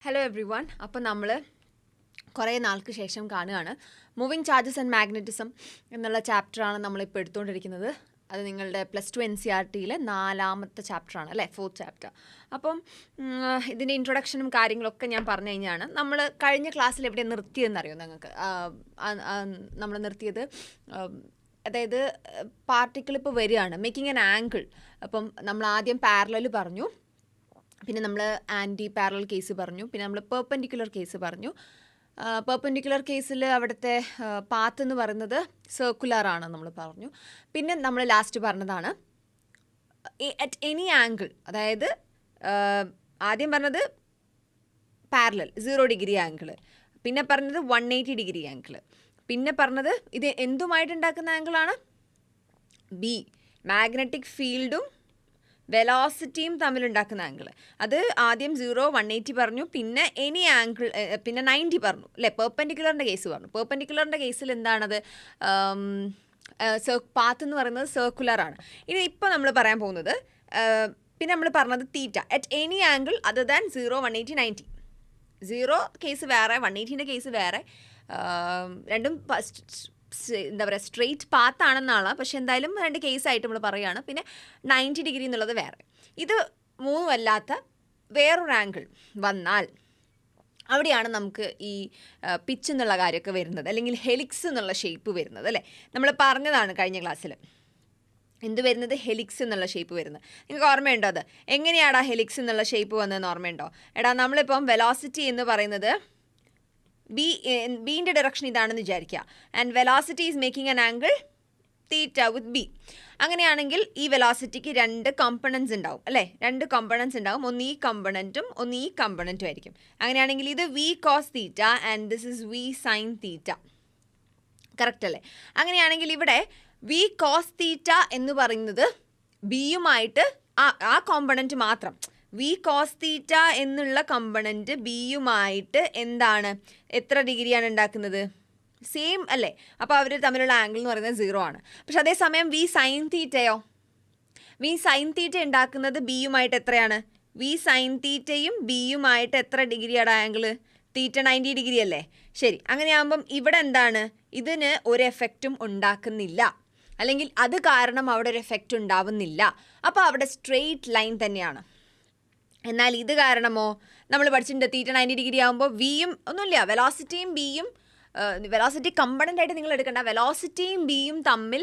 Hello every one. അപ്പോൾ നമ്മൾ കുറേ നാൾക്ക് ശേഷം കാണുകയാണ്. മൂവിങ് ചാർജസ് ആൻഡ് മാഗ്നറ്റിസം എന്നുള്ള ചാപ്റ്ററാണ് നമ്മളിപ്പോൾ എടുത്തുകൊണ്ടിരിക്കുന്നത്. അത് നിങ്ങളുടെ +2 NCERTയിലെ 4ാമത്തെ ചാപ്റ്ററാണ് അല്ലേ, 4th ചാപ്റ്റർ. അപ്പം ഇതിൻ്റെ ഇൻട്രൊഡക്ഷനും കാര്യങ്ങളൊക്കെ ഞാൻ പറഞ്ഞു കഴിഞ്ഞാണ്. നമ്മൾ കഴിഞ്ഞ ക്ലാസ്സിൽ എവിടെ നിർത്തിയെന്നറിയോ നിങ്ങൾക്ക്? നമ്മൾ നിർത്തിയത് അതായത് പാർട്ടിക്കിൾ ഇപ്പോൾ വരികയാണ്, മേക്കിംഗ് ആൻ ആംഗിൾ. അപ്പം നമ്മൾ ആദ്യം പാരലൽ പറഞ്ഞു, പിന്നെ നമ്മൾ ആൻറ്റി പാരലൽ കേസ് പറഞ്ഞു, പിന്നെ നമ്മൾ പെർപെൻഡിക്കുലർ കേസ് പറഞ്ഞു. പെർപെൻഡിക്കുലർ കേസിൽ അവിടുത്തെ പാത്ത് എന്ന് പറയുന്നത് സർക്കുലർ ആണ് നമ്മൾ പറഞ്ഞു. പിന്നെ നമ്മൾ ലാസ്റ്റ് പറഞ്ഞതാണ് അറ്റ് എനി ആംഗിൾ, അതായത് ആദ്യം പറഞ്ഞത് പാരലൽ 0 ഡിഗ്രി ആംഗിൾ, പിന്നെ പറഞ്ഞത് 180 ഡിഗ്രി ആംഗിൾ, പിന്നെ പറഞ്ഞത് ഇത് എന്തുമായിട്ടുണ്ടാക്കുന്ന ആംഗിളാണ്? ബി, മാഗ്നറ്റിക് ഫീൽഡും വെലോസിറ്റിയും തമ്മിലുണ്ടാക്കുന്ന ആംഗിൾ. അത് ആദ്യം 0, 180 പറഞ്ഞു, പിന്നെ എനി ആംഗിൾ, പിന്നെ 90 പറഞ്ഞു അല്ലേ. പെർപെൻഡിക്കുലറിൻ്റെ കേസ് പറഞ്ഞു. പെർപെൻഡിക്കുലറിൻ്റെ കേസിൽ എന്താണത്? പാത്ത് എന്ന് പറയുന്നത് സർക്കുലറാണ്. ഇനി ഇപ്പോൾ നമ്മൾ പറയാൻ പോകുന്നത്, പിന്നെ നമ്മൾ പറഞ്ഞത് theta at any angle other than 0, 180, 90. 0 case വേറെ, 180ൻ്റെ കേസ് വേറെ. രണ്ടും എന്താ പറയുക, സ്ട്രെയിറ്റ് പാത്താണെന്നാണ്. പക്ഷെ എന്തായാലും 2 കേസായിട്ട് നമ്മൾ പറയുകയാണ്. പിന്നെ 90 ഡിഗ്രി എന്നുള്ളത് വേറെ. ഇത് മൂന്നുമല്ലാത്ത വേറൊരു ആംഗിൾ വന്നാൽ അവിടെയാണ് നമുക്ക് ഈ പിച്ച് എന്നുള്ള കാര്യമൊക്കെ വരുന്നത്, അല്ലെങ്കിൽ ഹെലിക്സ് എന്നുള്ള ഷേപ്പ് വരുന്നത് അല്ലേ. നമ്മൾ പറഞ്ഞതാണ് കഴിഞ്ഞ ക്ലാസ്സിൽ എന്ത് വരുന്നത്? ഹെലിക്സ് എന്നുള്ള ഷേപ്പ് വരുന്നത്. നിങ്ങൾക്ക് ഓർമ്മയുണ്ടോ? അത് എങ്ങനെയാണ് ഹെലിക്സ് എന്നുള്ള ഷേപ്പ് വന്നതെന്ന് ഓർമ്മയുണ്ടോ? എടാ, നമ്മളിപ്പം വെലോസിറ്റി എന്ന് പറയുന്നത് ബീൻ്റെ ഡയറക്ഷൻ ഇതാണെന്ന് വിചാരിക്കുക. And velocity is making an angle theta with B. അങ്ങനെയാണെങ്കിൽ ഈ വെലോസിറ്റിക്ക് 2 കമ്പണൻസ് ഉണ്ടാവും അല്ലേ, 2 കമ്പണൻസ് ഉണ്ടാവും. ഒന്ന് ഈ കമ്പണൻറ്റും ഒന്ന് ഈ കമ്പണൻറ്റും ആയിരിക്കും. അങ്ങനെയാണെങ്കിൽ ഇത് V cos theta and this is V sign theta. Correct അല്ലേ? അങ്ങനെയാണെങ്കിൽ ഇവിടെ വി കോസ് തീറ്റ എന്ന് പറയുന്നത് ബിയുമായിട്ട് ആ കോമ്പണൻറ്റ് മാത്രം, വി കോസ് തീറ്റ എന്നുള്ള കമ്പണൻറ്റ് ബിയുമായിട്ട് എന്താണ്, എത്ര ഡിഗ്രിയാണ് ഉണ്ടാക്കുന്നത്? സെയിം അല്ലേ. അപ്പോൾ അവർ തമ്മിലുള്ള ആംഗിൾ എന്ന് പറയുന്നത് 0 ആണ്. പക്ഷെ അതേസമയം വി സൈൻ തീറ്റയോ, വി സൈൻ തീറ്റ ഉണ്ടാക്കുന്നത് ബിയുമായിട്ട് എത്രയാണ്? വി സൈൻ തീറ്റയും ബിയുമായിട്ട് എത്ര ഡിഗ്രിയാണ് ആംഗിൾ? തീറ്റ 90 ഡിഗ്രി അല്ലേ. ശരി, അങ്ങനെയാകുമ്പം ഇവിടെ എന്താണ്, ഇതിന് ഒരു എഫക്റ്റും ഉണ്ടാക്കുന്നില്ല, അല്ലെങ്കിൽ അത് കാരണം അവിടെ ഒരു എഫക്റ്റ് ഉണ്ടാവുന്നില്ല. അപ്പോൾ അവിടെ സ്ട്രെയിറ്റ് ലൈൻ തന്നെയാണ്. എന്നാൽ ഇത് കാരണമോ, നമ്മൾ പഠിച്ചിട്ടുണ്ട് തീറ്റ 90 ഡിഗ്രി ആകുമ്പോൾ വിയും ഒന്നുമില്ല, വെലോസിറ്റിയും ബിയും, വെലോസിറ്റി കമ്പണൻ്റ് ആയിട്ട് നിങ്ങൾ എടുക്കേണ്ട, വെലോസിറ്റിയും ബിയും തമ്മിൽ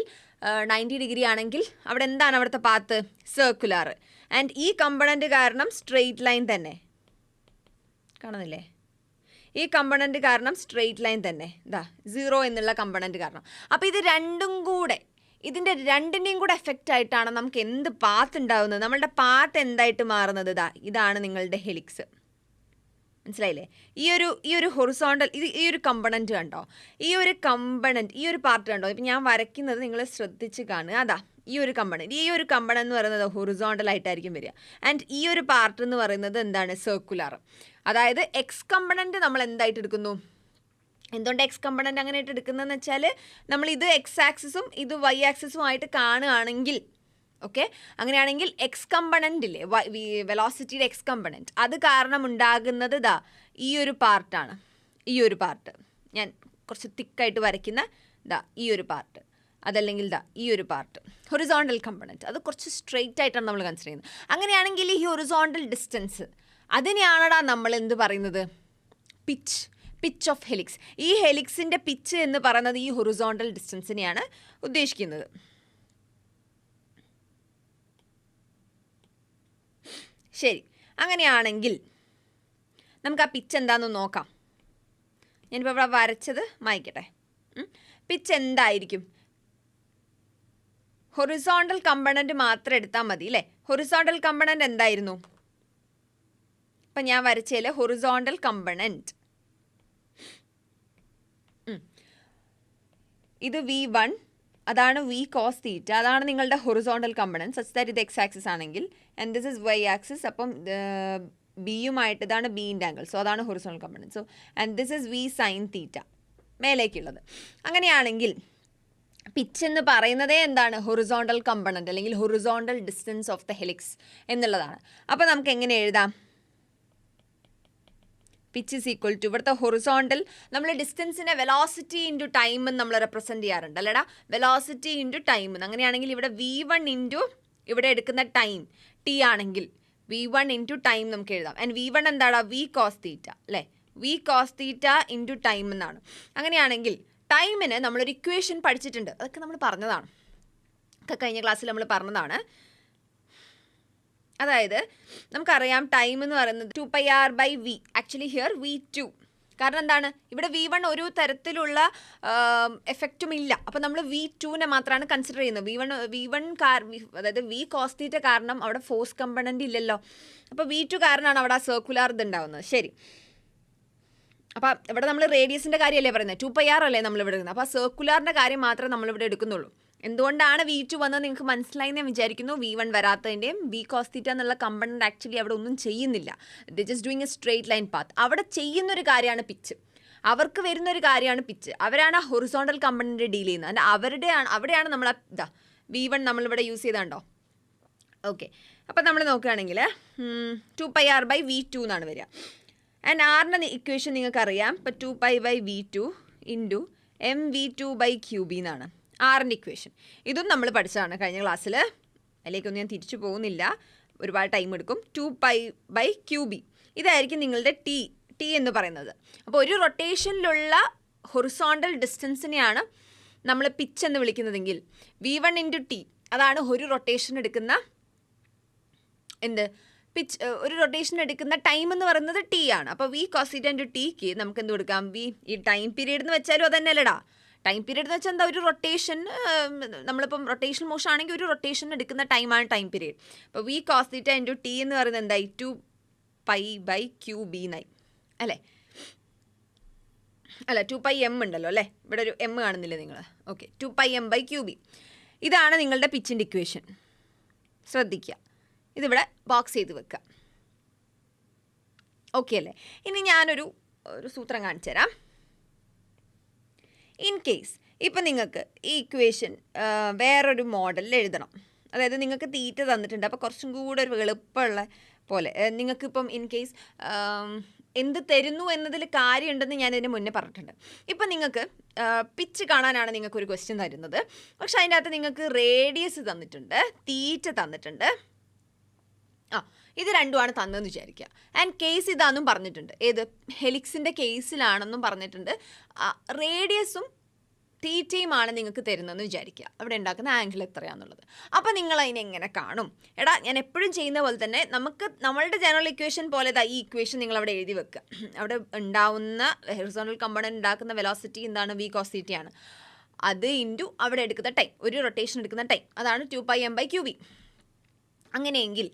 90 ഡിഗ്രി ആണെങ്കിൽ അവിടെ എന്താണ് അവിടുത്തെ പാത്ത്? സർക്കുലർ. ആൻഡ് ഈ കമ്പണൻ്റ് കാരണം സ്ട്രെയിറ്റ് ലൈൻ തന്നെ കാണുന്നില്ലേ? ഈ കമ്പണൻ്റ് കാരണം സ്ട്രെയിറ്റ് ലൈൻ തന്നെ, ഇതാ 0 എന്നുള്ള കമ്പണൻ്റ് കാരണം. അപ്പോൾ ഇത് രണ്ടും കൂടെ, ഇതിൻ്റെ രണ്ടിൻ്റെയും കൂടെ എഫക്റ്റ് ആയിട്ടാണ് നമുക്ക് എന്ത് പാത്ത് ഉണ്ടാകുന്നത്. നമ്മളുടെ എന്തായിട്ട് മാറുന്നത്? ഇതാണ് നിങ്ങളുടെ ഹെലിക്സ്. മനസ്സിലായില്ലേ? ഈ ഒരു ഹൊറിസോണ്ടൽ, ഈ ഒരു കമ്പണൻറ്റ് കണ്ടോ, ഈ ഒരു പാർട്ട് കണ്ടോ? ഇപ്പം ഞാൻ വരയ്ക്കുന്നത് നിങ്ങൾ ശ്രദ്ധിച്ച് കാണുക. അതാ ഈ ഒരു കമ്പണൻ എന്ന് പറയുന്നത് ഹൊറിസോണ്ടൽ ആയിട്ടായിരിക്കും വരിക. ആൻഡ് ഈ ഒരു പാർട്ട് എന്ന് പറയുന്നത് എന്താണ്? സർക്കുലർ. അതായത് എക്സ് കമ്പണൻറ്റ് നമ്മൾ എന്തായിട്ട് എടുക്കുന്നു? എന്തുകൊണ്ട് എക്സ് കമ്പണൻ്റ് അങ്ങനെ ആയിട്ട് എടുക്കുന്നതെന്ന് വെച്ചാൽ, നമ്മൾ ഇത് എക്സ് ആക്സിസും ഇത് വൈ ആക്സിസും ആയിട്ട് കാണുകയാണെങ്കിൽ, ഓക്കെ, അങ്ങനെയാണെങ്കിൽ എക്സ് കമ്പണൻ്റില്ലേ, വെലോസിറ്റിയുടെ എക്സ് കമ്പണൻറ്റ്, അത് കാരണം ഉണ്ടാകുന്നത് ഈ ഒരു പാർട്ടാണ്. ഈ ഒരു പാർട്ട് ഞാൻ കുറച്ച് തിക്കായിട്ട് വരയ്ക്കുന്ന ഈ ഒരു പാർട്ട്, അതല്ലെങ്കിൽ ഈ ഒരു പാർട്ട് ഹൊറിസോണ്ടൽ കമ്പണൻറ്റ്, അത് കുറച്ച് സ്ട്രെയിറ്റ് ആയിട്ടാണ് നമ്മൾ കൺസിഡർ ചെയ്യുന്നത്. അങ്ങനെയാണെങ്കിൽ ഈ ഹൊറിസോണ്ടൽ ഡിസ്റ്റൻസ്, അതിനെയാണടാ നമ്മൾ എന്ത് പറയുന്നത്? Pitch of helix. ഈ ഹെലിക്സിൻ്റെ പിച്ച് എന്ന് പറയുന്നത് ഈ ഹൊറിസോണ്ടൽ ഡിസ്റ്റൻസിനെയാണ് ഉദ്ദേശിക്കുന്നത്. ശരി, അങ്ങനെയാണെങ്കിൽ നമുക്ക് ആ പിച്ച് എന്താണെന്ന് നോക്കാം. ഞാനിപ്പോൾ ഇവിടെ വരച്ചത് മായ്ക്കട്ടെ. പിച്ച് എന്തായിരിക്കും? ഹൊറിസോണ്ടൽ കമ്പണൻറ്റ് മാത്രം എടുത്താൽ മതി അല്ലേ. ഹൊറിസോണ്ടൽ കമ്പണൻറ്റ് എന്തായിരുന്നു? ഇപ്പം ഞാൻ വരച്ചതിൽ ഹൊറിസോണ്ടൽ കമ്പണൻറ്റ് ഇത് V1, അതാണ് വി കോസ് തീറ്റ, അതാണ് നിങ്ങളുടെ ഹൊറിസോണ്ടൽ കമ്പണൻറ്റ്. സച്ച് ദാറ്റ് ഇത് എക്സ് ആക്സിസ് ആണെങ്കിൽ and this is Y axis. അപ്പം ബിയുമായിട്ട് ഇതാണ് ബീൻ്റെ ആംഗിൾ, സോ അതാണ് horizontal component. So and this is V sign theta മേലേക്കുള്ളത്. അങ്ങനെയാണെങ്കിൽ പിച്ച് എന്ന് പറയുന്നതേ എന്താണ്? ഹൊറിസോണ്ടൽ കമ്പണൻറ്റ് അല്ലെങ്കിൽ horizontal distance of the helix എന്നുള്ളതാണ്. അപ്പോൾ നമുക്ക് എങ്ങനെ എഴുതാം? പിച്ച് ഈസ് ഈക്വൽ ടു ഇവിടുത്തെ ഹൊറിസോണ്ടൽ നമ്മൾ ഡിസ്റ്റൻസിനെ വെലോസിറ്റി ഇൻറ്റു ടൈം എന്ന് നമ്മൾ റെപ്രസെൻറ്റ് ചെയ്യാറുണ്ട് അല്ലേടാ, വെലോസിറ്റി ഇൻറ്റു ടൈം. അങ്ങനെയാണെങ്കിൽ ഇവിടെ V1 ഇൻറ്റു ഇവിടെ എടുക്കുന്ന ടൈം ടി ആണെങ്കിൽ V1 ഇൻറ്റു ടൈം നമുക്ക് എഴുതാം. ആൻഡ് V1 എന്താടാ, V കോസ് തീറ്റ അല്ലേ, V cos theta into time എന്നാണ്. അങ്ങനെയാണെങ്കിൽ ടൈമിന് നമ്മളൊരു ഇക്വേഷൻ പഠിച്ചിട്ടുണ്ട്, അതൊക്കെ നമ്മൾ പറഞ്ഞതാണ്, ഒക്കെ കഴിഞ്ഞ ക്ലാസ്സിൽ നമ്മൾ പറഞ്ഞതാണ്. അതായത് നമുക്കറിയാം ടൈം എന്ന് പറയുന്നത് 2πr/v, ആക്ച്വലി ഹിയർ V2. കാരണം എന്താണ്, ഇവിടെ V1 ഒരു തരത്തിലുള്ള എഫക്റ്റും ഇല്ല. അപ്പോൾ നമ്മൾ V2നെ മാത്രമാണ് കൺസിഡർ ചെയ്യുന്നത്. അതായത് V കോസ് തീറ്റ കാരണം അവിടെ ഫോഴ്സ് കമ്പണൻ്റ് ഇല്ലല്ലോ. അപ്പോൾ V2 കാരണമാണ് അവിടെ ആ സർക്കുലർ ഇതുണ്ടാവുന്നത്. ശരി, അപ്പോൾ ഇവിടെ നമ്മൾ റേഡിയസിൻ്റെ കാര്യമല്ലേ പറയുന്നത്, 2πr അല്ലേ നമ്മളിവിടെ എടുക്കുന്നത്. അപ്പോൾ ആ സർക്കുലറിൻ്റെ കാര്യം മാത്രമേ നമ്മളിവിടെ എടുക്കുന്നുള്ളൂ. എന്തുകൊണ്ടാണ് V2 വന്നത് നിങ്ങൾക്ക് മനസ്സിലായി ഞാൻ വിചാരിക്കുന്നു. V1 വരാത്തതിൻ്റെയും V കോസ് തീറ്റ എന്നുള്ള കമ്പണൻ്റ് ആക്ച്വലി അവിടെ ഒന്നും ചെയ്യുന്നില്ല. The just doing A straight line path. അവിടെ ചെയ്യുന്നൊരു കാര്യമാണ് പിച്ച്, അവർക്ക് വരുന്നൊരു കാര്യമാണ് പിച്ച്. അവരാണ് ആ ഹൊറിസോണ്ടൽ കമ്പണൻ്റ് ഡീൽ ചെയ്യുന്നത്. അവിടെയാണ് നമ്മൾ V1 നമ്മളിവിടെ യൂസ് ചെയ്താണ്ടോ. ഓക്കെ, അപ്പോൾ നമ്മൾ നോക്കുകയാണെങ്കിൽ 2πr/V2 എന്നാണ് വരിക. ആൻഡ് ആറിൻ്റെ ഇക്വേഷൻ നിങ്ങൾക്കറിയാം. ഇപ്പോൾ 2π/V2 ഇൻറ്റു mv2/qb എന്നാണ് ആറിൻ്റെ ഇക്വേഷൻ. ഇതും നമ്മൾ പഠിച്ചതാണ് കഴിഞ്ഞ ക്ലാസ്സിൽ, അതിലേക്കൊന്നും ഞാൻ തിരിച്ചു പോകുന്നില്ല, ഒരുപാട് ടൈം എടുക്കും. 2π/qb ഇതായിരിക്കും നിങ്ങളുടെ ടി എന്ന് പറയുന്നത്. അപ്പോൾ ഒരു റൊട്ടേഷനിലുള്ള ഹൊറിസോണ്ടൽ ഡിസ്റ്റൻസിനെയാണ് നമ്മൾ പിച്ച് എന്ന് വിളിക്കുന്നതെങ്കിൽ V1 ഇൻറ്റു ടി അതാണ് ഒരു റൊട്ടേഷൻ എടുക്കുന്ന പിച്ച്, ഒരു റൊട്ടേഷൻ എടുക്കുന്ന ടൈം എന്ന് പറയുന്നത് ടി ആണ്. അപ്പോൾ V കോസ് തീറ്റ ഇൻറ്റു ടിക്ക് നമുക്ക് എന്ത് കൊടുക്കാം, ഈ ടൈം പീരീഡ് എന്ന് വെച്ചാലും അതന്നെ അല്ലടാ. ടൈം പീരീഡ് എന്ന് വെച്ചാൽ എന്താ, ഒരു റൊട്ടേഷൻ, നമ്മളിപ്പം റൊട്ടേഷൻ മോഷൻ ആണെങ്കിൽ ഒരു റൊട്ടേഷൻ എടുക്കുന്ന ടൈമാണ് ടൈം പീരീഡ്. അപ്പോൾ V cos theta into T എന്ന് പറയുന്നത് എന്തായി, 2π/qb എന്നായി അല്ലേ. അല്ല 2πm ഉണ്ടല്ലോ അല്ലേ, ഇവിടെ ഒരു m കാണുന്നില്ലേ നിങ്ങൾ. ഓക്കെ, 2πm/qb ഇതാണ് നിങ്ങളുടെ പിച്ചിൻ്റെ ഇക്വേഷൻ. ശ്രദ്ധിക്കുക, ഇതിവിടെ ബോക്സ് ചെയ്ത് വെക്കുക. ഓക്കെ അല്ലേ. ഇനി ഞാനൊരു സൂത്രം കാണിച്ചു തരാം. ഇൻ കേസ് ഇപ്പം നിങ്ങൾക്ക് ഈ ഇക്വേഷൻ വേറൊരു മോഡലിൽ എഴുതണം, അതായത് നിങ്ങൾക്ക് തീറ്റ തന്നിട്ടുണ്ട്, അപ്പോൾ കുറച്ചും കൂടെ ഒരു എളുപ്പമുള്ള പോലെ നിങ്ങൾക്കിപ്പം ഇൻ കേസ് എന്ത് തരുന്നു എന്നതിൽ കാര്യമുണ്ടെന്ന് ഞാൻ ഇതിന് മുന്നേ പറഞ്ഞിട്ടുണ്ട്. ഇപ്പം നിങ്ങൾക്ക് പിച്ച് കാണാനാണ് നിങ്ങൾക്കൊരു ക്വസ്റ്റ്യൻ തരുന്നത്, പക്ഷെ അതിൻ്റെ അകത്ത് നിങ്ങൾക്ക് റേഡിയസ് തന്നിട്ടുണ്ട്, തീറ്റ തന്നിട്ടുണ്ട്. ഇത് രണ്ടുമാണ് തന്നതെന്ന് വിചാരിക്കുക. ആൻഡ് കേസ് ഇതാണെന്നും പറഞ്ഞിട്ടുണ്ട്, ഏത് ഹെലിക്സിൻ്റെ കേസിലാണെന്നും പറഞ്ഞിട്ടുണ്ട്. റേഡിയസും തീറ്റയുമാണ് നിങ്ങൾക്ക് തരുന്നതെന്ന് വിചാരിക്കുക. അവിടെ ഉണ്ടാക്കുന്ന ആംഗിൾ എത്രയാണെന്നുള്ളത്. അപ്പോൾ നിങ്ങൾ അതിനെ എങ്ങനെ കാണും? എടാ, ഞാൻ എപ്പോഴും ചെയ്യുന്ന പോലെ തന്നെ നമ്മളുടെ ജനറൽ ഇക്വേഷൻ പോലെ ഈ ഇക്വേഷൻ നിങ്ങൾ അവിടെ എഴുതി വെക്കുക. അവിടെ ഉണ്ടാവുന്ന ഹൊറിസോണ്ടൽ കമ്പോണന്റ് ഉണ്ടാക്കുന്ന വെലോസിറ്റി എന്താണ്, V കോസ് തീറ്റയാണ്. അത് ഇൻറ്റു അവിടെ എടുക്കുന്ന ടൈം, ഒരു റൊട്ടേഷൻ എടുക്കുന്ന ടൈം, അതാണ് 2πm/qb. അങ്ങനെയെങ്കിൽ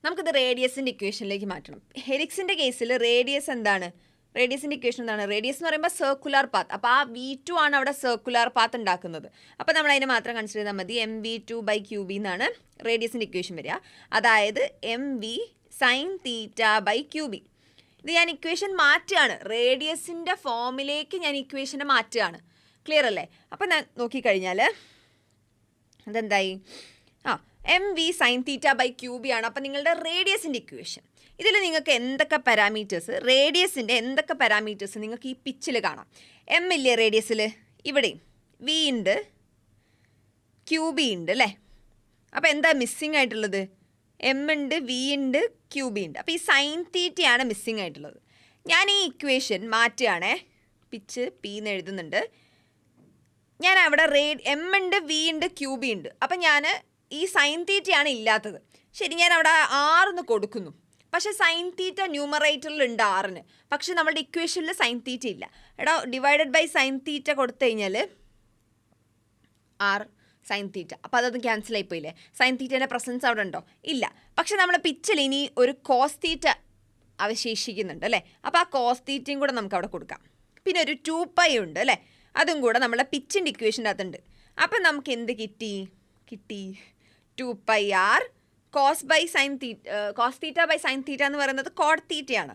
നമുക്കിത് റേഡിയസിൻ്റെ ഇക്വേഷനിലേക്ക് മാറ്റണം. ഹെലിക്സിൻ്റെ കേസിൽ റേഡിയസ് എന്താണ്, റേഡിയസിൻ്റെ ഇക്വേഷൻ എന്താണ്, റേഡിയസ് എന്ന് പറയുമ്പോൾ സർക്കുലർ പാത്ത്. അപ്പോൾ ആ V2 ആണ് അവിടെ സർക്കുലർ പാത്ത് ഉണ്ടാക്കുന്നത്. അപ്പോൾ നമ്മൾ അതിനെ മാത്രം കൺസിഡർ ചെയ്താൽ മതി. mv2/qb എന്നാണ് റേഡിയസിൻ്റെ ഇക്വേഷൻ വരിക. അതായത് mv sin θ/qb. ഇത് ഞാൻ ഇക്വേഷൻ മാറ്റുകയാണ്, റേഡിയസിൻ്റെ ഫോമിലേക്ക് ഞാൻ ഇക്വേഷനെ മാറ്റുകയാണ്. ക്ലിയർ അല്ലേ? അപ്പോൾ ഞാൻ നോക്കിക്കഴിഞ്ഞാൽ അതെന്തായി, mv sin θ/qb ആണ്. അപ്പോൾ നിങ്ങളുടെ റേഡിയസിൻ്റെ ഇക്വേഷൻ. ഇതിൽ നിങ്ങൾക്ക് എന്തൊക്കെ പാരാമീറ്റേഴ്സ്, റേഡിയസിൻ്റെ എന്തൊക്കെ പാരാമീറ്റേഴ്സ് നിങ്ങൾക്ക് ഈ പിച്ചിൽ കാണാം. m ഇല്ലേ റേഡിയസിൽ, ഇവിടെയും v ഉണ്ട്, qb ഉണ്ട് അല്ലേ. അപ്പോൾ എന്താ മിസ്സിങ് ആയിട്ടുള്ളത്, m ഉണ്ട്, v ഉണ്ട്, qb ഉണ്ട്. അപ്പോൾ ഈ സൈൻ തീറ്റയാണ് മിസ്സിങ് ആയിട്ടുള്ളത്. ഞാൻ ഈ ഇക്വേഷൻ മാറ്റുകയാണേ, പിച്ച് p എന്ന് എഴുതുന്നുണ്ട്. ഞാൻ അവിടെ m ഉണ്ട്, v ഉണ്ട്, qb ഉണ്ട്. അപ്പം ഞാൻ ഈ സൈൻ തീറ്റയാണ് ഇല്ലാത്തത്. ശരി, ഞാൻ അവിടെ 6 കൊടുക്കുന്നു. പക്ഷേ സൈൻ തീറ്റ ന്യൂമറേറ്ററിൽ ഉണ്ട് 6, പക്ഷേ നമ്മളുടെ ഇക്വേഷനിൽ സൈൻ തീറ്റ ഇല്ല. എടാ, ഡിവൈഡഡ് ബൈ സൈൻ തീറ്റ കൊടുത്തു കഴിഞ്ഞാൽ 6 സൈൻ തീറ്റ, അപ്പോൾ അതൊന്നും ക്യാൻസൽ ആയിപ്പോയില്ലേ. സൈൻ തീറ്റേൻ്റെ പ്രസൻസ് അവിടെ ഉണ്ടോ, ഇല്ല. പക്ഷേ നമ്മുടെ പിച്ചിൽ ഇനി ഒരു കോസ് തീറ്റ അവശേഷിക്കുന്നുണ്ട് അല്ലേ. അപ്പോൾ ആ കോസ് തീറ്റയും കൂടെ നമുക്ക് അവിടെ കൊടുക്കാം. പിന്നെ ഒരു 2π ഉണ്ട് അല്ലേ, അതും കൂടെ നമ്മളെ പിച്ചിൻ്റെ ഇക്വേഷൻ്റെ അകത്തുണ്ട്. അപ്പം നമുക്ക് എന്ത് കിട്ടി 2πr cos theta by sin theta എന്ന് പറയുന്നത് കോഡ് തീറ്റയാണ്.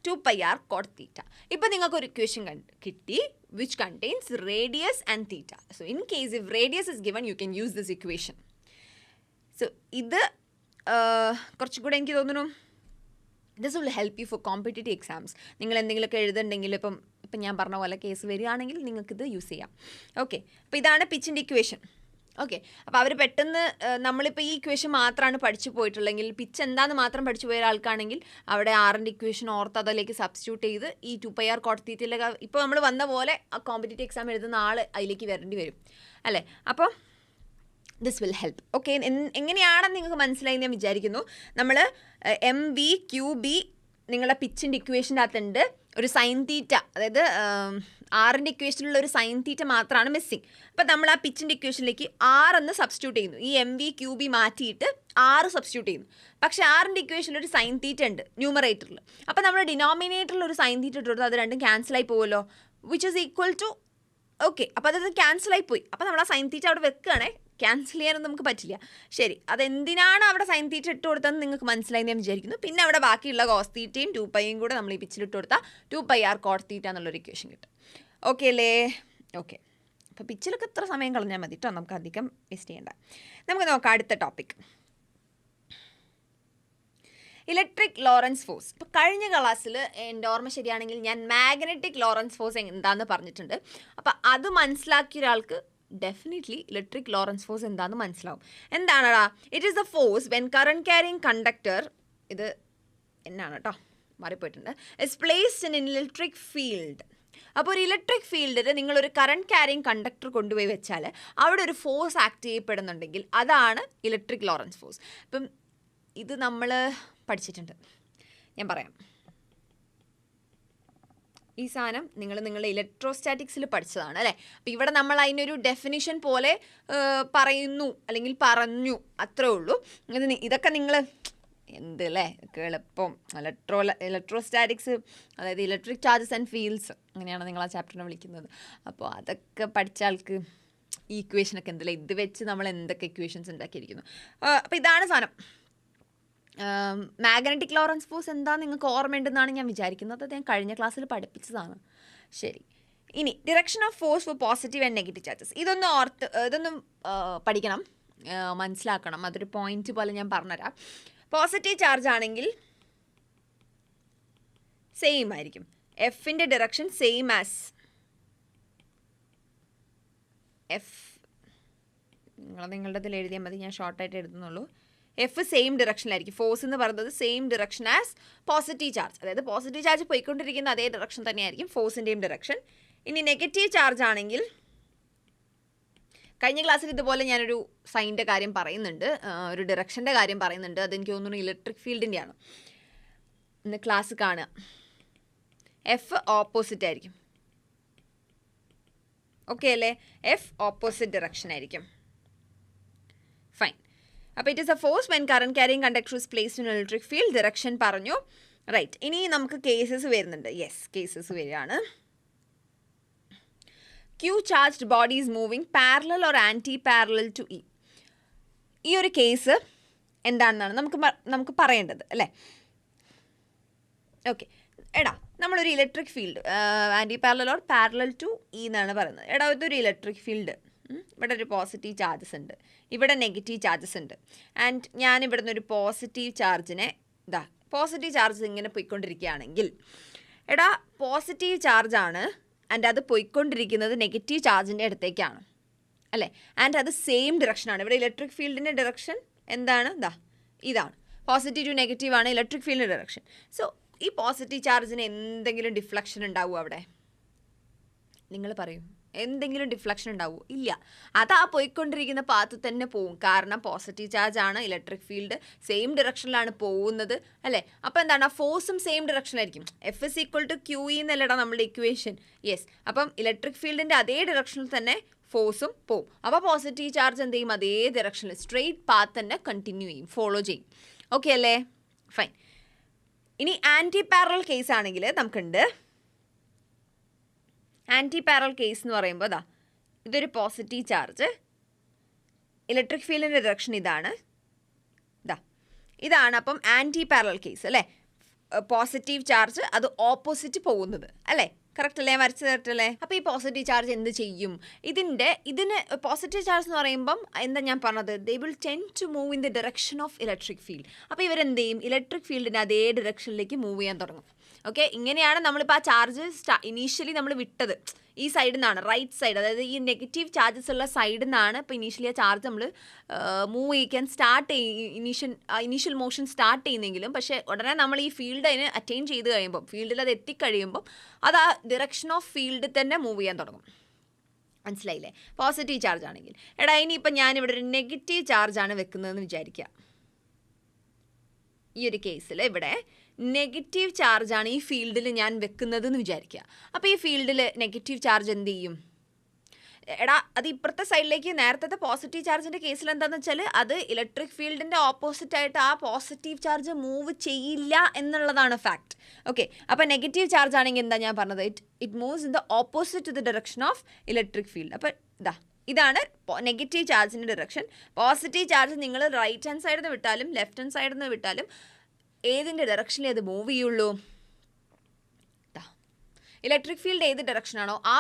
2πr കോഡ് തീറ്റ. ഇപ്പം നിങ്ങൾക്കൊരു ഇക്വേഷൻ കിട്ടി which contains radius and theta. So in case if radius is given you can use this equation. So ഇത് കുറച്ചുകൂടെ എനിക്ക് തോന്നുന്നു this will help you for competitive exams. നിങ്ങൾ എന്തെങ്കിലുമൊക്കെ എഴുതുന്നുണ്ടെങ്കിൽ ഇപ്പം ഞാൻ പറഞ്ഞ പോലെ കേസ് വരികയാണെങ്കിൽ നിങ്ങൾക്കിത് യൂസ് ചെയ്യാം. ഓക്കെ, അപ്പോൾ ഇതാണ് പിച്ചിൻ്റെ ഇക്വേഷൻ. ഓക്കെ, അപ്പോൾ അവർ പെട്ടെന്ന് നമ്മളിപ്പോൾ ഈ ഇക്വേഷൻ മാത്രമാണ് പഠിച്ചു പോയിട്ടുള്ളെങ്കിൽ, പിച്ച് എന്താണെന്ന് മാത്രം പഠിച്ചു പോയ ഒരാൾക്കാണെങ്കിൽ അവിടെ ആറിൻ്റെ ഇക്വേഷൻ ഓർത്ത് അതിലേക്ക് സബ്സ്റ്റിറ്റ്യൂട്ട് ചെയ്ത് ഈ 2πr cot θ ഇപ്പോൾ നമ്മൾ വന്ന പോലെ ആ കോമ്പറ്റേറ്റീവ് എക്സാം എഴുതുന്ന ആൾ അതിലേക്ക് വരേണ്ടി വരും അല്ലേ. അപ്പോൾ ദിസ് വിൽ ഹെൽപ്പ്. ഓക്കെ, എങ്ങനെയാണെന്ന് നിങ്ങൾക്ക് മനസ്സിലായി ഞാൻ വിചാരിക്കുന്നു. നമ്മൾ MV/QB നിങ്ങളുടെ പിച്ചിൻ്റെ ഇക്വേഷൻ്റെ അകത്തുണ്ട് ഒരു സൈൻ തീറ്റ, അതായത് ആറിൻ്റെ ഇക്വേഷനിലുള്ള ഒരു സൈൻ തീറ്റ മാത്രമാണ് മിസ്സിങ്. അപ്പോൾ നമ്മൾ ആ പിച്ചിൻ്റെ ഇക്വേഷനിലേക്ക് 6 എന്ന് സബ്സ്റ്റിറ്റ്യൂട്ട് ചെയ്യുന്നു. ഈ MV/QB മാറ്റിയിട്ട് 6 സബ്സ്റ്റിറ്റ്യൂട്ട് ചെയ്യുന്നു. പക്ഷേ ആറിൻ്റെ ഇക്വേഷനിൽ ഒരു സൈൻ തീറ്റ ഉണ്ട് ന്യൂമറേറ്ററിൽ. അപ്പോൾ നമ്മൾ ഡിനോമിനേറ്ററിൽ ഒരു സൈൻ തീറ്റ ഇട്ട് കൊടുത്താൽ അത് രണ്ടും ക്യാൻസലായി പോകുമല്ലോ, which is equal to okay. അപ്പോൾ അത് ക്യാൻസലായി പോയി. അപ്പോൾ നമ്മൾ ആ സൈൻ തീറ്റ അവിടെ വെക്കുകയാണേ, ക്യാൻസൽ ചെയ്യാനൊന്നും നമുക്ക് പറ്റില്ല. ശരി, അതെന്തിനാണ് അവിടെ സൈൻ തീറ്റ ഇട്ട് കൊടുത്തതെന്ന് നിങ്ങൾക്ക് മനസ്സിലായി ഞാൻ വിചാരിക്കുന്നു. പിന്നെ അവിടെ ബാക്കിയുള്ള കോസ് തീറ്റയും 2πയും കൂടെ നമ്മൾ ഈ പിച്ചിലിട്ട് കൊടുത്താൽ 2πr cot θ എന്നുള്ളൊരു ഇക്വേഷൻ കിട്ടും. ഓക്കെ അല്ലേ? ഓക്കെ, അപ്പോൾ പിച്ചിലൊക്കെ എത്ര സമയം കളഞ്ഞാൽ മതി കേട്ടോ, നമുക്ക് അധികം വേസ്റ്റ് ചെയ്യേണ്ട. നമുക്ക് നോക്കാം അടുത്ത ടോപ്പിക്, ഇലക്ട്രിക് ലോറൻസ് ഫോഴ്സ്. ഇപ്പോൾ കഴിഞ്ഞ ക്ലാസ്സിൽ എൻ്റെ ഓർമ്മ ശരിയാണെങ്കിൽ ഞാൻ മാഗ്നറ്റിക് ലോറൻസ് ഫോഴ്സ് എന്താണെന്ന് പറഞ്ഞിട്ടുണ്ട്. അപ്പോൾ അത് മാൻസിലാക്കിയ ഒരാൾക്ക് ഡെഫിനറ്റ്ലി ഇലക്ട്രിക് ലോറൻസ് ഫോഴ്സ് എന്താണെന്ന് മനസ്സിലാവും. എന്താണടാ? It is the force when current carrying conductor, ഇത് എന്നാണ് കേട്ടോ, മാറിപ്പോയിട്ടുണ്ട്, is placed in electric field. അപ്പോൾ ഒരു ഇലക്ട്രിക് ഫീൽഡിൽ നിങ്ങളൊരു കറണ്ട് ക്യാരിങ് കണ്ടക്ടർ കൊണ്ടുപോയി വെച്ചാൽ അവിടെ ഒരു ഫോഴ്സ് ആക്ട് ചെയ്യപ്പെടുന്നുണ്ടെങ്കിൽ അതാണ് ഇലക്ട്രിക് ലോറൻസ് ഫോഴ്സ്. ഇപ്പം ഇത് നമ്മൾ പഠിച്ചിട്ടുണ്ട്, ഞാൻ പറയാം. ഈ സാധനം നിങ്ങളുടെ ഇലക്ട്രോസ്റ്റാറ്റിക്സിൽ പഠിച്ചതാണ് അല്ലേ. അപ്പോൾ ഇവിടെ നമ്മൾ അതിനൊരു ഡെഫിനിഷൻ പോലെ പറയുന്നു അല്ലെങ്കിൽ പറഞ്ഞു, അത്രേ ഉള്ളൂ. ഇതൊക്കെ നിങ്ങൾ എന്തല്ലേ എളുപ്പം ഇലക്ട്രോസ്റ്റാറ്റിക്സ്, അതായത് ഇലക്ട്രിക് ചാർജസ് ആൻഡ് ഫീൽഡ്സ്, അങ്ങനെയാണ് നിങ്ങൾ ആ ചാപ്റ്ററിനെ വിളിക്കുന്നത്. അപ്പോൾ അതൊക്കെ പഠിച്ച ആൾക്ക് ഈ ഇക്വേഷനൊക്കെ എന്തല്ലേ, ഇത് വെച്ച് നമ്മൾ എന്തൊക്കെ ഇക്വേഷൻസ് ഉണ്ടാക്കിയിരിക്കുന്നു. അപ്പോൾ ഇതാണ് സാധനം. മാഗ്നറ്റിക് ലോറൻസ് ഫോഴ്സ് എന്താ നിങ്ങൾക്ക് ഓർമ്മയുണ്ടെന്നാണ് ഞാൻ വിചാരിക്കുന്നത്. അത് ഞാൻ കഴിഞ്ഞ ക്ലാസ്സിൽ പഠിപ്പിച്ചതാണ്. ശരി, ഇനി direction of force for positive and negative charges. ഇതൊന്നും പഠിക്കണം, മനസ്സിലാക്കണം. അതൊരു പോയിന്റ് പോലെ ഞാൻ പറഞ്ഞുതരാം. പോസിറ്റീവ് ചാർജ് ആണെങ്കിൽ സെയിം ആയിരിക്കും, എഫിൻ്റെ ഡിറക്ഷൻ സെയിം ആസ് എഫ്. നിങ്ങളുടെ ഇതിൽ എഴുതിയാൽ മതി, ഞാൻ ഷോർട്ടായിട്ട് എഴുതുന്നുള്ളൂ. എഫ് സെയിം ഡിറക്ഷനിലായിരിക്കും. ഫോഴ്സ് എന്ന് പറയുന്നത് same direction as positive charge, അതായത് പോസിറ്റീവ് ചാർജ് പോയിക്കൊണ്ടിരിക്കുന്ന അതേ ഡിറക്ഷൻ തന്നെയായിരിക്കും ഫോഴ്സിൻ്റെയും ഡിറക്ഷൻ. ഇനി നെഗറ്റീവ് ചാർജ് ആണെങ്കിൽ, കഴിഞ്ഞ ക്ലാസ്സിൽ ഇതുപോലെ ഞാനൊരു സൈൻ്റെ കാര്യം പറയുന്നുണ്ട്, ഒരു ഡിറക്ഷൻ്റെ കാര്യം പറയുന്നുണ്ട്. അതെനിക്ക് തോന്നുന്നു ഇലക്ട്രിക് ഫീൽഡിൻ്റെയാണ്. ഇന്ന് ക്ലാസ് കാണുക. എഫ് ഓപ്പോസിറ്റ് ആയിരിക്കും, ഓക്കെ അല്ലേ? എഫ് ഓപ്പോസിറ്റ് ഡിറക്ഷൻ ആയിരിക്കും. ഫൈൻ. അപ്പോൾ it is A force when current carrying conductor is placed in electric field. Direction പറഞ്ഞു, റൈറ്റ്. ഇനി നമുക്ക് കേസസ് വരുന്നുണ്ട്. യെസ്, കേസസ് വരികയാണ്. Q charged body is moving parallel or anti-parallel to E. ഈ ഒരു case എന്താണെന്നാണ് നമുക്ക് പറയേണ്ടത് അല്ലേ. ഓക്കെ, എടാ നമ്മളൊരു electric field anti parallel or parallel to E എന്നാണ് പറയുന്നത്. എടാ ഇതൊരു ഇലക്ട്രിക് ഫീൽഡ്, ഇവിടെ ഒരു പോസിറ്റീവ് ചാർജസ് ഉണ്ട്, ഇവിടെ നെഗറ്റീവ് ചാർജസ് ഉണ്ട്. ആൻഡ് ഞാൻ ഇവിടെ നിന്നൊരു പോസിറ്റീവ് ചാർജിനെ പോസിറ്റീവ് ചാർജ് ഇങ്ങനെ പോയിക്കൊണ്ടിരിക്കുകയാണെങ്കിൽ, എടാ പോസിറ്റീവ് ചാർജാണ് ആൻഡ് അത് പോയിക്കൊണ്ടിരിക്കുന്നത് നെഗറ്റീവ് ചാർജിൻ്റെ അടുത്തേക്കാണ് അല്ലേ. ആൻഡ് അത് സെയിം ഡിറക്ഷനാണ്. ഇവിടെ ഇലക്ട്രിക് ഫീൽഡിൻ്റെ ഡിറക്ഷൻ എന്താണ്? ഇതാണ്, പോസിറ്റീവ് ടു നെഗറ്റീവ് ആണ് ഇലക്ട്രിക് ഫീൽഡിൻ്റെ ഡിറക്ഷൻ. സോ ഈ പോസിറ്റീവ് ചാർജിന് എന്തെങ്കിലും ഡിഫ്ലക്ഷൻ ഉണ്ടാവുമോ അവിടെ? നിങ്ങൾ പറയൂ, എന്തെങ്കിലും ഡിഫ്ലക്ഷൻ ഉണ്ടാവുമോ? ഇല്ല, അത് ആ പോയിക്കൊണ്ടിരിക്കുന്ന പാത്ത് തന്നെ പോവും. കാരണം പോസിറ്റീവ് ചാർജ് ആണ്, ഇലക്ട്രിക് ഫീൽഡ് സെയിം ഡിറക്ഷനിലാണ് പോകുന്നത് അല്ലേ. അപ്പോൾ എന്താണ്, ആ ഫോഴ്സും സെയിം ഡിറക്ഷനിലായിരിക്കും. F is equal to Q E എന്നല്ലടാ നമ്മുടെ ഇക്വേഷൻ. യെസ്, അപ്പം ഇലക്ട്രിക് ഫീൽഡിൻ്റെ അതേ ഡിറക്ഷനിൽ തന്നെ ഫോഴ്സും പോവും. അപ്പോൾ പോസിറ്റീവ് ചാർജ് എന്ത് ചെയ്യും? അതേ ഡിറക്ഷനിൽ സ്ട്രെയിറ്റ് പാത്ത് തന്നെ കണ്ടിന്യൂ ചെയ്യും, ഫോളോ ചെയ്യും. ഓക്കെ അല്ലേ? ഫൈൻ. ഇനി ആൻറ്റി പാരലൽ കേസ് ആണെങ്കിൽ നമുക്കുണ്ട്. ആൻറ്റി പാരലൽ കേസ് എന്ന് പറയുമ്പോൾ ഇതൊരു പോസിറ്റീവ് ചാർജ്, ഇലക്ട്രിക് ഫീൽഡിൻ്റെ ഡിറക്ഷൻ ഇതാണ്. ഇതാണ് അപ്പം ആൻറ്റി പാരലൽ കേസ് അല്ലേ. പോസിറ്റീവ് ചാർജ് അത് ഓപ്പോസിറ്റ് പോകുന്നത് അല്ലേ. കറക്റ്റ് അല്ലേ? വരച്ച് തരട്ടല്ലേ? അപ്പോൾ ഈ പോസിറ്റീവ് ചാർജ് എന്ത് ചെയ്യും? ഇതിന് പോസിറ്റീവ് ചാർജ് എന്ന് പറയുമ്പം എന്താ ഞാൻ പറഞ്ഞത്, they will tend to move in the direction of electric field. അപ്പോൾ ഇവരെന്ത് ചെയ്യും? ഇലക്ട്രിക് ഫീൽഡിൻ്റെ അതേ ഡയറക്ഷനിലേക്ക് മൂവ് ചെയ്യാൻ തുടങ്ങും. ഓക്കെ, ഇങ്ങനെയാണ് നമ്മളിപ്പോൾ ആ ചാർജ് ഇനീഷ്യലി നമ്മൾ വിട്ടത് ഈ സൈഡിൽ നിന്നാണ്, റൈറ്റ് സൈഡ്, അതായത് ഈ നെഗറ്റീവ് ചാർജസ് ഉള്ള സൈഡിൽ നിന്നാണ് ഇപ്പോൾ ഇനീഷ്യലി ആ ചാർജ് നമ്മൾ മൂവ് ചെയ്യിക്കാൻ ഇനീഷ്യൽ മോഷൻ സ്റ്റാർട്ട് ചെയ്യുന്നെങ്കിലും, പക്ഷേ ഉടനെ നമ്മൾ ഈ ഫീൽഡ് അതിന് അറ്റൈൻ ചെയ്ത് കഴിയുമ്പോൾ, ഫീൽഡിൽ അത് എത്തിക്കഴിയുമ്പോൾ അത് ആ ഡയറക്ഷൻ ഓഫ് ഫീൽഡിൽ തന്നെ മൂവ് ചെയ്യാൻ തുടങ്ങും. മനസ്സിലായില്ലേ? പോസിറ്റീവ് ചാർജ് ആണെങ്കിൽ. ഇനിയിപ്പോൾ ഞാനിവിടെ ഒരു നെഗറ്റീവ് ചാർജാണ് വെക്കുന്നതെന്ന് വിചാരിക്കുക. ഈ ഒരു കേസിൽ ഇവിടെ നെഗറ്റീവ് ചാർജാണ് ഈ ഫീൽഡിൽ ഞാൻ വെക്കുന്നതെന്ന് വിചാരിക്കുക. അപ്പോൾ ഈ ഫീൽഡിൽ നെഗറ്റീവ് ചാർജ് എന്ത് ചെയ്യും? അത് ഇപ്പുറത്തെ സൈഡിലേക്ക്, നേരത്തെ പോസിറ്റീവ് ചാർജിൻ്റെ കേസിൽ എന്താണെന്ന് വെച്ചാൽ അത് ഇലക്ട്രിക് ഫീൽഡിൻ്റെ ഓപ്പോസിറ്റായിട്ട് ആ പോസിറ്റീവ് ചാർജ് മൂവ് ചെയ്യില്ല എന്നുള്ളതാണ് ഫാക്ട്. ഓക്കെ, അപ്പോൾ നെഗറ്റീവ് ചാർജ് ആണെങ്കിൽ എന്താ ഞാൻ പറഞ്ഞത്, it moves in the opposite to the direction of electric field. അപ്പോൾ ഇതാണ് നെഗറ്റീവ് ചാർജിൻ്റെ ഡയറക്ഷൻ. പോസിറ്റീവ് ചാർജ് നിങ്ങൾ റൈറ്റ് ഹാൻഡ് സൈഡിൽ നിന്ന് വിട്ടാലും ലെഫ്റ്റ് ഹാൻഡ് സൈഡിൽ നിന്ന് വിട്ടാലും ഏതിൻ്റെ ഡയറക്ഷനിൽ അത് മൂവ് ചെയ്യുള്ളൂ? ഇലക്ട്രിക് ഫീൽഡ് ഏത് ഡയറക്ഷനാണോ ആ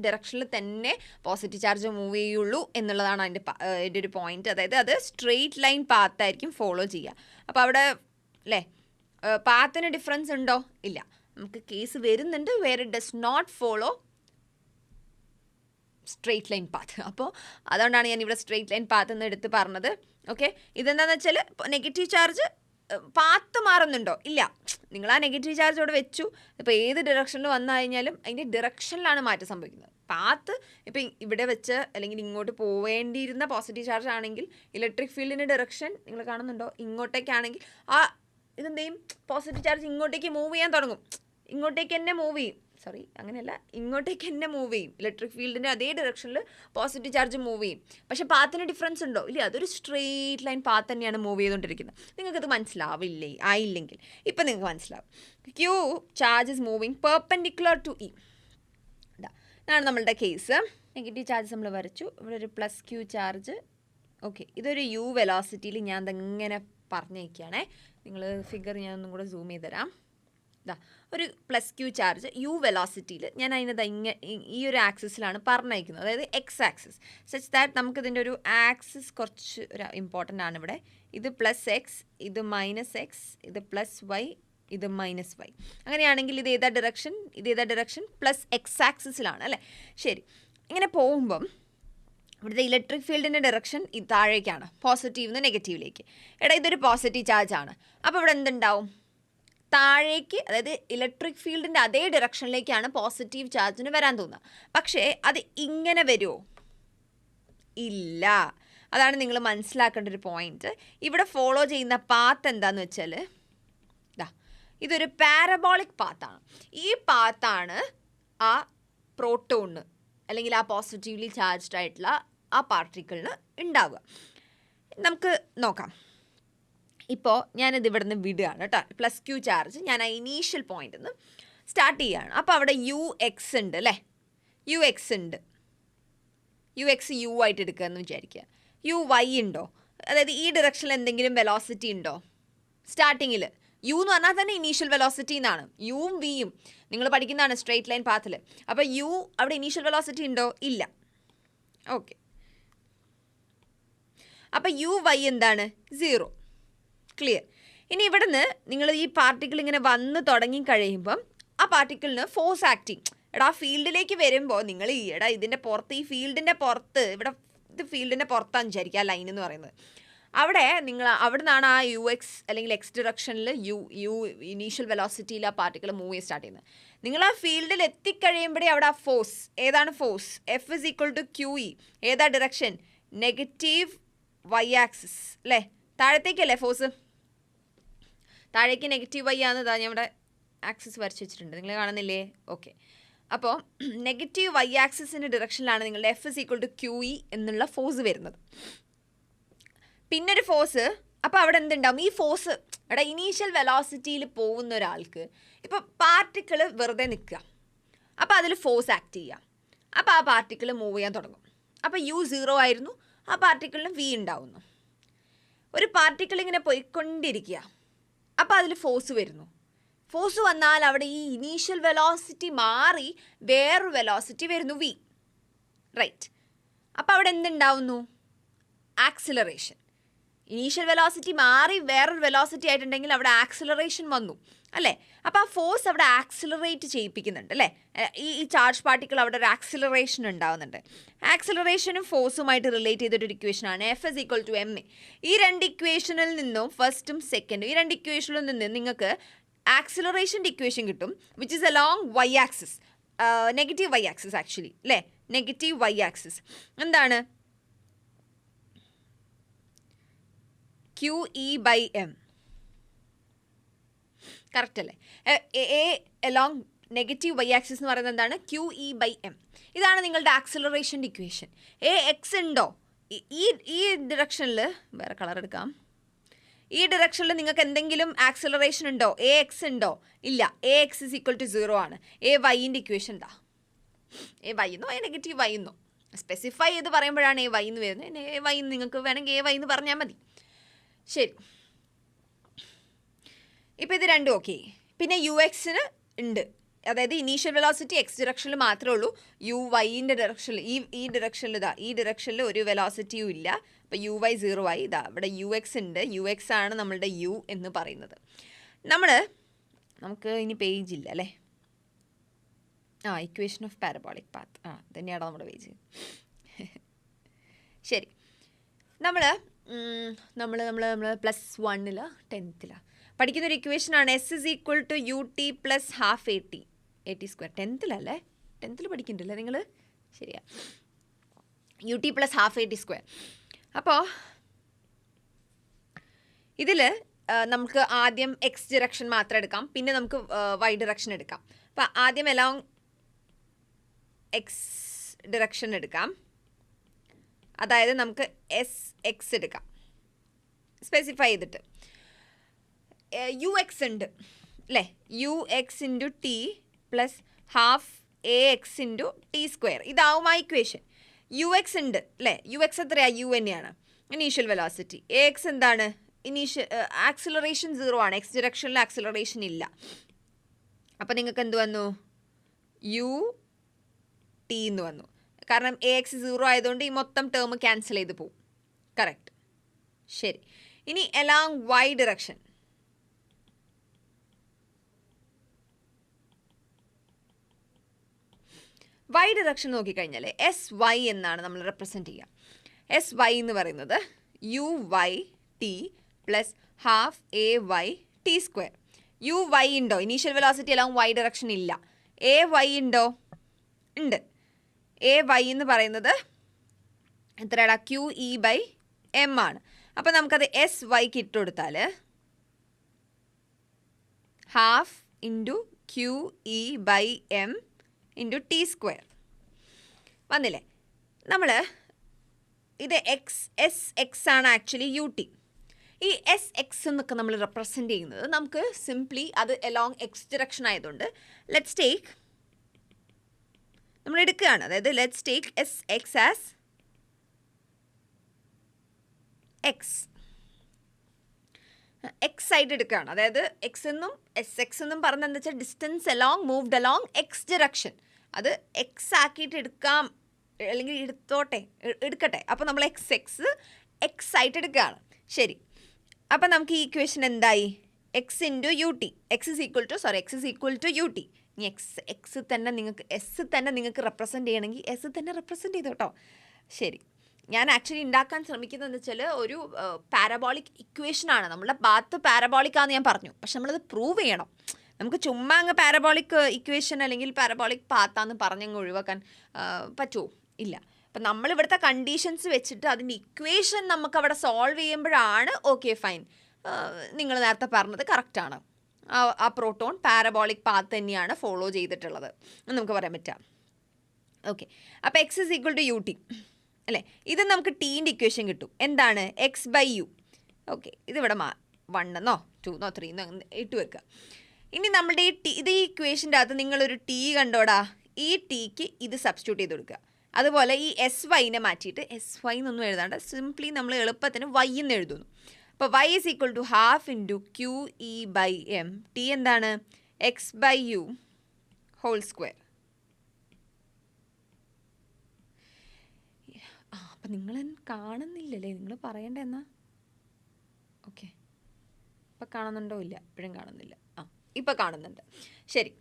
ഡയറക്ഷനിൽ തന്നെ പോസിറ്റീവ് ചാർജ് മൂവ് ചെയ്യുള്ളൂ എന്നുള്ളതാണ് അതിൻ്റെ ഒരു പോയിന്റ്. അതായത് അത് സ്ട്രെയിറ്റ് ലൈൻ പാത്തായിരിക്കും ഫോളോ ചെയ്യുക. അപ്പോൾ അവിടെ അല്ലേ പാത്തിന് ഡിഫറൻസ് ഉണ്ടോ? ഇല്ല. നമുക്ക് കേസ് വരുന്നുണ്ട് where it does not follow straight line path. അപ്പോൾ അതുകൊണ്ടാണ് ഞാൻ ഇവിടെ സ്ട്രെയിറ്റ് ലൈൻ പാത്ത് എന്ന് എടുത്ത് പറഞ്ഞത്. ഓക്കെ, ഇതെന്താണെന്ന് വെച്ചാൽ നെഗറ്റീവ് ചാർജ് പാത്ത് മാറുന്നുണ്ടോ? ഇല്ല. നിങ്ങൾ ആ നെഗറ്റീവ് ചാർജ് അവിടെ വെച്ചു. ഇപ്പോൾ ഏത് ഡയറക്ഷനിൽ വന്നു കഴിഞ്ഞാലും അതിൻ്റെ ഡയറക്ഷനിലാണ് മാറ്റം സംഭവിക്കുന്നത്. പാത്ത് ഇപ്പം ഇവിടെ വെച്ച് അല്ലെങ്കിൽ ഇങ്ങോട്ട് പോവേണ്ടിയിരുന്ന പോസിറ്റീവ് ചാർജ് ആണെങ്കിൽ ഇലക്ട്രിക് ഫീൽഡിൻ്റെ ഡയറക്ഷൻ നിങ്ങൾ കാണുന്നുണ്ടോ? ഇങ്ങോട്ടേക്കാണെങ്കിൽ ഇതെന്ത് ചെയ്യും? പോസിറ്റീവ് ചാർജ് ഇങ്ങോട്ടേക്ക് മൂവ് ചെയ്യാൻ തുടങ്ങും. ഇങ്ങോട്ടേക്ക് തന്നെ മൂവ് ചെയ്യും. അങ്ങനെയല്ല, ഇങ്ങോട്ടേക്ക് തന്നെ മൂവ് ചെയ്യും. ഇലക്ട്രിക് ഫീൽഡിൻ്റെ അതേ ഡയറക്ഷനിൽ പോസിറ്റീവ് ചാർജ് മൂവ് ചെയ്യും. പക്ഷേ പാത്തിന് ഡിഫറൻസ് ഉണ്ടോ? ഇല്ല. അതൊരു സ്ട്രെയിറ്റ് ലൈൻ പാത്ത് തന്നെയാണ് മൂവ് ചെയ്തുകൊണ്ടിരിക്കുന്നത്. നിങ്ങൾക്കത് ആയില്ലെങ്കിൽ ഇപ്പം നിങ്ങൾക്ക് മനസ്സിലാവും. Q charge is moving perpendicular to E. ഇതാണ് നമ്മളുടെ കേസ്. നെഗറ്റീവ് ചാർജ് നമ്മൾ വരച്ചു. ഇവിടെ ഒരു പ്ലസ് ക്യൂ ചാർജ്. ഓക്കെ, ഇതൊരു യു വെലോസിറ്റിയിൽ ഞാൻ ഇതെങ്ങനെ പറഞ്ഞേക്കുകയാണേ. നിങ്ങൾ ഫിഗർ ഞാൻ ഒന്നും കൂടെ സൂം ചെയ്ത് തരാം. ഒരു പ്ലസ് ക്യൂ ചാർജ് യു വെലോസിറ്റിയിൽ ഞാൻ അതിനത് ഈ ഒരു ആക്സിസിലാണ് പറഞ്ഞയക്കുന്നത്, അതായത് എക്സ് ആക്സിസ്. സച്ച് ദാറ്റ് നമുക്കിതിൻ്റെ ഒരു ആക്സിസ് കുറച്ച് ഒരു ഇമ്പോർട്ടൻ്റ് ആണ്. ഇവിടെ ഇത് പ്ലസ് എക്സ്, ഇത് മൈനസ് എക്സ്, ഇത് പ്ലസ് വൈ, ഇത് മൈനസ് വൈ. അങ്ങനെയാണെങ്കിൽ ഇത് ഏതാ ഡയറക്ഷൻ? പ്ലസ് എക്സ് ആക്സിസിലാണ് അല്ലേ? ശരി. ഇങ്ങനെ പോകുമ്പം ഇവിടുത്തെ ഇലക്ട്രിക് ഫീൽഡിൻ്റെ ഡയറക്ഷൻ ഇത് താഴേക്കാണ്, പോസിറ്റീവ് നിന്ന് നെഗറ്റീവിലേക്ക്. ഇതൊരു പോസിറ്റീവ് ചാർജാണ്. അപ്പോൾ ഇവിടെ എന്തുണ്ടാവും? താഴേക്ക്, അതായത് ഇലക്ട്രിക് ഫീൽഡിൻ്റെ അതേ ഡയറക്ഷനിലേക്കാണ് പോസിറ്റീവ് ചാർജിന് വരാൻ തോന്നുക. പക്ഷേ അത് ഇങ്ങനെ വരുമോ? ഇല്ല. അതാണ് നിങ്ങൾ മനസ്സിലാക്കേണ്ട ഒരു പോയിന്റ്. ഇവിടെ ഫോളോ ചെയ്യുന്ന പാത്ത് എന്താണെന്ന് വെച്ചാൽ ഇതൊരു പാരബോളിക് പാത്താണ്. ഈ പാത്താണ് ആ പ്രോട്ടോണിന് അല്ലെങ്കിൽ ആ പോസിറ്റീവ്ലി ചാർജ്ഡ് ആയിട്ടുള്ള ആ പാർട്ടിക്കിളിന് ഉണ്ടാവുക. നമുക്ക് നോക്കാം. ഇപ്പോൾ ഞാനിത് ഇവിടെ നിന്ന് വിടുകയാണ് കേട്ടോ. പ്ലസ് ക്യൂ ചാർജ് ഞാൻ ആ ഇനീഷ്യൽ പോയിന്റിൽ നിന്ന് സ്റ്റാർട്ട് ചെയ്യുകയാണ്. അപ്പോൾ അവിടെ യു എക്സ് ഉണ്ട് അല്ലേ? യു എക്സ് യു ആയിട്ട് എടുക്കുക എന്ന് വിചാരിക്കുക. യു വൈ ഉണ്ടോ? അതായത് ഈ ഡയറക്ഷനിൽ എന്തെങ്കിലും വെലോസിറ്റി ഉണ്ടോ? സ്റ്റാർട്ടിങ്ങിൽ യു എന്ന് പറഞ്ഞാൽ തന്നെ ഇനീഷ്യൽ വെലോസിറ്റി എന്നാണ്. യുവും വിയും നിങ്ങൾ പഠിക്കുന്നതാണ് സ്ട്രെയിറ്റ് ലൈൻ പാത്തിൽ. അപ്പോൾ യു അവിടെ ഇനീഷ്യൽ വെലോസിറ്റി ഉണ്ടോ? ഇല്ല. ഓക്കെ, അപ്പോൾ യു വൈ എന്താണ്? 0. ക്ലിയർ. ഇനി ഇവിടുന്ന് നിങ്ങൾ ഈ പാർട്ടിക്കിൾ ഇങ്ങനെ വന്ന് തുടങ്ങി കഴിയുമ്പം ആ പാർട്ടിക്കിളിന് ഫോഴ്സ് ആക്ടിങ്. ആ ഫീൽഡിലേക്ക് വരുമ്പോൾ നിങ്ങൾ ഇതിൻ്റെ പുറത്ത്, ഈ ഫീൽഡിൻ്റെ പുറത്ത്, ഇത് ഫീൽഡിൻ്റെ പുറത്താണെന്ന് വിചാരിക്കുക ആ ലൈൻ എന്ന് പറയുന്നത്. അവിടെ നിന്നാണ് ആ യു എക്സ് അല്ലെങ്കിൽ എക്സ് ഡയറക്ഷനിൽ യു ഇനീഷ്യൽ വെലോസിറ്റിയിൽ ആ പാർട്ടിക്കിൾ മൂവ് ചെയ്യാൻ സ്റ്റാർട്ട് ചെയ്യുന്നത്. നിങ്ങൾ ആ ഫീൽഡിൽ എത്തിക്കഴിയുമ്പോഴേ അവിടെ ആ ഫോഴ്സ്, ഏതാണ് force? F is equal to QE. ഏതാ ഡയറക്ഷൻ? നെഗറ്റീവ് വൈ ആക്സിസ് അല്ലേ? താഴത്തേക്കല്ലേ ഫോഴ്സ്? താഴേക്ക് നെഗറ്റീവ് വൈ ആണ്. ഞാൻ ഇവിടെ ആക്സിസ് വരച്ച് വെച്ചിട്ടുണ്ട്, നിങ്ങൾ കാണുന്നില്ലേ? ഓക്കെ, അപ്പോൾ നെഗറ്റീവ് വൈ ആക്സിസിൻ്റെ ഡയറക്ഷനിലാണ് നിങ്ങളുടെ F is equal to QE എന്നുള്ള ഫോഴ്സ് വരുന്നത്. പിന്നൊരു ഫോഴ്സ്. അപ്പോൾ അവിടെ എന്തുണ്ടാവും? ഈ ഫോഴ്സ് ഇനീഷ്യൽ വെലോസിറ്റിയിൽ പോകുന്ന ഒരാൾക്ക് ഇപ്പോൾ പാർട്ടിക്കിൾ വെറുതെ നിൽക്കുക, അപ്പോൾ അതിൽ ഫോഴ്സ് ആക്ട് ചെയ്യുക. അപ്പോൾ ആ പാർട്ടിക്കിൾ മൂവ് ചെയ്യാൻ തുടങ്ങും. അപ്പോൾ യു 0 ആയിരുന്നു, ആ പാർട്ടിക്കിളിന് വി ഉണ്ടാവുന്നു. ഒരു പാർട്ടിക്കിൾ ഇങ്ങനെ പോയിക്കൊണ്ടിരിക്കുക, അപ്പോൾ അതിൽ ഫോഴ്സ് വരുന്നു. ഫോഴ്സ് വന്നാൽ അവിടെ ഈ ഇനീഷ്യൽ വെലോസിറ്റി മാറി വേറൊരു വെലോസിറ്റി വരുന്നു വി, റൈറ്റ്. അപ്പോൾ അവിടെ എന്തുണ്ടാവുന്നു? ആക്സിലറേഷൻ. ഇനീഷ്യൽ വെലോസിറ്റി മാറി വേറൊരു വെലോസിറ്റി ആയിട്ടുണ്ടെങ്കിൽ അവിടെ ആക്സിലറേഷൻ വന്നു അല്ലേ? അപ്പോൾ ആ ഫോഴ്സ് അവിടെ ആക്സിലറേറ്റ് ചെയ്യിപ്പിക്കുന്നുണ്ട് അല്ലേ? ഈ ചാർജ് പാർട്ടിക്കിൾ അവിടെ ഒരു ആക്സിലറേഷൻ ഉണ്ടാവുന്നുണ്ട്. ആക്സിലറേഷനും ഫോഴ്സുമായിട്ട് റിലേറ്റ് ചെയ്തൊരു ഇക്വേഷനാണ് F=ma. ഈ രണ്ട് ഇക്വേഷനിൽ നിന്നും ഫസ്റ്റും സെക്കൻഡും, ഈ രണ്ട് ഇക്വേഷനിൽ നിന്നും നിങ്ങൾക്ക് ആക്സിലറേഷൻ്റെ ഇക്വേഷൻ കിട്ടും, which is along Y axis, negative Y axis actually അല്ലേ? നെഗറ്റീവ് വൈ ആക്സിസ് എന്താണ്? QE/m. കറക്റ്റ് അല്ലേ? A along negative Y axis എന്ന് പറയുന്നത് എന്താണ്? QE/m. ഇതാണ് നിങ്ങളുടെ ആക്സിലറേഷൻ്റെ ഇക്വേഷൻ. Ax ഉണ്ടോ? ഈ ഡിറക്ഷനിൽ വേറെ കളർ എടുക്കാം. ഈ ഡിറക്ഷനിൽ നിങ്ങൾക്ക് എന്തെങ്കിലും ആക്സിലറേഷൻ ഉണ്ടോ? Ax ഉണ്ടോ? ഇല്ല. Ax = 0 ആണ്. Ayൻ്റെ ഇക്വേഷൻ എന്താ? Ay എന്നോ നെഗറ്റീവ് വൈ എന്നോ സ്പെസിഫൈ ചെയ്ത് പറയുമ്പോഴാണ് Ay എന്ന് വരുന്നത്. Ay നിങ്ങൾക്ക് വേണമെങ്കിൽ Ay എന്ന് പറഞ്ഞാൽ മതി. ശരി, ഇപ്പോൾ ഇത് രണ്ടും ഓക്കെ. പിന്നെ Ux ഉണ്ട്, അതായത് ഇനീഷ്യൽ വെലോസിറ്റി എക്സ് ഡിറക്ഷനിൽ മാത്രമേ ഉള്ളൂ. Uyൻ്റെ ഡിറക്ഷനിൽ ഈ ഡിറക്ഷനിൽ ഒരു വെലോസിറ്റിയും ഇല്ല. അപ്പോൾ Uy 0 ആയി. ഇതാ ഇവിടെ Ux ഉണ്ട്. Ux ആണ് നമ്മളുടെ U എന്ന് പറയുന്നത്. നമുക്ക് ഇനി പേജ് ഇല്ല അല്ലേ? ഇക്വേഷൻ ഓഫ് പാരബോളിക് പാത്ത് തന്നെയാണ് നമ്മുടെ പേജ്. ശരി, നമ്മൾ +1 10th പഠിക്കുന്നൊരു ഇക്വേഷനാണ് S=ut + ½ at². 10th 10th പഠിക്കുന്നുണ്ടല്ലേ നിങ്ങൾ? ശരിയാ, ut + ½ at². അപ്പോൾ ഇതിൽ നമുക്ക് ആദ്യം എക്സ് ഡിറക്ഷൻ മാത്രം എടുക്കാം, പിന്നെ നമുക്ക് വൈ ഡിറക്ഷൻ എടുക്കാം. അപ്പോൾ ആദ്യം അലോങ് എക്സ് ഡിറക്ഷൻ എടുക്കാം, അതായത് നമുക്ക് Sx എടുക്കാം സ്പെസിഫൈ ചെയ്തിട്ട്. Ux ഉണ്ട് അല്ലേ? Ux × t + ½ ax × t². ഇതാവും ആ ഇക്വേഷൻ. Ux ഉണ്ട് അല്ലേ? Ux എത്രയാണ്? U തന്നെയാണ് ഇനീഷ്യൽ വെലോസിറ്റി. Ax എന്താണ്? ആക്സിലറേഷൻ 0 ആണ്. എക്സ് ഡിറക്ഷനിൽ ആക്സിലറേഷൻ ഇല്ല. അപ്പോൾ നിങ്ങൾക്ക് എന്ത് വന്നു? ut എന്ന് വന്നു. കാരണം Ax 0 ആയതുകൊണ്ട് ഈ മൊത്തം ടേം ക്യാൻസൽ ചെയ്ത് പോകും. കറക്റ്റ്. ശരി, ഇനി along Y direction. Y direction നോക്കിക്കഴിഞ്ഞാൽ Sy എന്നാണ് നമ്മൾ റെപ്രസെൻറ്റ് ചെയ്യുക. Sy എന്ന് പറയുന്നത് Uyt + ½ ayt². Uy ഉണ്ടോ? Initial velocity along Y direction ഇല്ല. Ay ഉണ്ടോ? ഉണ്ട്. Ay എന്ന് പറയുന്നത് എത്രയാണ്? QE/m ആണ്. അപ്പോൾ നമുക്കത് Syക്ക് ഇട്ട് കൊടുത്താൽ ½ × QE/m × t² വന്നില്ലേ? നമ്മൾ ഇത് Sx ആണ് ആക്ച്വലി ut. ഈ Sx എന്നൊക്കെ നമ്മൾ റെപ്രസെൻ്റ് ചെയ്യുന്നത് നമുക്ക് സിംപ്ലി അത് അലോങ് എക്സ് ഡിറക്ഷൻ ആയതുകൊണ്ട് ലെറ്റ്സ് ടേക്ക് നമ്മൾ എടുക്കുകയാണ്. അതായത് let's take Sx as X ആയിട്ട് എടുക്കുകയാണ്. അതായത് എക്സ് എന്നും Sx എന്നും പറഞ്ഞത് എന്താ വെച്ചാൽ distance moved along X direction. അത് എക്സ് ആക്കിയിട്ട് എടുക്കാം, അല്ലെങ്കിൽ എടുക്കട്ടെ. അപ്പോൾ നമ്മൾ എക്സ് ആയിട്ട് എടുക്കുകയാണ്. ശരി, അപ്പോൾ നമുക്ക് ഈ ഇക്വേഷൻ എന്തായി? x × ut. x = ut. ഇനി എക്സ് തന്നെ നിങ്ങൾക്ക് നിങ്ങൾക്ക് റെപ്രസെൻറ്റ് ചെയ്യണമെങ്കിൽ എസ് തന്നെ റെപ്രസെൻറ്റ് ചെയ്തു കേട്ടോ. ശരി, ഞാൻ ആക്ച്വലി ഉണ്ടാക്കാൻ ശ്രമിക്കുന്നതെന്ന് വെച്ചാൽ ഒരു പാരബോളിക് ഇക്വേഷനാണ്. നമ്മളുടെ പാത്ത് പാരബോളിക്കാന്ന് ഞാൻ പറഞ്ഞു, പക്ഷെ നമ്മളത് പ്രൂവ് ചെയ്യണം. നമുക്ക് ചുമ്മാ അങ്ങ് പാരബോളിക് ഇക്വേഷൻ അല്ലെങ്കിൽ പാരബോളിക് പാത്താന്ന് പറഞ്ഞങ്ങ് ഒഴിവാക്കാൻ പറ്റുമോ? ഇല്ല. അപ്പം നമ്മളിവിടുത്തെ കണ്ടീഷൻസ് വെച്ചിട്ട് അതിൻ്റെ ഇക്വേഷൻ നമുക്ക് അവിടെ സോൾവ് ചെയ്യുമ്പോഴാണ് ഓക്കെ ഫൈൻ, നിങ്ങൾ നേരത്തെ പറഞ്ഞത് കറക്റ്റാണ്, ആ പ്രോട്ടോൺ പാരബോളിക് പാത്ത് തന്നെയാണ് ഫോളോ ചെയ്തിട്ടുള്ളത് എന്ന് നമുക്ക് പറയാൻ പറ്റാം. ഓക്കെ, അപ്പോൾ x = ut അല്ലേ? ഇത് നമുക്ക് ടീൻ്റെ ഇക്വേഷൻ കിട്ടും. എന്താണ്? x/u. ഓക്കെ, ഇതിവിടെ 1 എന്നോ 2 എന്നോ 3 എന്നോ ഇട്ട് വെക്കുക. ഇനി നമ്മുടെ ഈ ഇക്വേഷൻ്റെ അകത്ത് നിങ്ങളൊരു ടി കണ്ടോടാ, ഈ ടിക്ക് ഇത് സബ്സ്റ്റിറ്റ്യൂട്ട് ചെയ്ത് കൊടുക്കുക. അതുപോലെ ഈ Syനെ മാറ്റിയിട്ട് Sy എന്നൊന്നും എഴുതാണ്ട് സിംപ്ലി നമ്മൾ എളുപ്പത്തിന് y എന്ന് എഴുതുന്നു. അപ്പോൾ y is equal to half into Q E by M. T എന്താണ്? X by U whole square. അപ്പം നിങ്ങൾ കാണുന്നില്ലല്ലേ? നിങ്ങൾ പറയണ്ടേ എന്നാ? ഓക്കെ, ഇപ്പം കാണുന്നുണ്ടോ? ഇല്ല, ഇപ്പോഴും കാണുന്നില്ല. ഇപ്പം കാണുന്നുണ്ട്. ശരി,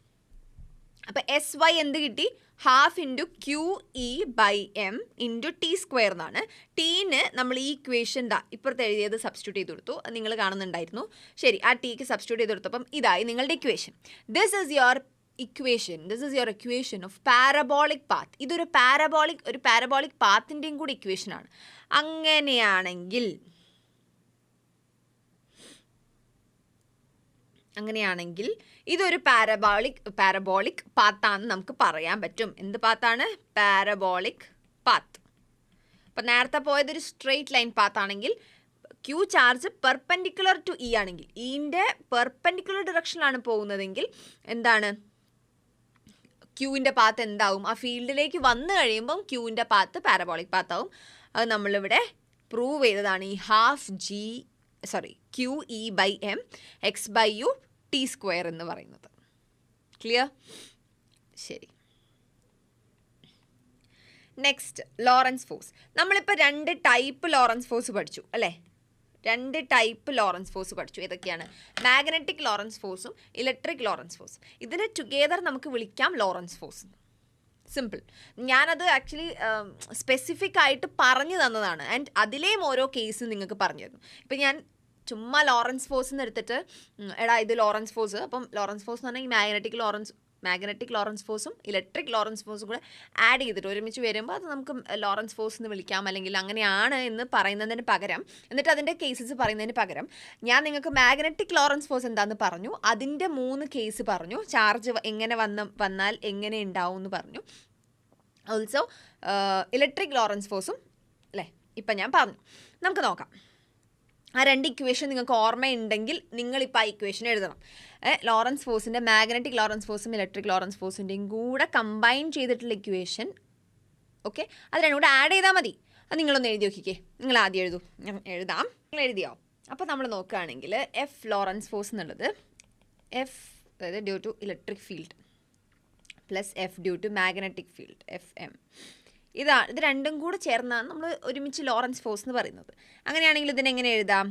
അപ്പം എസ് വൈ എന്ത് കിട്ടി? Half into Q E by M into T square എന്നാണ്. ടീന് നമ്മൾ ഈ ഇക്വേഷൻ ഇപ്പുറത്ത് എഴുതിയത് സബ്സ്റ്റിറ്റ്യൂട്ട് ചെയ്ത് കൊടുത്തു. അത് നിങ്ങൾ കാണുന്നുണ്ടായിരുന്നു. ശരി, ആ ടീക്ക് സബ്സ്റ്റിറ്റ്യൂട്ട് ചെയ്ത് കൊടുത്തപ്പം ഇതായി നിങ്ങളുടെ equation. This is your equation of parabolic path. ഇതൊരു പാരബോളിക് പാത്തിൻ്റെയും കൂടി ഇക്വേഷനാണ്. അങ്ങനെയാണെങ്കിൽ ഇതൊരു പാരബോളിക് പാത്താണെന്ന് നമുക്ക് പറയാൻ പറ്റും. എന്ത് പാത്താണ്? Parabolic path. അപ്പം നേരത്തെ പോയതൊരു സ്ട്രെയിറ്റ് ലൈൻ പാത്താണെങ്കിൽ Q charge perpendicular to E ആണെങ്കിൽ, ഇൻ്റെ പെർപെൻഡിക്കുലർ ഡിറക്ഷനിലാണ് പോകുന്നതെങ്കിൽ എന്താണ്? ക്യൂവിൻ്റെ പാത്ത് എന്താവും? ആ ഫീൽഡിലേക്ക് വന്നു കഴിയുമ്പം ക്യൂവിൻ്റെ പാത്ത് പാരബോളിക് പാത്താവും. അത് നമ്മളിവിടെ പ്രൂവ് ചെയ്തതാണ് ഈ Q E by M X by U T square എന്ന് പറയുന്നത്. ക്ലിയർ? ശരി, നെക്സ്റ്റ് ലോറൻസ് ഫോഴ്സ്. നമ്മളിപ്പോൾ 2 ടൈപ്പ് ലോറൻസ് ഫോഴ്സ് പഠിച്ചു അല്ലേ? 2 ടൈപ്പ് ലോറൻസ് ഫോഴ്സ് പഠിച്ചു. ഏതൊക്കെയാണ്? മാഗ്നറ്റിക് ലോറൻസ് ഫോഴ്സും ഇലക്ട്രിക് ലോറൻസ് ഫോഴ്സും. ഇതിനെ ടുഗെദർ നമുക്ക് വിളിക്കാം ലോറൻസ് ഫോഴ്സ്. സിമ്പിൾ. ഞാനത് ആക്ച്വലി സ്പെസിഫിക് ആയിട്ട് പറഞ്ഞു തന്നതാണ്. ആൻഡ് അതിലേയും ഓരോ കേസ് നിങ്ങൾക്ക് പറഞ്ഞു തരുന്നു. ഇപ്പം ഞാൻ ചുമ്മാ ലോറൻസ് ഫോഴ്സ് എന്ന് എടുത്തിട്ട് എടാ ഇത് ലോറൻസ് ഫോഴ്സ്, അപ്പം ലോറൻസ് ഫോഴ്സ് എന്ന് പറഞ്ഞാൽ ഈ മാഗ്നറ്റിക് ലോറൻസ് ഫോഴ്സും ഇലക്ട്രിക് ലോറൻസ് ഫോഴ്സും കൂടെ ആഡ് ചെയ്തിട്ട് ഒരുമിച്ച് വരുമ്പോൾ അത് നമുക്ക് ലോറൻസ് ഫോഴ്സ് എന്ന് വിളിക്കാം, അല്ലെങ്കിൽ അങ്ങനെയാണ് എന്ന് പറയുന്നതിന് പകരം, എന്നിട്ട് അതിൻ്റെ കേസസ് പറയുന്നതിന് പകരം ഞാൻ മാഗ്നറ്റിക് ലോറൻസ് ഫോഴ്സ് എന്താണെന്ന് പറഞ്ഞു. അതിൻ്റെ 3 കേസ് പറഞ്ഞു. ചാർജ് എങ്ങനെ വന്നാൽ എങ്ങനെ ഉണ്ടാവും എന്ന് പറഞ്ഞു. ഓൾസോ ഇലക്ട്രിക് ലോറൻസ് ഫോഴ്സും അല്ലേ ഇപ്പം ഞാൻ പറഞ്ഞു. നമുക്ക് നോക്കാം. ആ 2 ഇക്വേഷൻ നിങ്ങൾക്ക് ഓർമ്മയുണ്ടെങ്കിൽ നിങ്ങളിപ്പോൾ ആ ഇക്വേഷൻ എഴുതണം. ലോറൻസ് ഫോഴ്സിൻ്റെ മാഗ്നറ്റിക് ലോറൻസ് ഫോഴ്സും ഇലക്ട്രിക് ലോറൻസ് ഫോഴ്സിൻ്റെയും കൂടെ കമ്പൈൻ ചെയ്തിട്ടുള്ള ഇക്വേഷൻ. ഓക്കെ, അത് രണ്ടും കൂടെ ആഡ് ചെയ്താൽ മതി. അത് നിങ്ങളൊന്ന് എഴുതി നോക്കിക്കേ. നിങ്ങൾ ആദ്യം എഴുതൂ, ഞാൻ എഴുതാം. നിങ്ങൾ എഴുതിയോ? അപ്പോൾ നമ്മൾ നോക്കുകയാണെങ്കിൽ എഫ് ലോറൻസ് ഫോഴ്സ് എന്നുള്ളത് എഫ്, അതായത് due to electric field plus F due to magnetic field F M. ഇത് രണ്ടും കൂടെ ചേർന്നാണ് നമ്മൾ ഒരുമിച്ച് ലോറൻസ് ഫോഴ്സ് എന്ന് പറയുന്നത്. അങ്ങനെയാണെങ്കിൽ ഇതിനെങ്ങനെ എഴുതാം?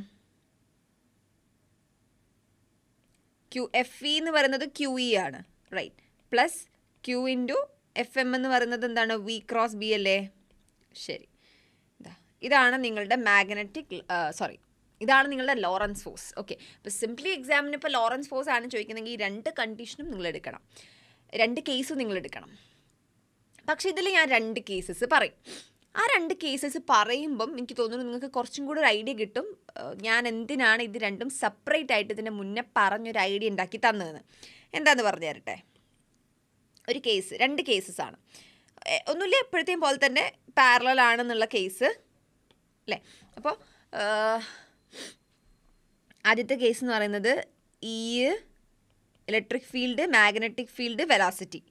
എഫ് ഇ എന്ന് പറയുന്നത് ക്യു ഇ ആണ്, right, plus Q into F M എന്ന് പറയുന്നത് എന്താണ്? വി ക്രോസ് ബി അല്ലേ? ശരി, ഇതാണ് നിങ്ങളുടെ ഇതാണ് നിങ്ങളുടെ ലോറൻസ് ഫോഴ്സ്. ഓക്കെ, ഇപ്പോൾ സിംപ്ലി എക്സാമിന് ഇപ്പോൾ ലോറൻസ് ഫോഴ്സ് ആണ് ചോദിക്കുന്നതെങ്കിൽ ഈ 2 കണ്ടീഷനും നിങ്ങൾ എടുക്കണം, 2 കേസും നിങ്ങൾ എടുക്കണം. പക്ഷേ ഇതിൽ ഞാൻ 2 കേസസ് പറയും. ആ 2 കേസസ് പറയുമ്പം എനിക്ക് തോന്നുന്നു നിങ്ങൾക്ക് കുറച്ചും കൂടി ഒരു ഐഡിയ കിട്ടും ഞാൻ എന്തിനാണ് ഇത് രണ്ടും സെപ്പറേറ്റ് ആയിട്ട് ഇതിൻ്റെ മുന്നേ പറഞ്ഞൊരു ഐഡിയ ഉണ്ടാക്കി തന്നതെന്ന്. എന്താണെന്ന് പറഞ്ഞു തരട്ടെ. ഒരു കേസ്, 2 കേസസ് ആണ്. ഒന്നുമില്ല, എപ്പോഴത്തെയും പോലെ തന്നെ പാരലൽ ആണെന്നുള്ള കേസ് അല്ലേ. അപ്പോൾ ആദ്യത്തെ കേസ് എന്ന് പറയുന്നത് ഈ electric field, magnetic field, velocity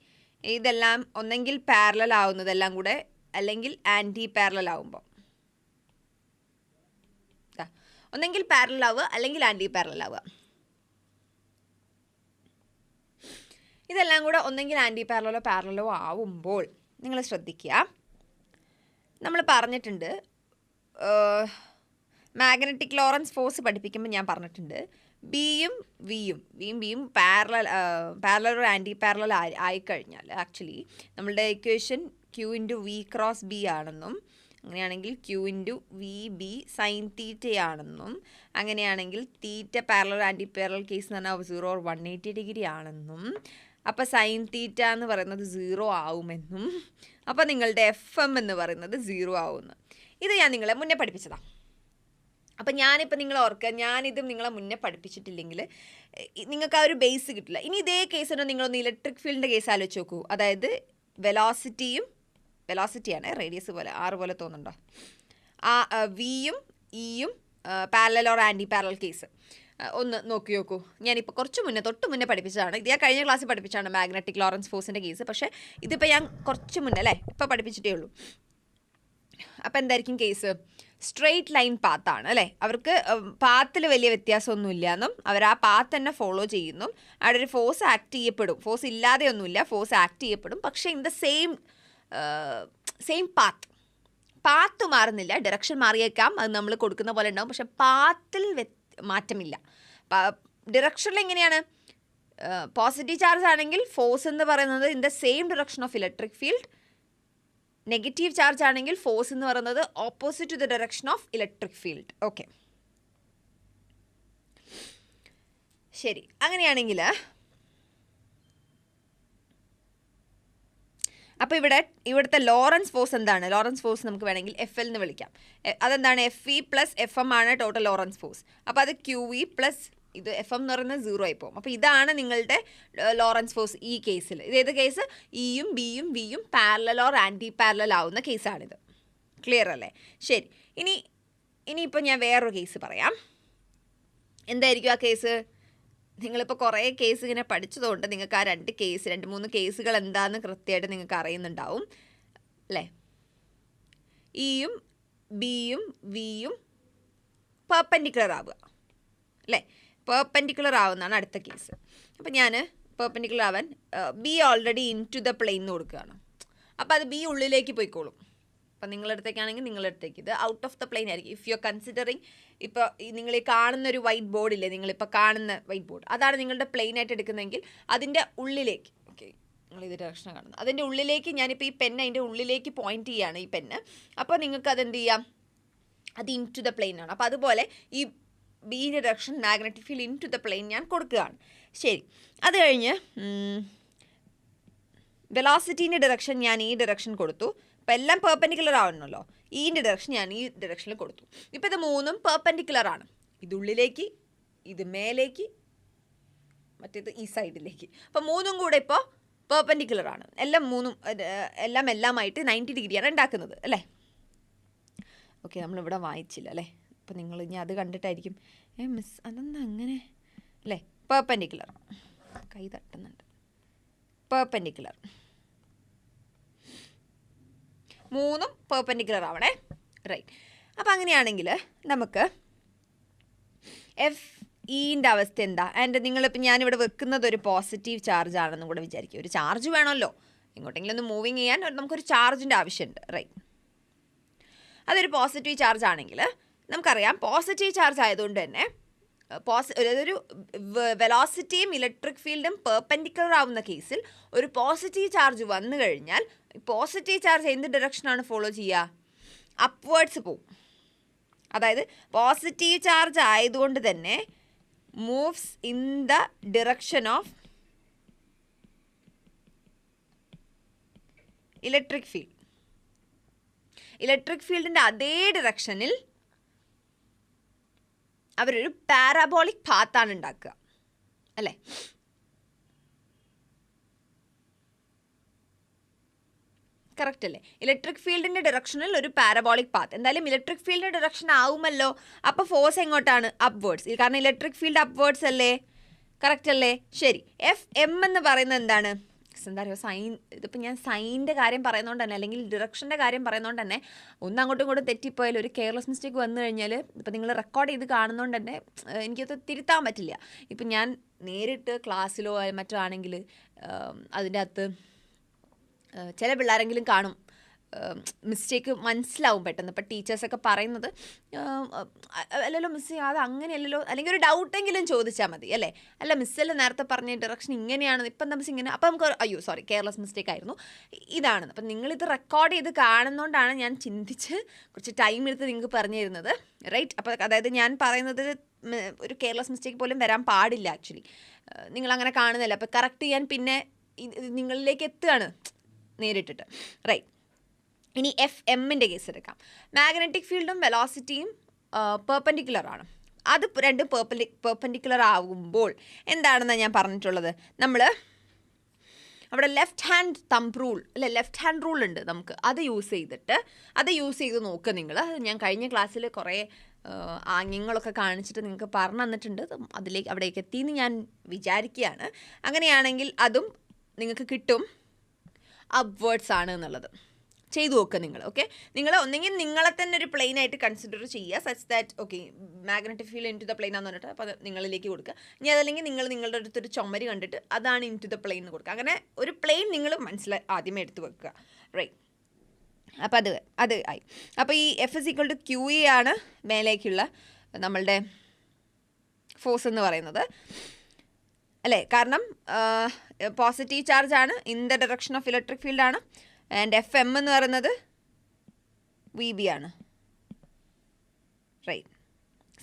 ഇതെല്ലാം ഒന്നെങ്കിൽ പാരലൽ ആവുന്നതെല്ലാം കൂടെ, അല്ലെങ്കിൽ ആൻറ്റി പാരലൽ ആവുമ്പോൾ, ഒന്നെങ്കിൽ പാരലൽ ആവുക അല്ലെങ്കിൽ ആൻറ്റി പാരലൽ ആവുക. ഇതെല്ലാം കൂടെ ഒന്നെങ്കിൽ ആൻറ്റി പാരലലോ ആവുമ്പോൾ നിങ്ങൾ ശ്രദ്ധിക്കുക, നമ്മൾ പറഞ്ഞിട്ടുണ്ട് മാഗ്നറ്റിക് ലോറൻസ് ഫോഴ്സ് പഠിപ്പിക്കുമ്പോൾ ഞാൻ പറഞ്ഞിട്ടുണ്ട് ബിയും ബിയും പാരലൽ ഒരു ആൻറ്റി പാരലൽ ആയിക്കഴിഞ്ഞാൽ ആക്ച്വലി നമ്മളുടെ equation Q into V cross B ആണെന്നും, അങ്ങനെയാണെങ്കിൽ Q into V B sine തീറ്റയാണെന്നും, അങ്ങനെയാണെങ്കിൽ theta parallel anti parallel case എന്ന് പറഞ്ഞാൽ 0 or 180 ഡിഗ്രി ആണെന്നും, അപ്പോൾ സൈൻ തീറ്റ എന്ന് പറയുന്നത് 0 ആവുമെന്നും, അപ്പോൾ നിങ്ങളുടെ എഫ് എം എന്ന് പറയുന്നത് 0 ആവുമെന്ന്. ഇത് ഞാൻ നിങ്ങളെ മുന്നേ പഠിപ്പിച്ചതാണ്. അപ്പം ഞാനിപ്പോൾ നിങ്ങൾ ഓർക്കുക, ഞാനിതും നിങ്ങളെ മുന്നേ പഠിപ്പിച്ചിട്ടില്ലെങ്കിൽ നിങ്ങൾക്ക് ആ ഒരു ബേസ് കിട്ടില്ല. ഇനി ഇതേ കേസിന് നിങ്ങളൊന്ന് ഇലക്ട്രിക് ഫീൽഡിൻ്റെ കേസ് ആലോചിച്ച് നോക്കൂ. അതായത് വെലോസിറ്റിയാണ് റേഡിയസ് പോലെ 6 പോലെ തോന്നുന്നുണ്ടോ, ആ വിയും ഇയും parallel or anti parallel case ഒന്ന് നോക്കി നോക്കൂ. ഞാനിപ്പോൾ തൊട്ട് മുന്നേ പഠിപ്പിച്ചതാണ്. ഇത് ഞാൻ കഴിഞ്ഞ ക്ലാസ്സിൽ പഠിപ്പിച്ചാണ് മാഗ്നറ്റിക് ലോറൻസ് ഫോഴ്സിൻ്റെ കേസ്. പക്ഷേ ഇതിപ്പോൾ ഞാൻ കുറച്ച് മുന്നേ അല്ലേ ഇപ്പോൾ പഠിപ്പിച്ചിട്ടേ ഉള്ളൂ. അപ്പോൾ എന്തായിരിക്കും കേസ്? സ്ട്രെയിറ്റ് ലൈൻ പാത്താണ് അല്ലേ, അവർക്ക് പാത്തിൽ വലിയ വ്യത്യാസമൊന്നുമില്ല എന്നും അവർ ആ പാത്ത് തന്നെ ഫോളോ ചെയ്യുന്നു. അവിടെ ഒരു ഫോഴ്സ് ആക്ട് ചെയ്യപ്പെടും, ഫോഴ്സ് ഇല്ലാതെയൊന്നുമില്ല, ഫോഴ്സ് ആക്ട് ചെയ്യപ്പെടും, പക്ഷേ ഇൻ ദ സെയിം പാത്ത് മാറുന്നില്ല. ഡയറക്ഷൻ മാറിയേക്കാം, അത് നമ്മൾ കൊടുക്കുന്ന പോലെ ഉണ്ടാവും, പക്ഷെ പാത്തിൽ മാറ്റമില്ല. ഡയറക്ഷനിൽ എങ്ങനെയാണ്, പോസിറ്റീവ് ചാർജ് ആണെങ്കിൽ ഫോഴ്സ് എന്ന് പറയുന്നത് in the same direction of electric field, negative charge ആണെങ്കിൽ ഫോഴ്സ് എന്ന് പറയുന്നത് opposite to the direction of electric field. Okay, ശരി. അങ്ങനെയാണെങ്കിൽ അപ്പോൾ ഇവിടുത്തെ ലോറൻസ് ഫോഴ്സ് എന്താണ്? ലോറൻസ് ഫോഴ്സ് നമുക്ക് വേണമെങ്കിൽ FL എന്ന് വിളിക്കാം. അതെന്താണ്? FE പ്ലസ് FM ആണ് ടോട്ടൽ ലോറൻസ് ഫോഴ്സ്. അപ്പോൾ അത് QE പ്ലസ് ഇത് FM എന്ന് പറയുന്നത് 0 ആയി പോകും. അപ്പോൾ ഇതാണ് നിങ്ങളുടെ ലോറൻസ് ഫോഴ്സ് ഈ കേസിൽ. ഇതേത് കേസ്? Eയും Bയും Vയും പാരലൽ ഓർ ആൻറ്റി പാരലൽ ആവുന്ന കേസാണിത്. ക്ലിയർ അല്ലേ? ശരി. ഇനിയിപ്പോൾ ഞാൻ വേറൊരു കേസ് പറയാം. എന്തായിരിക്കും ആ കേസ്? നിങ്ങളിപ്പോൾ കുറേ കേസ് ഇങ്ങനെ പഠിച്ചതുകൊണ്ട് നിങ്ങൾക്ക് ആ 2-3 കേസുകൾ എന്താണെന്ന് കൃത്യമായിട്ട് നിങ്ങൾക്ക് അറിയുന്നുണ്ടാവും അല്ലേ? ഇയും ബിയും വിയും പെർപെൻഡിക്കുലർ ആവുക അല്ലേ? പെർപെൻഡിക്കുലർ ആവുന്നതാണ് അടുത്ത കേസ്. അപ്പോൾ ഞാൻ പെർപെൻഡിക്കുലർ ആവാൻ B already into the plane എന്ന് കൊടുക്കുകയാണ്. അപ്പോൾ അത് ബി ഉള്ളിലേക്ക് പോയിക്കോളും. അപ്പം നിങ്ങളടുത്തേക്കാണെങ്കിൽ നിങ്ങളടുത്തേക്ക് ഇത് ഔട്ട് ഓഫ് ദ പ്ലെയിൻ ആയിരിക്കും. ഇഫ് യു ആർ കൺസിഡറിങ്, ഇപ്പോൾ നിങ്ങൾ ഈ കാണുന്ന ഒരു വൈറ്റ് ബോർഡില്ലേ, നിങ്ങളിപ്പോൾ കാണുന്ന വൈറ്റ് ബോർഡ്, അതാണ് നിങ്ങളുടെ പ്ലെയിൻ ആയിട്ട് എടുക്കുന്നതെങ്കിൽ അതിൻ്റെ ഉള്ളിലേക്ക്, ഓക്കെ, നിങ്ങൾ ഇത് ഡയറക്ഷൻ കാണുന്നത്, അതിൻ്റെ ഉള്ളിലേക്ക് ഞാനിപ്പോൾ ഈ പെന്ന് അതിൻ്റെ ഉള്ളിലേക്ക് പോയിന്റ് ചെയ്യുകയാണ് ഈ പെന്ന്. അപ്പോൾ നിങ്ങൾക്ക് അതെന്ത് ചെയ്യാം? അത് ഇൻ ടു ദ പ്ലെയിൻ ആണ്. അപ്പോൾ അതുപോലെ ഈ ബിയുടെ direction magnetic field into the plane ഞാൻ കൊടുക്കുകയാണ്. ശരി. അത് കഴിഞ്ഞ് വെലോസിറ്റീൻ്റെ ഡയറക്ഷൻ ഞാൻ ഈ ഡയറക്ഷൻ കൊടുത്തു. അപ്പോൾ എല്ലാം പെർപെൻഡിക്കുലർ ആവണമല്ലോ. ഈൻ്റെ ഡയറക്ഷൻ ഞാൻ ഈ ഡയറക്ഷനിൽ കൊടുത്തു. ഇപ്പോൾ ഇത് 3ഉം പെർപെൻഡിക്കുലർ ആണ്. ഇത് ഉള്ളിലേക്ക്, ഇത് മേലേക്ക്, മറ്റേത് ഈ സൈഡിലേക്ക്. അപ്പോൾ 3ഉം കൂടെ ഇപ്പോൾ പെർപെൻഡിക്കുലർ ആണ്. എല്ലാമായിട്ട് 90 ഡിഗ്രിയാണ് ഉണ്ടാക്കുന്നത് അല്ലേ? ഓക്കെ, നമ്മളിവിടെ വായിച്ചില്ല അല്ലേ? അപ്പോൾ നിങ്ങൾ ഇനി അത് കണ്ടിട്ടായിരിക്കും മിസ് അതെന്താ അങ്ങനെ അല്ലേ? പെർപെൻഡിക്കുലർ, കൈ തട്ടുന്നുണ്ട്. പെർപെൻഡിക്കുലർ 3ഉം പെർപെൻഡിക്കുലർ ആവണേ. റൈറ്റ്. അപ്പോൾ അങ്ങനെയാണെങ്കിൽ നമുക്ക് FEൻ്റെ അവസ്ഥ എന്താ? ആൻഡ് നിങ്ങളിപ്പോൾ ഞാനിവിടെ വെക്കുന്നത് ഒരു പോസിറ്റീവ് ചാർജ് ആണെന്നും കൂടെ വിചാരിക്കും. ഒരു ചാർജ് വേണമല്ലോ, ഇങ്ങോട്ടെങ്കിലും ഒന്ന് മൂവിങ് ചെയ്യാൻ നമുക്കൊരു ചാർജിൻ്റെ ആവശ്യമുണ്ട്. റൈറ്റ്. അതൊരു പോസിറ്റീവ് ചാർജ് ആണെങ്കിൽ നമുക്കറിയാം, പോസിറ്റീവ് ചാർജ് ആയതുകൊണ്ട് തന്നെ ഒരു വെലോസിറ്റിയും ഇലക്ട്രിക് ഫീൽഡും പെർപെൻഡിക്കുലർ ആവുന്ന കേസിൽ ഒരു പോസിറ്റീവ് ചാർജ് വന്നു കഴിഞ്ഞാൽ പോസിറ്റീവ് ചാർജ് എന്ത് ഡയറക്ഷനാണ് ഫോളോ ചെയ്യുക? അപ്വേർഡ്സ് പോവും. അതായത് പോസിറ്റീവ് ചാർജ് ആയതുകൊണ്ട് തന്നെ moves in the direction of electric field. Electric ഫീൽഡിൻ്റെ അതേ ഡിറക്ഷനിൽ അവരൊരു പാരാബോളിക് പാത്താണ് ഉണ്ടാക്കുക അല്ലേ? കറക്റ്റ് അല്ലേ? ഇലക്ട്രിക് ഫീൽഡിൻ്റെ ഡിറക്ഷനിൽ ഒരു പാരാബോളിക് പാത്ത്. എന്തായാലും ഇലക്ട്രിക് ഫീൽഡിൻ്റെ ഡിറക്ഷൻ ആവുമല്ലോ. അപ്പോൾ ഫോഴ്സ് എങ്ങോട്ടാണ്? അപ്വേർഡ്സ്. കാരണം ഇലക്ട്രിക് ഫീൽഡ് അപ്വേർഡ്സ് അല്ലേ? കറക്റ്റ് അല്ലേ? ശരി. FM എന്ന് പറയുന്നത് എന്താണ്? എന്താ പറയുക, സൈൻ. ഇതിപ്പോൾ ഞാൻ സൈനിൻ്റെ കാര്യം പറയുന്നതുകൊണ്ട് തന്നെ, അല്ലെങ്കിൽ ഡിറക്ഷൻ്റെ കാര്യം പറയുന്നതുകൊണ്ട് തന്നെ ഒന്ന് അങ്ങോട്ടും ഇങ്ങോട്ടും തെറ്റിപ്പോയാൽ ഒരു കെയർലെസ് മിസ്റ്റേക്ക് വന്നു കഴിഞ്ഞാൽ ഇപ്പോൾ നിങ്ങൾ റെക്കോർഡ് ചെയ്ത് കാണുന്നതുകൊണ്ട് തന്നെ എനിക്കത് തിരുത്താൻ പറ്റില്ല. ഇപ്പം ഞാൻ നേരിട്ട് ക്ലാസ്സിലോ മറ്റോ ആണെങ്കിൽ അതിൻ്റെ അകത്ത് ചില പിള്ളേരെങ്കിലും കാണും മിസ്റ്റേക്ക് മനസ്സിലാവും പെട്ടെന്ന്. ഇപ്പം ടീച്ചേഴ്സൊക്കെ പറയുന്നത് അല്ലല്ലോ മിസ്സേ അത് അങ്ങനെയല്ലല്ലോ, അല്ലെങ്കിൽ ഒരു ഡൗട്ടെങ്കിലും ചോദിച്ചാൽ മതി അല്ലേ? അല്ല മിസ്സല്ലേ നേരത്തെ പറഞ്ഞ ഡയറക്ഷൻ ഇങ്ങനെയാണ്, ഇപ്പം മിസ് ഇങ്ങനെ, അപ്പം നമുക്ക് അയ്യോ സോറി കെയർലെസ് മിസ്റ്റേക്ക് ആയിരുന്നു ഇതാണ്. അപ്പം നിങ്ങളിത് റെക്കോർഡ് ചെയ്ത് കാണുന്നതുകൊണ്ടാണ് ഞാൻ ചിന്തിച്ച് കുറച്ച് ടൈം എടുത്ത് നിങ്ങൾക്ക് പറഞ്ഞു തരുന്നത്. റൈറ്റ്. അപ്പോൾ അതായത് ഞാൻ പറയുന്നത് ഒരു കെയർലെസ് മിസ്റ്റേക്ക് പോലും വരാൻ പാടില്ല. ആക്ച്വലി നിങ്ങളങ്ങനെ കാണുന്നില്ല. അപ്പോൾ കറക്റ്റ് ചെയ്യാൻ പിന്നെ നിങ്ങളിലേക്ക് എത്തുകയാണ് നേരിട്ടിട്ട്. റൈറ്റ്. ഇനി FMൻ്റെ കേസ് എടുക്കാം. മാഗ്നറ്റിക് ഫീൽഡും വെലോസിറ്റിയും പെർപെൻഡിക്കുലർ ആണ്. അത് രണ്ടും പെർപെൻഡിക്കുലർ ആകുമ്പോൾ എന്താണെന്നാണ് ഞാൻ പറഞ്ഞിട്ടുള്ളത്? നമ്മൾ അവിടെ ലെഫ്റ്റ് ഹാൻഡ് തമ്പ് റൂൾ അല്ലെ, ലെഫ്റ്റ് ഹാൻഡ് റൂൾ ഉണ്ട് നമുക്ക്. അത് യൂസ് ചെയ്ത് നോക്കുക നിങ്ങൾ. ഞാൻ കഴിഞ്ഞ ക്ലാസ്സിൽ കുറേ ആംഗ്യങ്ങളൊക്കെ കാണിച്ചിട്ട് നിങ്ങൾക്ക് പറഞ്ഞു തന്നിട്ടുണ്ട്. അവിടേക്ക് എത്തിയെന്ന് ഞാൻ വിചാരിക്കുകയാണ്. അങ്ങനെയാണെങ്കിൽ അതും നിങ്ങൾക്ക് കിട്ടും അപ്വേർഡ്സ് ആണ് എന്നുള്ളത്. ചെയ്തു നോക്കുക നിങ്ങൾ. ഓക്കെ, നിങ്ങൾ ഒന്നെങ്കിൽ നിങ്ങളെ തന്നെ ഒരു പ്ലെയിൻ ആയിട്ട് കൺസിഡർ ചെയ്യുക, such that okay magnetic field into the plane ആണെന്ന് പറഞ്ഞിട്ട് അപ്പോൾ അത് നിങ്ങളിലേക്ക് കൊടുക്കുക. ഇനി അതല്ലെങ്കിൽ നിങ്ങൾ നിങ്ങളുടെ അടുത്തൊരു ചുമര് കണ്ടിട്ട് അതാണ് ഇൻ ടു ദ പ്ലെയിൻ എന്ന് കൊടുക്കുക. അങ്ങനെ ഒരു പ്ലെയിൻ നിങ്ങൾ ആദ്യമേ എടുത്ത് വെക്കുക. റൈറ്റ്, അപ്പോൾ അത് ആയി. അപ്പോൾ ഈ F = QE ആണ് മേലേക്കുള്ള നമ്മളുടെ ഫോഴ്സ് എന്ന് പറയുന്നത് അല്ലേ. കാരണം പോസിറ്റീവ് ചാർജ് ആണ്, in the direction of electric field ആണ്. ആൻഡ് FM എന്ന് പറയുന്നത് VB ആണ്. റൈറ്റ്,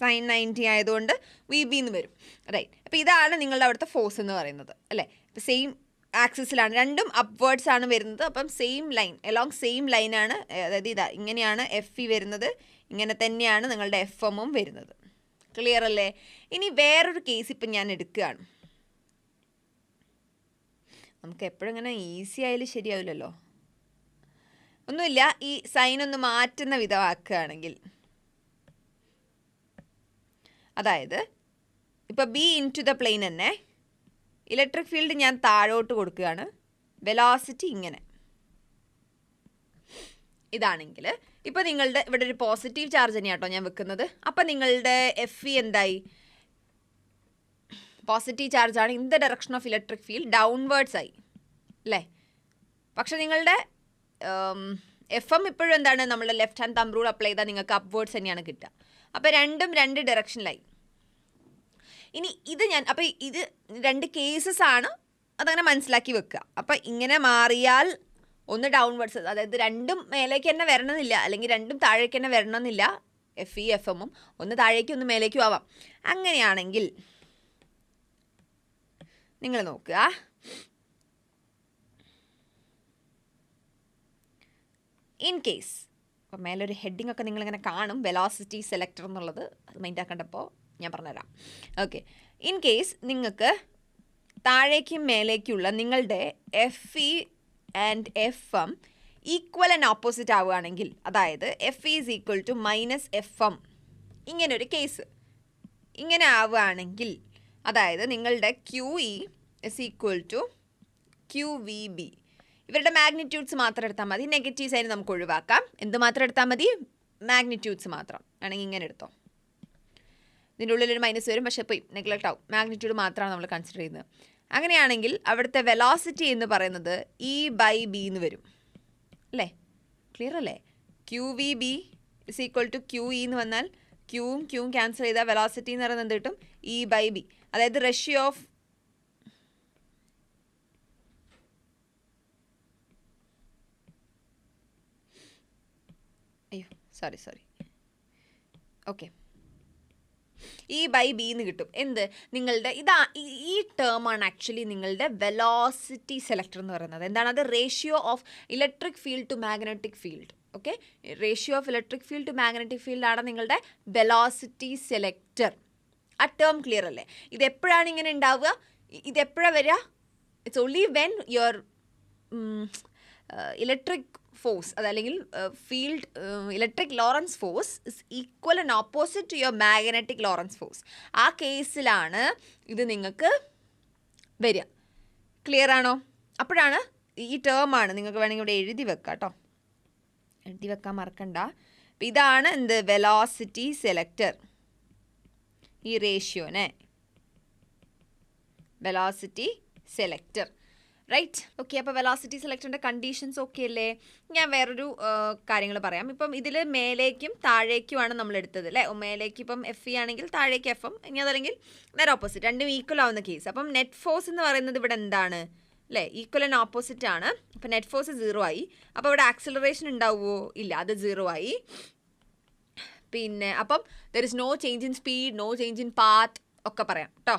sin 90 ആയതുകൊണ്ട് VB എന്ന് വരും. റൈറ്റ്, അപ്പോൾ ഇതാണ് നിങ്ങളുടെ അവിടുത്തെ ഫോഴ്സ് എന്ന് പറയുന്നത് അല്ലേ. ഇപ്പോൾ സെയിം ആക്സിസിലാണ്, രണ്ടും അപ്വേർഡ്സ് ആണ് വരുന്നത്. അപ്പം സെയിം ലൈൻ, എലോങ് സെയിം ലൈനാണ്. അതായത് ഇതാ ഇങ്ങനെയാണ് FE വരുന്നത്, ഇങ്ങനെ തന്നെയാണ് നിങ്ങളുടെ FM വരുന്നത്. ക്ലിയർ അല്ലേ? ഇനി വേറൊരു കേസ് ഇപ്പം ഞാൻ എടുക്കുകയാണ്. നമുക്ക് എപ്പോഴും ഇങ്ങനെ ഈസി ആയാലും ശരിയാവില്ലല്ലോ. ഒന്നുമില്ല, ഈ സൈൻ ഒന്ന് മാറ്റുന്ന വിധമാക്കുകയാണെങ്കിൽ, അതായത് ഇപ്പോൾ B into the plane തന്നെ ഇലക്ട്രിക് ഫീൽഡ് ഞാൻ താഴോട്ട് കൊടുക്കുകയാണ്, വെലോസിറ്റി ഇങ്ങനെ ഇതാണെങ്കിൽ, ഇപ്പോൾ നിങ്ങളുടെ ഇവിടെ ഒരു പോസിറ്റീവ് ചാർജ് തന്നെയാണ് കേട്ടോ ഞാൻ വെക്കുന്നത്. അപ്പോൾ നിങ്ങളുടെ FE എന്തായി? പോസിറ്റീവ് ചാർജാണ്, in the direction of electric field downwards ആയി അല്ലേ. പക്ഷെ നിങ്ങളുടെ FM ഇപ്പോഴും എന്താണ്, നമ്മൾ left hand thumb rule apply ചെയ്താൽ നിങ്ങൾക്ക് അപ്വേർഡ്സ് തന്നെയാണ് കിട്ടുക. അപ്പോൾ രണ്ടും രണ്ട് ഡയറക്ഷനിലായി. ഇനി ഇത് അപ്പോൾ ഇത് രണ്ട് കേസസ് ആണ്, അതങ്ങനെ മനസ്സിലാക്കി വെക്കുക. അപ്പോൾ ഇങ്ങനെ മാറിയാൽ ഒന്ന് ഡൗൺവേർഡ്സ്, അതായത് രണ്ടും മേലേക്ക് തന്നെ വരണമെന്നില്ല, അല്ലെങ്കിൽ രണ്ടും താഴേക്ക് തന്നെ വരണമെന്നില്ല. FE FM ഒന്ന് താഴേക്കും ഒന്ന് മേലേക്കും ആവാം. അങ്ങനെയാണെങ്കിൽ നിങ്ങൾ നോക്കുക, ഇൻ കേസ് അപ്പോൾ മേലൊരു ഹെഡിങ് ഒക്കെ നിങ്ങളിങ്ങനെ കാണും, വെലോസിറ്റി സെലക്ടർ എന്നുള്ളത്, അത് മൈൻഡ് ആക്കേണ്ടപ്പോൾ ഞാൻ പറഞ്ഞുതരാം. ഓക്കെ, ഇൻ കേസ് നിങ്ങൾക്ക് താഴേക്കും മേലേക്കുള്ള നിങ്ങളുടെ FE and FM equal and opposite ആവുകയാണെങ്കിൽ, അതായത് FE = -FM ഇങ്ങനൊരു കേസ് ഇങ്ങനെ ആവുകയാണെങ്കിൽ, അതായത് നിങ്ങളുടെ QE = QVB, ഇവരുടെ മാഗ്നിറ്റ്യൂഡ്സ് മാത്രം എടുത്താൽ മതി. നെഗറ്റീവ് സൈൻ നമുക്ക് ഒഴിവാക്കാം. എന്ത് മാത്രം എടുത്താൽ മതി? മാഗ്നിറ്റ്യൂഡ്സ് മാത്രം. ആണെങ്കിൽ ഇങ്ങനെ എടുത്തോ, ഇതിൻ്റെ ഉള്ളിലൊരു മൈനസ് വരും, പക്ഷേ ഇപ്പോൾ നെഗ്ലക്റ്റ് ആവും. മാഗ്നിറ്റ്യൂഡ് മാത്രമാണ് നമ്മൾ കൺസിഡർ ചെയ്യുന്നത്. അങ്ങനെയാണെങ്കിൽ അവിടുത്തെ വെലോസിറ്റി എന്ന് പറയുന്നത് E/B എന്ന് വരും അല്ലേ. ക്ലിയർ അല്ലേ? QVB = QE എന്ന് വന്നാൽ ക്യൂവും ക്യൂവും ക്യാൻസൽ ചെയ്താൽ വെലോസിറ്റി എന്ന് പറയുന്നത് എന്ത് കിട്ടും? E/B. അതായത് ratio of sorry okay E/B എന്ന് കിട്ടും. എന്ത്? നിങ്ങളുടെ ഈ ടേമാണ് ആക്ച്വലി നിങ്ങളുടെ വെലോസിറ്റി സെലക്ടർ എന്ന് പറയുന്നത്. എന്താണ് അത്? Ratio of electric field to magnetic field. Okay, ratio of electric field to magnetic ഫീൽഡാണ് നിങ്ങളുടെ വെലോസിറ്റി സെലക്ടർ. ആ ടേം ക്ലിയർ അല്ലേ? ഇതെപ്പോഴാണ് ഇങ്ങനെ ഉണ്ടാവുക? ഇതെപ്പോഴാണ് വരിക? It's only when your electric force, അതല്ലെങ്കിൽ field electric Lorentz force is equal and opposite to your magnetic Lorentz force. ആ കേസിലാണ് ഇത് നിങ്ങൾക്ക് വരിക. ക്ലിയർ ആണോ? അപ്പോഴാണ് ഈ ടേമാണ് നിങ്ങൾക്ക് വേണമെങ്കിൽ ഇവിടെ എഴുതി വെക്കാം കേട്ടോ, എഴുതി വെക്കാൻ മറക്കണ്ട. അപ്പം ഇതാണ് എന്ത്? Velocity selector. ഈ റേഷ്യോനെ വെലോസിറ്റി സെലക്ടർ. Right, okay. അപ്പോൾ വെലോസിറ്റി സെലക്ടറിൻ്റെ കണ്ടീഷൻസ് ഓക്കെ അല്ലേ? ഞാൻ വേറൊരു കാര്യങ്ങൾ പറയാം. ഇപ്പം ഇതിൽ മേലേക്കും താഴേക്കുമാണ് നമ്മൾ എടുത്തത് അല്ലേ. മേലേക്ക് ഇപ്പം FE ആണെങ്കിൽ താഴേക്ക് FM, ഇനി അതല്ലെങ്കിൽ നേരെ ഓപ്പോസിറ്റ്, രണ്ടും ഈക്വൽ ആവുന്ന കേസ്. അപ്പം നെറ്റ് ഫോഴ്സ് എന്ന് പറയുന്നത് ഇവിടെ എന്താണ് അല്ലേ? ഈക്വൽ ആൻഡ് ഓപ്പോസിറ്റ് ആണ്. അപ്പം നെറ്റ് ഫോഴ്സ് 0 ആയി. അപ്പോൾ ഇവിടെ ആക്സിലറേഷൻ ഉണ്ടാവുമോ? ഇല്ല, അത് 0 ആയി. പിന്നെ അപ്പം there is no change in speed, no change in path ഒക്കെ പറയാം കേട്ടോ.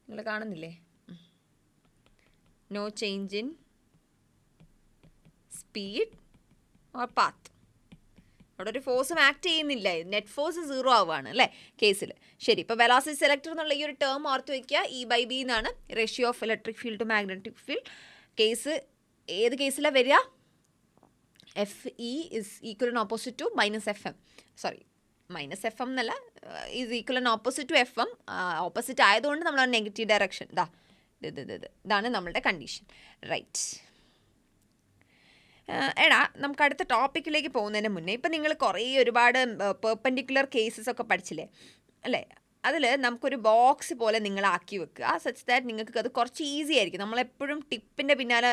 നിങ്ങൾ കാണുന്നില്ലേ? No change in speed or path. അവിടെ ഒരു ഫോഴ്സും ആക്ട് ചെയ്യുന്നില്ല, നെറ്റ് ഫോഴ്സ് 0 ആവുകയാണ് അല്ലേ കേസിൽ. ശരി, ഇപ്പോൾ വെലോസിറ്റി സെലക്ടർ എന്നുള്ള ഈ ഒരു ടേം ഓർത്ത് വയ്ക്കുക. E/B എന്നാണ് ratio of electric field to magnetic field. Case ഏത് കേസിലാണ് വരിക? FE is equal and opposite to -FM. Sorry, -FM എന്നല്ല, is equal and opposite to FM. Opposite ആയതുകൊണ്ട് നമ്മൾ നെഗറ്റീവ് ഡയറക്ഷൻ. ഇതാണ് നമ്മളുടെ കണ്ടീഷൻ. റൈറ്റ്, എടാ നമുക്ക് അടുത്ത ടോപ്പിക്കിലേക്ക് പോകുന്നതിന് മുന്നേ ഇപ്പം നിങ്ങൾ കുറേ ഒരുപാട് പെർപെൻഡിക്കുലർ കേസസ് ഒക്കെ പഠിച്ചില്ലേ അല്ലേ? അതിൽ നമുക്കൊരു ബോക്സ് പോലെ നിങ്ങളാക്കി വെക്കുക സച്ച് ദാറ്റ് നിങ്ങൾക്ക് അത് കുറച്ച് ഈസി ആയിരിക്കും. നമ്മളെപ്പോഴും ടിപ്പിൻ്റെ പിന്നാലെ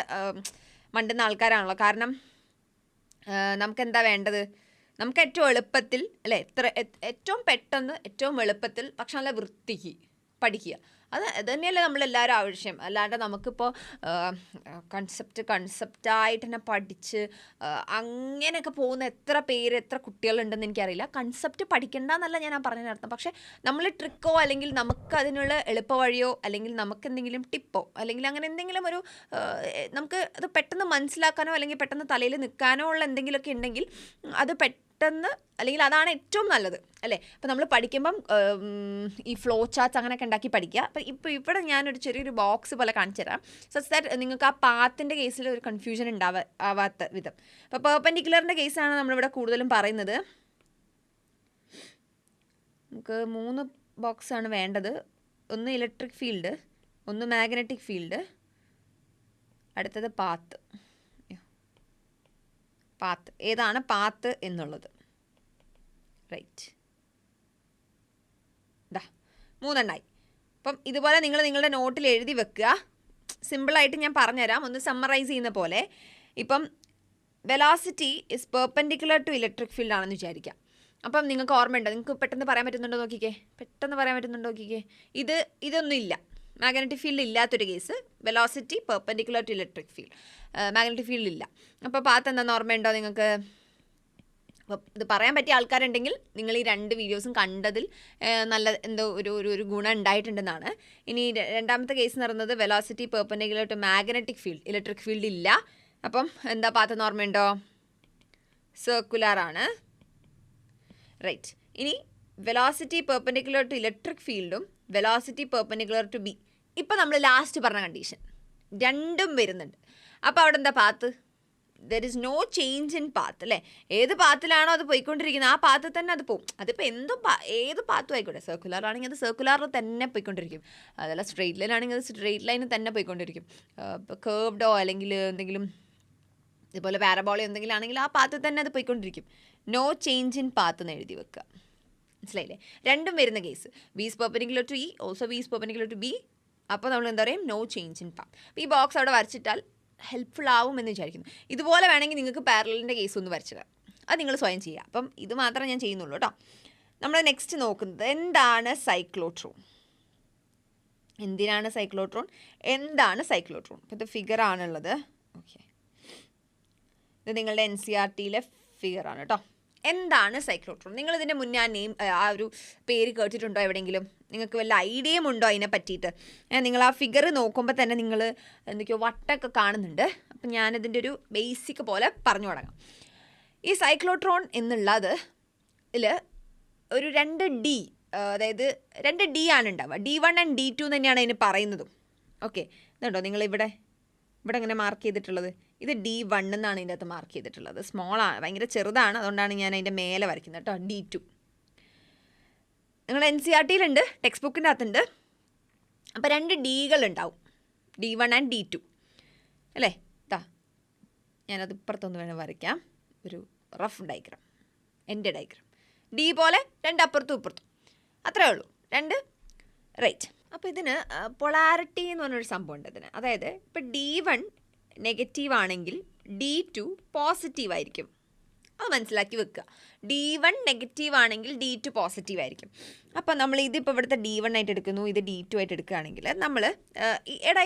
മണ്ടുന്ന ആൾക്കാരാണല്ലോ. കാരണം നമുക്കെന്താ വേണ്ടത്? നമുക്ക് ഏറ്റവും എളുപ്പത്തിൽ അല്ലേ, ഏറ്റവും പെട്ടെന്ന് ഏറ്റവും എളുപ്പത്തിൽ പക്ഷെ നല്ല വൃത്തിക്ക് പഠിക്കുക. അത് തന്നെയല്ലേ നമ്മളെല്ലാവരും ആവശ്യം. അല്ലാണ്ട് നമുക്കിപ്പോൾ കൺസെപ്റ്റായിട്ട് തന്നെ പഠിച്ച് അങ്ങനെയൊക്കെ പോകുന്ന എത്ര പേര് എത്ര കുട്ടികളുണ്ടെന്ന് എനിക്കറിയില്ല. കൺസെപ്റ്റ് പഠിക്കേണ്ടെന്നല്ല ഞാൻ പറഞ്ഞതിനർത്ഥം. പക്ഷേ നമ്മൾ ട്രിക്കോ അല്ലെങ്കിൽ നമുക്ക് അതിനുള്ള എളുപ്പവഴിയോ അല്ലെങ്കിൽ നമുക്ക് എന്തെങ്കിലും ടിപ്പോ അല്ലെങ്കിൽ അങ്ങനെ എന്തെങ്കിലും ഒരു നമുക്ക് അത് പെട്ടെന്ന് മനസ്സിലാക്കാനോ അല്ലെങ്കിൽ പെട്ടെന്ന് തലയിൽ നിൽക്കാനോ ഉള്ള എന്തെങ്കിലുമൊക്കെ ഉണ്ടെങ്കിൽ അത് പെട്ടെന്ന് അല്ലെങ്കിൽ അതാണ് ഏറ്റവും നല്ലത് അല്ലേ? അപ്പോൾ നമ്മൾ പഠിക്കുമ്പം ഈ ഫ്ലോ ചാർട്ട്സ് അങ്ങനെയൊക്കെ ഉണ്ടാക്കി പഠിക്കുക. അപ്പോൾ ഇവിടെ ഞാനൊരു ചെറിയൊരു ബോക്സ് പോലെ കാണിച്ചു തരാം സച്ച് ദാറ്റ് നിങ്ങൾക്ക് ആ പാത്തിൻ്റെ കേസിൽ ഒരു കൺഫ്യൂഷൻ ആവാത്ത വിധം. അപ്പോൾ പെർപെൻഡിക്കുലറിൻ്റെ കേസാണ് നമ്മളിവിടെ കൂടുതലും പറയുന്നത്. നമുക്ക് 3 ബോക്സാണ് വേണ്ടത്. ഒന്ന് ഇലക്ട്രിക് ഫീൽഡ്, ഒന്ന് മാഗ്നറ്റിക് ഫീൽഡ്, അടുത്തത് പാത്ത്. ഏതാണ് പാത്ത് എന്നുള്ളത്? റൈറ്റ്, 3 അപ്പം ഇതുപോലെ നിങ്ങൾ നിങ്ങളുടെ നോട്ടിൽ എഴുതി വെക്കുക. സിമ്പിളായിട്ട് ഞാൻ പറഞ്ഞുതരാം, ഒന്ന് സമ്മറൈസ് ചെയ്യുന്ന പോലെ. ഇപ്പം velocity is perpendicular to electric field ആണെന്ന് വിചാരിക്കാം. അപ്പം നിങ്ങൾക്ക് ഓർമ്മയുണ്ടോ? നിങ്ങൾക്ക് പെട്ടെന്ന് പറയാൻ പറ്റുന്നുണ്ടോ നോക്കിക്കേ. ഇതൊന്നും ഇല്ല, മാഗ്നറ്റിക് ഫീൽഡ് ഇല്ലാത്തൊരു case. Velocity perpendicular to electric field, magnetic field ഇല്ല. അപ്പോൾ പാത്ത് എന്താണെന്ന് ഓർമ്മയുണ്ടോ നിങ്ങൾക്ക്? അപ്പോൾ ഇത് പറയാൻ പറ്റിയ ആൾക്കാരുണ്ടെങ്കിൽ നിങ്ങൾ ഈ 2 വീഡിയോസും കണ്ടതിൽ നല്ല എന്തോ ഒരു ഗുണം ഉണ്ടായിട്ടുണ്ടെന്നാണ്. ഇനി രണ്ടാമത്തെ കേസ് എന്ന് പറയുന്നത് velocity perpendicular to magnetic field, electric field ഇല്ല. അപ്പം എന്താ പാത്തെന്ന് ഓർമ്മയുണ്ടോ? സർക്കുലർ ആണ്. റൈറ്റ്. ഇനി വെലോസിറ്റി പെർപെൻഡിക്കുലർ ടു ഇലക്ട്രിക് ഫീൽഡും വെലോസിറ്റി പെർപെൻഡിക്കുലർ ടു ബി. ഇപ്പം നമ്മൾ ലാസ്റ്റ് പറഞ്ഞ കണ്ടീഷൻ രണ്ടും വരുന്നുണ്ട്. അപ്പോൾ അവിടെ എന്താ path? There is no change in path അല്ലേ? ഏത് പാത്തിലാണോ അത് പോയിക്കൊണ്ടിരിക്കുന്നത് ആ പാത്തിൽ തന്നെ അത് പോകും. അതിപ്പോൾ ഏത് പാത്തും ആയിക്കോട്ടെ. സർക്കുലർ ആണെങ്കിൽ അത് സർക്കുലറിൽ തന്നെ പോയിക്കൊണ്ടിരിക്കും. അതല്ല സ്ട്രെയിറ്റ് ലൈൻ ആണെങ്കിൽ അത് സ്ട്രെയിറ്റ് ലൈനിൽ തന്നെ പോയിക്കൊണ്ടിരിക്കും. ഇപ്പോൾ കേർവ്ഡോ അല്ലെങ്കിൽ എന്തെങ്കിലും ഇതുപോലെ പാരബോളയോ എന്തെങ്കിലും ആണെങ്കിൽ ആ പാത്തിൽ തന്നെ അത് പോയിക്കൊണ്ടിരിക്കും. നോ ചേഞ്ച് ഇൻ പാത്ത് എന്ന് എഴുതി വെക്കുക. മനസ്സിലായില്ലേ? രണ്ടും വരുന്ന case B is perpendicular to E, also B is perpendicular to B. അപ്പോൾ നമ്മൾ എന്താ പറയും? No change in path. അപ്പോൾ ഈ ബോക്സ് അവിടെ വരച്ചിട്ടാൽ ഹെൽപ്ഫുൾ ആവുമെന്ന് വിചാരിക്കുന്നു. ഇതുപോലെ വേണമെങ്കിൽ നിങ്ങൾക്ക് പാരലലിൻ്റെ കേസ് ഒന്ന് വരച്ചിടാം. അത് നിങ്ങൾ സ്വയം ചെയ്യുക. അപ്പം ഇത് മാത്രമേ ഞാൻ ചെയ്യുന്നുള്ളൂ കേട്ടോ. നമ്മൾ നെക്സ്റ്റ് നോക്കുന്നത് എന്താണ് സൈക്ലോട്രോൺ. എന്തിനാണ് സൈക്ലോട്രോൺ? എന്താണ് സൈക്ലോട്രോൺ? അപ്പോൾ ഇത് ഫിഗർ ആണുള്ളത്. ഓക്കെ, ഇത് നിങ്ങളുടെ NCERTയിലെ ഫിഗറാണ് കേട്ടോ. എന്താണ് സൈക്ലോട്രോൺ? നിങ്ങളിതിൻ്റെ മുന്നേ ആ ഒരു പേര് കേട്ടിട്ടുണ്ടോ എവിടെയെങ്കിലും? നിങ്ങൾക്ക് വല്ല ഐഡിയയും ഉണ്ടോ അതിനെ പറ്റിയിട്ട്? നിങ്ങൾ ആ ഫിഗർ നോക്കുമ്പോൾ തന്നെ നിങ്ങൾ എന്തൊക്കെയോ വട്ടമൊക്കെ കാണുന്നുണ്ട്. അപ്പം ഞാനിതിൻ്റെ ഒരു ബേസിക് പോലെ പറഞ്ഞു തുടങ്ങാം. ഈ സൈക്ലോട്രോൺ എന്നുള്ളത് ഒരു 2D, അതായത് 2D ആണ് ഉണ്ടാവുക. D1 ആൻഡ് D2 തന്നെയാണ് അതിന് പറയുന്നതും. ഓക്കെ, ഇതുണ്ടോ നിങ്ങളിവിടെ ഇങ്ങനെ മാർക്ക് ചെയ്തിട്ടുള്ളത്? ഇത് D1 എന്നാണ് ഇതിൻ്റെ അകത്ത് മാർക്ക് ചെയ്തിട്ടുള്ളത്. സ്മോളാണ്, ഭയങ്കര ചെറുതാണ്, അതുകൊണ്ടാണ് ഞാൻ അതിൻ്റെ മേലെ വരയ്ക്കുന്നത് കേട്ടോ. D2 നിങ്ങൾ NCERTയിലുണ്ട്, ടെക്സ്റ്റ് ബുക്കിൻ്റെ അകത്തുണ്ട്. അപ്പോൾ 2 Dകൾ ഉണ്ടാവും, D1 ആൻഡ് D2 അല്ലേ? ഞാനത് ഇപ്പുറത്തൊന്ന് വേണം വരയ്ക്കാം, ഒരു റഫ് ഡയഗ്രാം, എൻ്റെ ഡയഗ്രാം. D പോലെ 2 അപ്പുറത്തും ഇപ്പുറത്തും, അത്രേ ഉള്ളൂ 2. റൈറ്റ്. അപ്പോൾ ഇതിന് പൊളാരിറ്റി എന്ന് പറഞ്ഞൊരു സംഭവം ഉണ്ട് ഇതിന്. അതായത് ഇപ്പോൾ D1 നെഗറ്റീവ് ആണെങ്കിൽ D2 പോസിറ്റീവ് ആയിരിക്കും. അത് മനസ്സിലാക്കി വെക്കുക. D1 നെഗറ്റീവ് ആണെങ്കിൽ D2 പോസിറ്റീവ് ആയിരിക്കും. അപ്പോൾ നമ്മൾ ഇതിപ്പോൾ ഇവിടുത്തെ D1 ആയിട്ട് എടുക്കുന്നു, ഇത് D2 ആയിട്ട് എടുക്കുകയാണെങ്കിൽ നമ്മൾ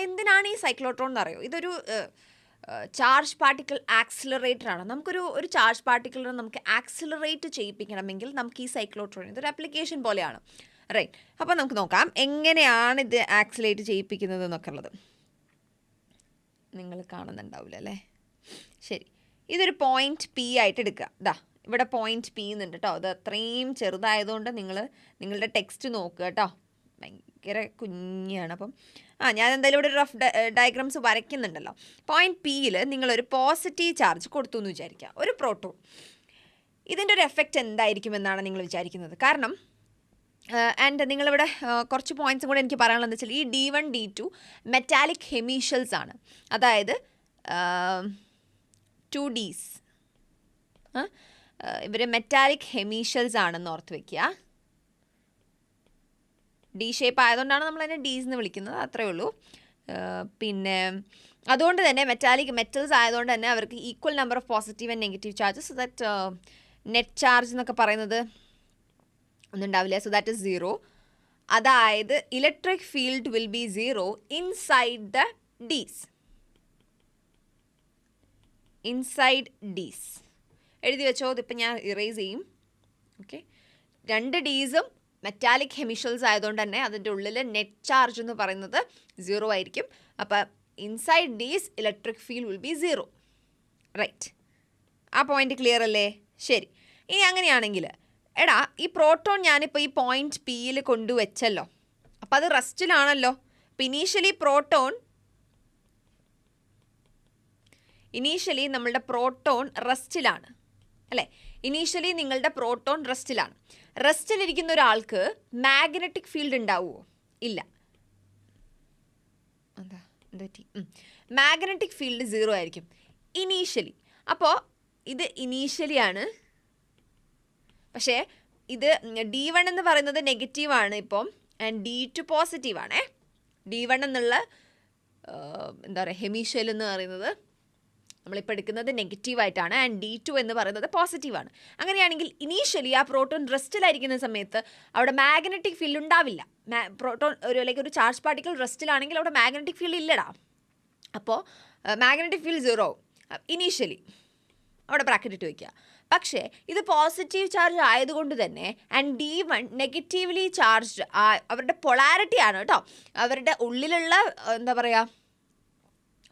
എന്തിനാണ് ഈ സൈക്ലോട്രോൺ എന്ന് അറിയോ? ഇതൊരു ചാർജ് പാർട്ടിക്കിൾ ആക്സിലറേറ്റർ ആണ്. നമുക്കൊരു ചാർജ് പാർട്ടിക്കിളിനെ നമുക്ക് ആക്സിലറേറ്റ് ചെയ്യിപ്പിക്കണമെങ്കിൽ നമുക്ക് ഈ സൈക്ലോട്രോൺ ഇതൊരു ആപ്ലിക്കേഷൻ പോലെയാണ്. റൈറ്റ്. അപ്പോൾ നമുക്ക് നോക്കാം എങ്ങനെയാണ് ഇത് ആക്സിലേറ്റ് ചെയ്യിപ്പിക്കുന്നത് എന്നൊക്കെ ഉള്ളത്. നിങ്ങൾ കാണുന്നുണ്ടാവില്ല അല്ലേ? ശരി, ഇതൊരു പോയിൻറ്റ് P ആയിട്ട് എടുക്കുക. ഇവിടെ പോയിൻറ്റ് P എന്നുണ്ട് കേട്ടോ. അത് അത്രയും ചെറുതായതുകൊണ്ട് നിങ്ങളുടെ ടെക്സ്റ്റ് നോക്കുക കേട്ടോ, ഭയങ്കര കുഞ്ഞാണ്. അപ്പം ഞാൻ എന്തായാലും ഇവിടെ ഒരു റഫ് ഡയഗ്രാംസ് വരയ്ക്കുന്നുണ്ടല്ലോ. പോയിൻറ്റ് Pയിൽ നിങ്ങളൊരു പോസിറ്റീവ് ചാർജ് കൊടുത്തു എന്ന് വിചാരിക്കുക, ഒരു പ്രോട്ടോൺ. ഇതിൻ്റെ ഒരു എഫക്റ്റ് എന്തായിരിക്കുമെന്നാണ് നിങ്ങൾ വിചാരിക്കുന്നത്? കാരണം ആൻഡ് നിങ്ങളിവിടെ കുറച്ച് പോയിൻറ്റ്സും കൂടെ എനിക്ക് പറയാനുള്ളത് വെച്ചാൽ ഈ D1 D2 മെറ്റാലിക് ഹെമീഷ്യൽസ് ആണ്. അതായത് 2 Ds. ഇവർ മെറ്റാലിക് ഹെമീഷ്യൽസ് ആണെന്ന് ഓർത്ത് വയ്ക്കുക. ഡി ഷേപ്പ് ആയതുകൊണ്ടാണ് നമ്മൾ അതിനെ ഡീസ് എന്ന് വിളിക്കുന്നത്, അത്രയേ ഉള്ളൂ. പിന്നെ അതുകൊണ്ട് തന്നെ മെറ്റൽസ് ആയതുകൊണ്ട് തന്നെ അവർക്ക് equal number of positive and negative charges. So that net charge എന്നൊക്കെ പറയുന്നത് ഒന്നും ഉണ്ടാവില്ല. So that is 0. അതായത് electric field will be 0 inside the dees. Inside dees എഴുതി വെച്ചോ. ഇതിപ്പോൾ ഞാൻ ഇറേസ് ചെയ്യും. ഓക്കെ, 2 ഡീസും മെറ്റാലിക് ഹെമിഷ്യൽസ് ആയതുകൊണ്ട് തന്നെ അതിൻ്റെ ഉള്ളിൽ നെറ്റ് ചാർജ് എന്ന് പറയുന്നത് 0 ആയിരിക്കും. അപ്പോൾ inside dees electric field will be 0. Right, ആ പോയിന്റ് ക്ലിയർ അല്ലേ? ശരി, ഇനി അങ്ങനെയാണെങ്കിൽ എടാ ഈ പ്രോട്ടോൺ ഞാനിപ്പോൾ ഈ പോയിന്റ് പിയിൽ കൊണ്ടുവച്ചല്ലോ, അപ്പോൾ അത് റെസ്റ്റിലാണല്ലോ. അപ്പോൾ ഇനീഷ്യലി നമ്മളുടെ പ്രോട്ടോൺ റെസ്റ്റിലാണ് അല്ലേ? ഇനീഷ്യലി നിങ്ങളുടെ പ്രോട്ടോൺ റെസ്റ്റിലാണ്. റെസ്റ്റിലിരിക്കുന്ന ഒരാൾക്ക് മാഗ്നറ്റിക് ഫീൽഡ് ഉണ്ടാവുമോ? ഇല്ല. മാഗ്നറ്റിക് ഫീൽഡ് 0 ആയിരിക്കും ഇനീഷ്യലി. അപ്പോൾ ഇത് ഇനീഷ്യലിയാണ്, പക്ഷേ ഇത് D1 എന്ന് പറയുന്നത് നെഗറ്റീവാണ് ഇപ്പം, ആൻഡ് D2 പോസിറ്റീവാണേ. D1 എന്നുള്ള എന്താ പറയുക ഹെമിഷ്യൽ എന്ന് പറയുന്നത് നമ്മളിപ്പോൾ എടുക്കുന്നത് നെഗറ്റീവായിട്ടാണ്, ആൻഡ് D2 എന്ന് പറയുന്നത് പോസിറ്റീവാണ്. അങ്ങനെയാണെങ്കിൽ ഇനീഷ്യലി ആ പ്രോട്ടോൺ റെസ്റ്റിലായിരിക്കുന്ന സമയത്ത് അവിടെ മാഗ്നറ്റിക് ഫീൽഡ് ഉണ്ടാവില്ല. പ്രോട്ടോൺ ഒരു ചാർജ് പാർട്ടിക്കിൾ റെസ്റ്റിലാണെങ്കിൽ അവിടെ മാഗ്നറ്റിക് ഫീൽഡ് ഇല്ലടാ. അപ്പോൾ മാഗ്നറ്റിക് ഫീൽഡ് 0 ഇനീഷ്യലി, അവിടെ ബ്രാക്കറ്റ് ഇട്ട് വയ്ക്കുക. പക്ഷേ ഇത് പോസിറ്റീവ് ചാർജ് ആയതുകൊണ്ട് തന്നെ ആൻഡ് D1 നെഗറ്റീവ്ലി ചാർജ്ഡ്, അവരുടെ പൊളാരിറ്റിയാണ് കേട്ടോ. അവരുടെ ഉള്ളിലുള്ള എന്താ പറയുക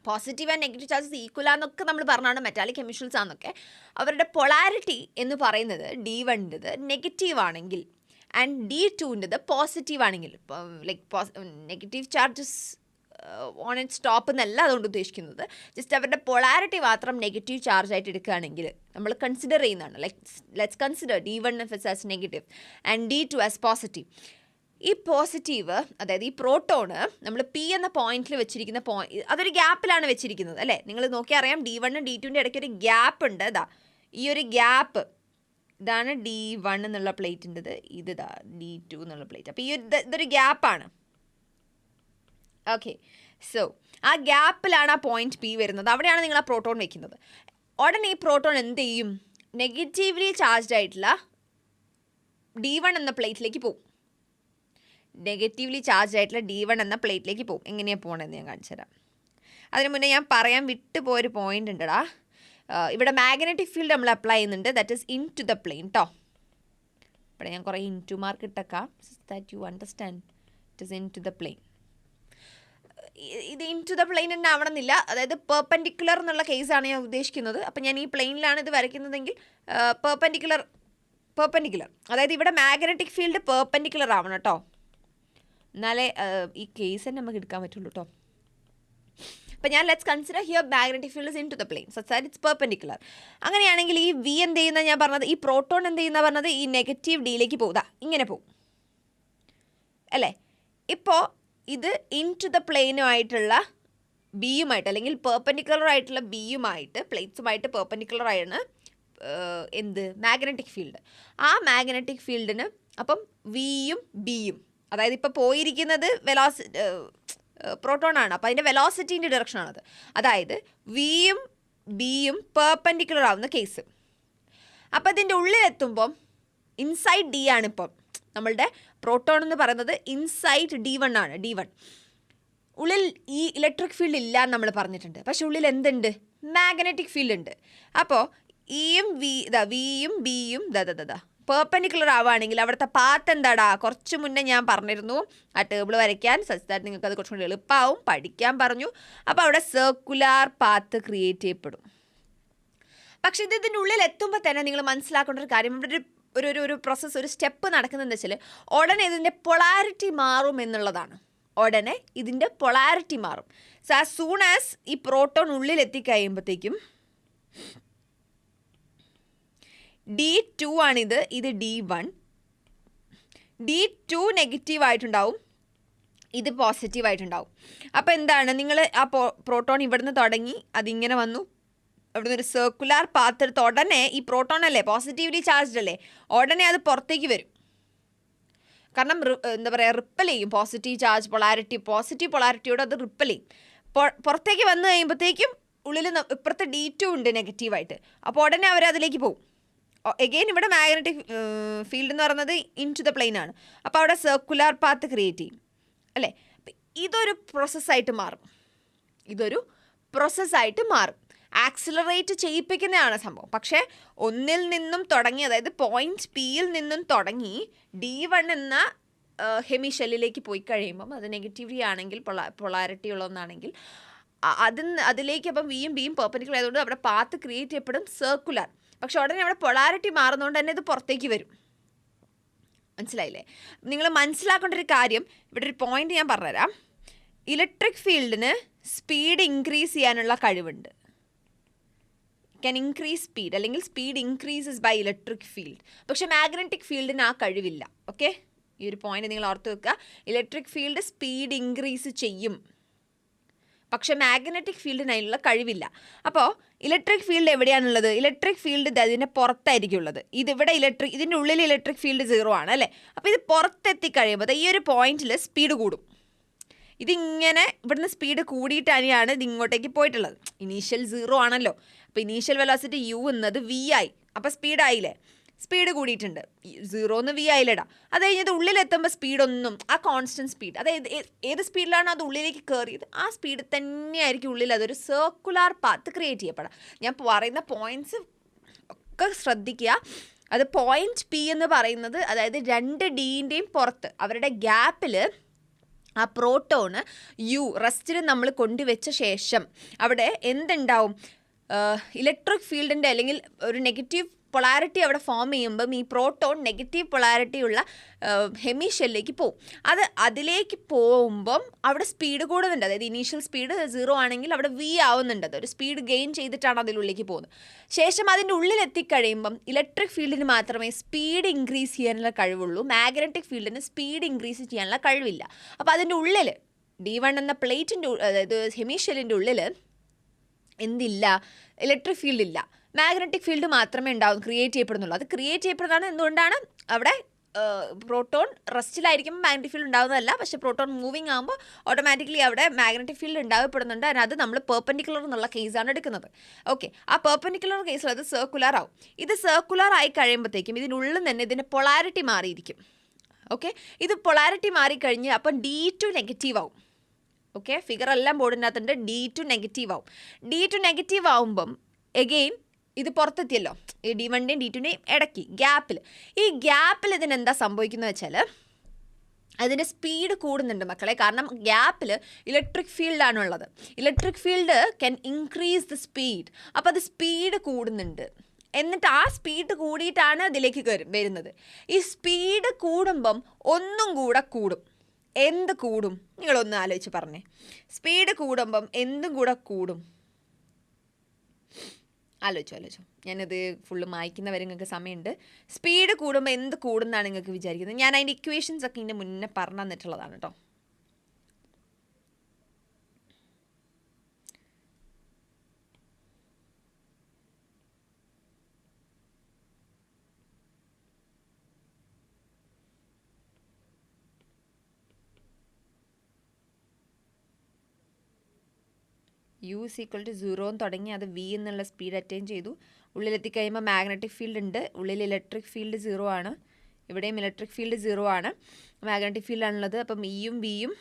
പോസിറ്റീവ് ആൻഡ് നെഗറ്റീവ് ചാർജസ് ഈക്വലാന്നൊക്കെ നമ്മൾ പറഞ്ഞാണ് മെറ്റാലിക് ഹെമിഷ്യൽസ് ആണെന്നൊക്കെ. അവരുടെ പൊളാരിറ്റി എന്ന് പറയുന്നത് D1ൻ്റെത് നെഗറ്റീവ് ആണെങ്കിൽ ആൻഡ് D2ൻ്റെത് പോസിറ്റീവ് ആണെങ്കിൽ, negative charges on and stop എന്നല്ല അതുകൊണ്ട് ഉദ്ദേശിക്കുന്നത്. ജസ്റ്റ് അവരുടെ പൊളാരിറ്റി മാത്രം നെഗറ്റീവ് ചാർജ് ആയിട്ട് എടുക്കുകയാണെങ്കിൽ നമ്മൾ കൺസിഡർ ചെയ്യുന്നതാണ്. Let's consider D1 as negative and D2 as positive. ഈ പോസിറ്റീവ്, അതായത് ഈ പ്രോട്ടോണ് നമ്മൾ P എന്ന പോയിന്റിൽ വെച്ചിരിക്കുന്ന അതൊരു ഗ്യാപ്പിലാണ് വെച്ചിരിക്കുന്നത് അല്ലേ? നിങ്ങൾ നോക്കിയാൽ അറിയാം D1 D2ൻ്റെ ഇടയ്ക്ക് ഒരു ഗ്യാപ്പ് ഉണ്ട്. ഈ ഒരു ഗ്യാപ്പ് ഇതാണ് D1 എന്നുള്ള പ്ലേറ്റിൻ്റെത്, ഇതാ D2 എന്നുള്ള പ്ലേറ്റ്. അപ്പോൾ ഇതൊരു ഗ്യാപ്പാണ്. ഓക്കെ, സോ ആ ഗ്യാപ്പിലാണ് ആ പോയിന്റ് P വരുന്നത്. അവിടെയാണ് നിങ്ങൾ ആ പ്രോട്ടോൺ വെക്കുന്നത്. ഉടനെ ഈ പ്രോട്ടോൺ എന്ത് ചെയ്യും? നെഗറ്റീവ്ലി ചാർജ്ഡ് ആയിട്ടുള്ള D1 എന്ന പ്ലേറ്റിലേക്ക് പോകും. നെഗറ്റീവ്ലി ചാർജ് ആയിട്ടുള്ള D1 എന്ന പ്ലേറ്റിലേക്ക് പോകും. എങ്ങനെയാണ് പോകണമെന്ന് ഞാൻ കാണിച്ചു തരാം. അതിന് മുന്നേ ഞാൻ പറയാൻ വിട്ടുപോയൊരു പോയിന്റ് ഉണ്ടടാ. ഇവിടെ മാഗ്നറ്റിക് ഫീൽഡ് നമ്മൾ അപ്ലൈ ചെയ്യുന്നുണ്ട്. That is into the plane കേട്ടോ. ഇവിടെ ഞാൻ കുറേ ഇൻ ടു മാർക്ക് ഇട്ടേക്കാം, that you understand. It is into the plane. ഇത് ഇൻ ടു ദ പ്ലെയിൻ തന്നെ ആവണമെന്നില്ല, അതായത് പെർപെൻഡിക്കുലർ എന്നുള്ള കേസാണ് ഞാൻ ഉദ്ദേശിക്കുന്നത്. അപ്പം ഞാൻ ഈ പ്ലെയിനിലാണ് ഇത് വരയ്ക്കുന്നതെങ്കിൽ പെർപെൻഡിക്കുലർ, അതായത് ഇവിടെ മാഗ്നറ്റിക് ഫീൽഡ് പെർപെൻഡിക്കുലർ ആവണം കേട്ടോ, എന്നാലേ ഈ കേസ് തന്നെ നമുക്ക് എടുക്കാൻ പറ്റുള്ളൂ കേട്ടോ. അപ്പം ഞാൻ let's consider here magnetic field is into the plane such that it's perpendicular. അങ്ങനെയാണെങ്കിൽ ഈ V എന്ത് ചെയ്യുന്ന ഞാൻ പറഞ്ഞത്, ഈ പ്രോട്ടോൺ എന്ത് ചെയ്യുന്ന പറഞ്ഞത് ഈ നെഗറ്റീവ് ഡിയിലേക്ക് പോകും, ഇങ്ങനെ പോകും അല്ലേ? ഇപ്പോൾ ഇത് ഇൻ ടു ദ പ്ലെയിനുമായിട്ടുള്ള ബിയുമായിട്ട്, അല്ലെങ്കിൽ പെർപെൻഡിക്കുലർ ആയിട്ടുള്ള ബിയുമായിട്ട്, പ്ലേറ്റ്സുമായിട്ട് പെർപെൻഡിക്കുലർ ആണ് എന്ത് മാഗ്നറ്റിക് ഫീൽഡ്. ആ മാഗ്നറ്റിക് ഫീൽഡിന് അപ്പം വിയും ബിയും, അതായത് ഇപ്പോൾ പോയിരിക്കുന്നത് പ്രോട്ടോൺ ആണ്, അപ്പോൾ അതിൻ്റെ വെലോസിറ്റീൻ്റെ ഡിറക്ഷനാണത്. അതായത് വിയും ബിയും പെർപെൻഡിക്കുലർ ആവുന്ന കേസ്. അപ്പോൾ ഇതിൻ്റെ ഉള്ളിലെത്തുമ്പം ഇൻസൈഡ് ഡി ആണ്. ഇപ്പം നമ്മളുടെ പ്രോട്ടോൺ എന്ന് പറയുന്നത് ഇൻസൈഡ് D1 ആണ്. D1 ഉള്ളിൽ ഈ ഇലക്ട്രിക് ഫീൽഡ് ഇല്ല എന്ന് നമ്മൾ പറഞ്ഞിട്ടുണ്ട്, പക്ഷെ ഉള്ളിൽ എന്തുണ്ട്? മാഗ്നറ്റിക് ഫീൽഡ് ഉണ്ട്. അപ്പോൾ വിയും ബിയും പെർപെൻഡിക്കുലർ ആവുകയാണെങ്കിൽ അവിടുത്തെ പാത്ത് എന്താടാ? കുറച്ച് മുന്നേ ഞാൻ പറഞ്ഞിരുന്നു ആ ടേബിൾ വരയ്ക്കാൻ, സച്ച് ദാറ്റ് നിങ്ങൾക്ക് അത് കുറച്ചും കൂടി എളുപ്പമാവും, പഠിക്കാൻ പറഞ്ഞു. അപ്പോൾ അവിടെ സർക്കുലാർ പാത്ത് ക്രിയേറ്റ് ചെയ്യപ്പെടും. പക്ഷെ ഇതിൻ്റെ ഉള്ളിൽ എത്തുമ്പോൾ തന്നെ നിങ്ങൾ മനസ്സിലാക്കേണ്ട ഒരു കാര്യം, ഇവിടെ ഒരു പ്രോസസ്സ്, ഒരു സ്റ്റെപ്പ് നടക്കുന്നതെന്ന് വെച്ചാൽ ഉടനെ ഇതിൻ്റെ പൊളാരിറ്റി മാറും എന്നുള്ളതാണ്. ഉടനെ ഇതിൻ്റെ പൊളാരിറ്റി മാറും. സോ ആസ് സൂൺ ആസ് ഈ പ്രോട്ടോൺ ഉള്ളിൽ എത്തിക്കഴിയുമ്പോഴത്തേക്കും D2 ആണിത്, ഇത് D1. D2 നെഗറ്റീവ് ആയിട്ടുണ്ടാവും, ഇത് പോസിറ്റീവ് ആയിട്ടുണ്ടാവും. അപ്പോൾ എന്താണ്, നിങ്ങൾ ആ പ്രോട്ടോൺ ഇവിടുന്ന് തുടങ്ങി അതിങ്ങനെ വന്നു, അവിടുന്ന് ഒരു സർക്കുലർ പാത്ത് എടുത്ത് ഉടനെ ഈ പ്രോട്ടോൺ അല്ലേ പോസിറ്റീവ്ലി ചാർജ്ഡ് അല്ലേ, ഉടനെ അത് പുറത്തേക്ക് വരും. കാരണം എന്താ പറയുക, റിപ്പൽ ചെയ്യും. പോസിറ്റീവ് ചാർജ് പോസിറ്റീവ് പൊളാരിറ്റിയോട് അത് റിപ്പൽ ചെയ്യും. പുറത്തേക്ക് വന്നു കഴിയുമ്പോഴത്തേക്കും ഉള്ളിൽ ഇപ്പുറത്തെ D2 ഉണ്ട് നെഗറ്റീവായിട്ട്. അപ്പോൾ ഉടനെ അവർ അതിലേക്ക് പോകും. എഗെയിൻ ഇവിടെ മാഗ്നറ്റിക് ഫീൽഡ് എന്ന് പറയുന്നത് ഇൻ ടു ദ പ്ലെയിൻ ആണ്. അപ്പോൾ അവിടെ സർക്കുലർ പാത്ത് ക്രിയേറ്റ് ചെയ്യും അല്ലേ. ഇതൊരു പ്രോസസ്സായിട്ട് മാറും. ആക്സിലറേറ്റ് ചെയ്യിപ്പിക്കുന്നതാണ് സംഭവം. പക്ഷേ ഒന്നിൽ നിന്നും തുടങ്ങി, അതായത് പോയിന്റ് Pയിൽ നിന്നും തുടങ്ങി D1 എന്ന ഹെമിഷെല്ലിലേക്ക് പോയി കഴിയുമ്പം അത് നെഗറ്റിവിറ്റി ആണെങ്കിൽ, പൊളാരിറ്റി ഉള്ള ഒന്നാണെങ്കിൽ അതിലേക്ക് അപ്പം വിയും ബിയും പെർപെൻഡിക്കുലർ ആയതുകൊണ്ട് അവിടെ പാത്ത് ക്രിയേറ്റ് ചെയ്യപ്പെടും സർക്കുലർ. പക്ഷെ ഉടനെ അവിടെ പൊളാരിറ്റി മാറുന്നതുകൊണ്ട് തന്നെ ഇത് പുറത്തേക്ക് വരും. മനസ്സിലായില്ലേ? നിങ്ങൾ മനസ്സിലാക്കേണ്ട ഒരു കാര്യം, ഇവിടെ ഒരു പോയിന്റ് ഞാൻ പറഞ്ഞുതരാം. ഇലക്ട്രിക് ഫീൽഡിന് സ്പീഡ് ഇൻക്രീസ് ചെയ്യാനുള്ള കഴിവുണ്ട്. ക്യാൻ ഇൻക്രീസ് സ്പീഡ്, അല്ലെങ്കിൽ speed increases by electric field. പക്ഷെ മാഗ്നറ്റിക് ഫീൽഡിന് ആ കഴിവില്ല. ഓക്കെ, ഈ ഒരു പോയിന്റ് നിങ്ങൾ ഓർത്ത് വെക്കുക. ഇലക്ട്രിക് ഫീൽഡ് സ്പീഡ് ഇൻക്രീസ് ചെയ്യും, പക്ഷെ മാഗ്നറ്റിക് ഫീൽഡിന് അതിനുള്ള കഴിവില്ല. അപ്പോൾ ഇലക്ട്രിക് ഫീൽഡ് എവിടെയാണുള്ളത്? ഇലക്ട്രിക് ഫീൽഡ് ഇതിൻ്റെ പുറത്തായിരിക്കും ഉള്ളത്. ഇതിവിടെ ഇതിൻ്റെ ഉള്ളിൽ ഇലക്ട്രിക് ഫീൽഡ് 0 ആണ് അല്ലേ. അപ്പോൾ ഇത് പുറത്തെത്തി കഴിയുമ്പോൾ ഈ ഒരു പോയിന്റിൽ സ്പീഡ് കൂടും. ഇതിങ്ങനെ ഇവിടുന്ന് സ്പീഡ് കൂടിയിട്ട് തന്നെയാണ് ഇത് ഇങ്ങോട്ടേക്ക് പോയിട്ടുള്ളത്. ഇനീഷ്യൽ 0 ആണല്ലോ. അപ്പോൾ ഇനീഷ്യൽ വെലോസിറ്റി u എന്നത് v ആയി. അപ്പോൾ സ്പീഡായില്ലേ, സ്പീഡ് കൂടിയിട്ടുണ്ട്. 0 v ആയില്ലടാ. അത് കഴിഞ്ഞത് ഉള്ളിലെത്തുമ്പോൾ സ്പീഡൊന്നും ആ കോൺസ്റ്റൻറ്റ് സ്പീഡ്, അതായത് ഏത് സ്പീഡിലാണ് അത് ഉള്ളിലേക്ക് കയറിയത് ആ സ്പീഡ് തന്നെയായിരിക്കും ഉള്ളിൽ. അതൊരു സർക്കുലർ പാത്ത് ക്രിയേറ്റ് ചെയ്യപ്പെടാം. ഞാൻ പറയുന്ന പോയിന്റ്സ് ഒക്കെ ശ്രദ്ധിക്കുക. അത് പോയിന്റ് P എന്ന് പറയുന്നത്, അതായത് 2 Dൻ്റെയും പുറത്ത് അവരുടെ ഗ്യാപ്പിൽ ആ പ്രോട്ടോണ് റെസ്റ്റിൽ നമ്മൾ കൊണ്ടുവച്ച ശേഷം അവിടെ എന്തുണ്ടാവും? ഇലക്ട്രിക് ഫീൽഡിൻ്റെ അല്ലെങ്കിൽ ഒരു നെഗറ്റീവ് പൊളാരിറ്റി അവിടെ ഫോം ചെയ്യുമ്പം ഈ പ്രോട്ടോൺ നെഗറ്റീവ് പൊളാരിറ്റി ഉള്ള ഹെമിഷെല്ലിലേക്ക് പോവും. അതിലേക്ക് പോകുമ്പം അവിടെ സ്പീഡ് കൂടുന്നുണ്ട്. അതായത് ഇനീഷ്യൽ സ്പീഡ് 0 ആണെങ്കിൽ അവിടെ v ആവുന്നുണ്ട്. അതൊരു സ്പീഡ് ഗെയിൻ ചെയ്തിട്ടാണ് അതിനുള്ളിലേക്ക് പോകുന്നത്. ശേഷം അതിൻ്റെ ഉള്ളിൽ എത്തിക്കഴിയുമ്പം ഇലക്ട്രിക് ഫീൽഡിന് മാത്രമേ സ്പീഡ് ഇൻക്രീസ് ചെയ്യാനുള്ള കഴിവുള്ളൂ. മാഗ്നറ്റിക് ഫീൽഡിന് സ്പീഡ് ഇൻക്രീസ് ചെയ്യാനുള്ള കഴിവില്ല. അപ്പോൾ അതിൻ്റെ ഉള്ളിൽ D1 എന്ന പ്ലേറ്റിൻ്റെ, അതായത് ഹെമിഷെല്ലിൻ്റെ ഉള്ളിൽ എന്തില്ല? ഇലക്ട്രിക് ഫീൽഡ് ഇല്ല. മാഗ്നറ്റിക് ഫീൽഡ് മാത്രമേ ക്രിയേറ്റ് ചെയ്യപ്പെടുന്നുള്ളൂ. അത് ക്രിയേറ്റ് ചെയ്യപ്പെടുന്നതാണ് എന്തുകൊണ്ടാണ്? അവിടെ പ്രോട്ടോൺ റെസ്റ്റിലായിരിക്കുമ്പോൾ മാഗ്നറ്റിക് ഫീൽഡ് ഉണ്ടാകുന്നതല്ല. പക്ഷേ പ്രോട്ടോൺ മൂവിങ് ആകുമ്പോൾ ഓട്ടോമാറ്റിക്കലി അവിടെ മാഗ്നറ്റിക് ഫീൽഡ് ഉണ്ടാകപ്പെടുന്നുണ്ട്. അത് നമ്മൾ പെർപെൻഡിക്കുലർ എന്നുള്ള കേസാണ് എടുക്കുന്നത്. ഓക്കെ, ആ പെർപെൻഡിക്കുലർ കേസിൽ അത് സർക്കുലർ ആവും. ഇത് സർക്കുലർ ആയി കഴിയുമ്പോഴത്തേക്കും ഇതിനുള്ളിൽ തന്നെ ഇതിൻ്റെ പൊളാരിറ്റി മാറിയിരിക്കും. ഓക്കെ, ഇത് പൊളാരിറ്റി മാറിക്കഴിഞ്ഞ് അപ്പം D2 നെഗറ്റീവ് ആവും. ഓക്കെ, ഫിഗർ എല്ലാം ബോർഡിനകത്തുണ്ട്. D2 നെഗറ്റീവ് ആവും. D2 നെഗറ്റീവ് ആവുമ്പം എഗെയിൻ ഇത് പുറത്തെത്തിയല്ലോ, ഈ D1ൻ്റെയും D2ൻ്റെയും ഇടയ്ക്ക് ഗ്യാപ്പിൽ. ഈ ഗ്യാപ്പിൽ ഇതിനെന്താ സംഭവിക്കുന്നത് വെച്ചാൽ അതിൻ്റെ സ്പീഡ് കൂടുന്നുണ്ട് മക്കളെ. കാരണം ഗ്യാപ്പിൽ ഇലക്ട്രിക് ഫീൽഡാണുള്ളത്. Electric field can increase the speed. അപ്പോൾ അത് സ്പീഡ് കൂടുന്നുണ്ട്. എന്നിട്ട് ആ സ്പീഡ് കൂടിയിട്ടാണ് അതിലേക്ക് വരുന്നത്. ഈ സ്പീഡ് കൂടുമ്പം ഒന്നും കൂടെ കൂടും. എന്ത് കൂടും? നിങ്ങളൊന്ന് ആലോചിച്ച് പറഞ്ഞേ. സ്പീഡ് കൂടുമ്പം എന്തും കൂടെ കൂടും? ആലോചിച്ചോ. ഞാനത് ഫുള്ള് മായ്ക്കുന്നവരെ നിങ്ങൾക്ക് സമയമുണ്ട്. സ്പീഡ് കൂടുമ്പോൾ എന്ത് കൂടുന്നാണ് നിങ്ങൾക്ക് വിചാരിക്കുന്നത്? ഞാൻ അതിൻ്റെ ഇക്വേഷൻസ് ഒക്കെ ഇതിൻ്റെ മുന്നേ പറഞ്ഞു തന്നിട്ടുള്ളതാണ് കേട്ടോ. u is equal to 0 തുടങ്ങി അത് v എന്നുള്ള സ്പീഡ് അറ്റൈൻ ചെയ്തു. ഉള്ളിലെത്തിക്കഴിയുമ്പോൾ മാഗ്നറ്റിക് ഫീൽഡ് ഉണ്ട്. ഉള്ളിൽ ഇലക്ട്രിക് ഫീൽഡ് 0 ആണ്. ഇവിടെയും ഇലക്ട്രിക് ഫീൽഡ് 0 ആണ്. മാഗ്നറ്റിക് ഫീൽഡാണുള്ളത്. അപ്പം ഇയും വിയും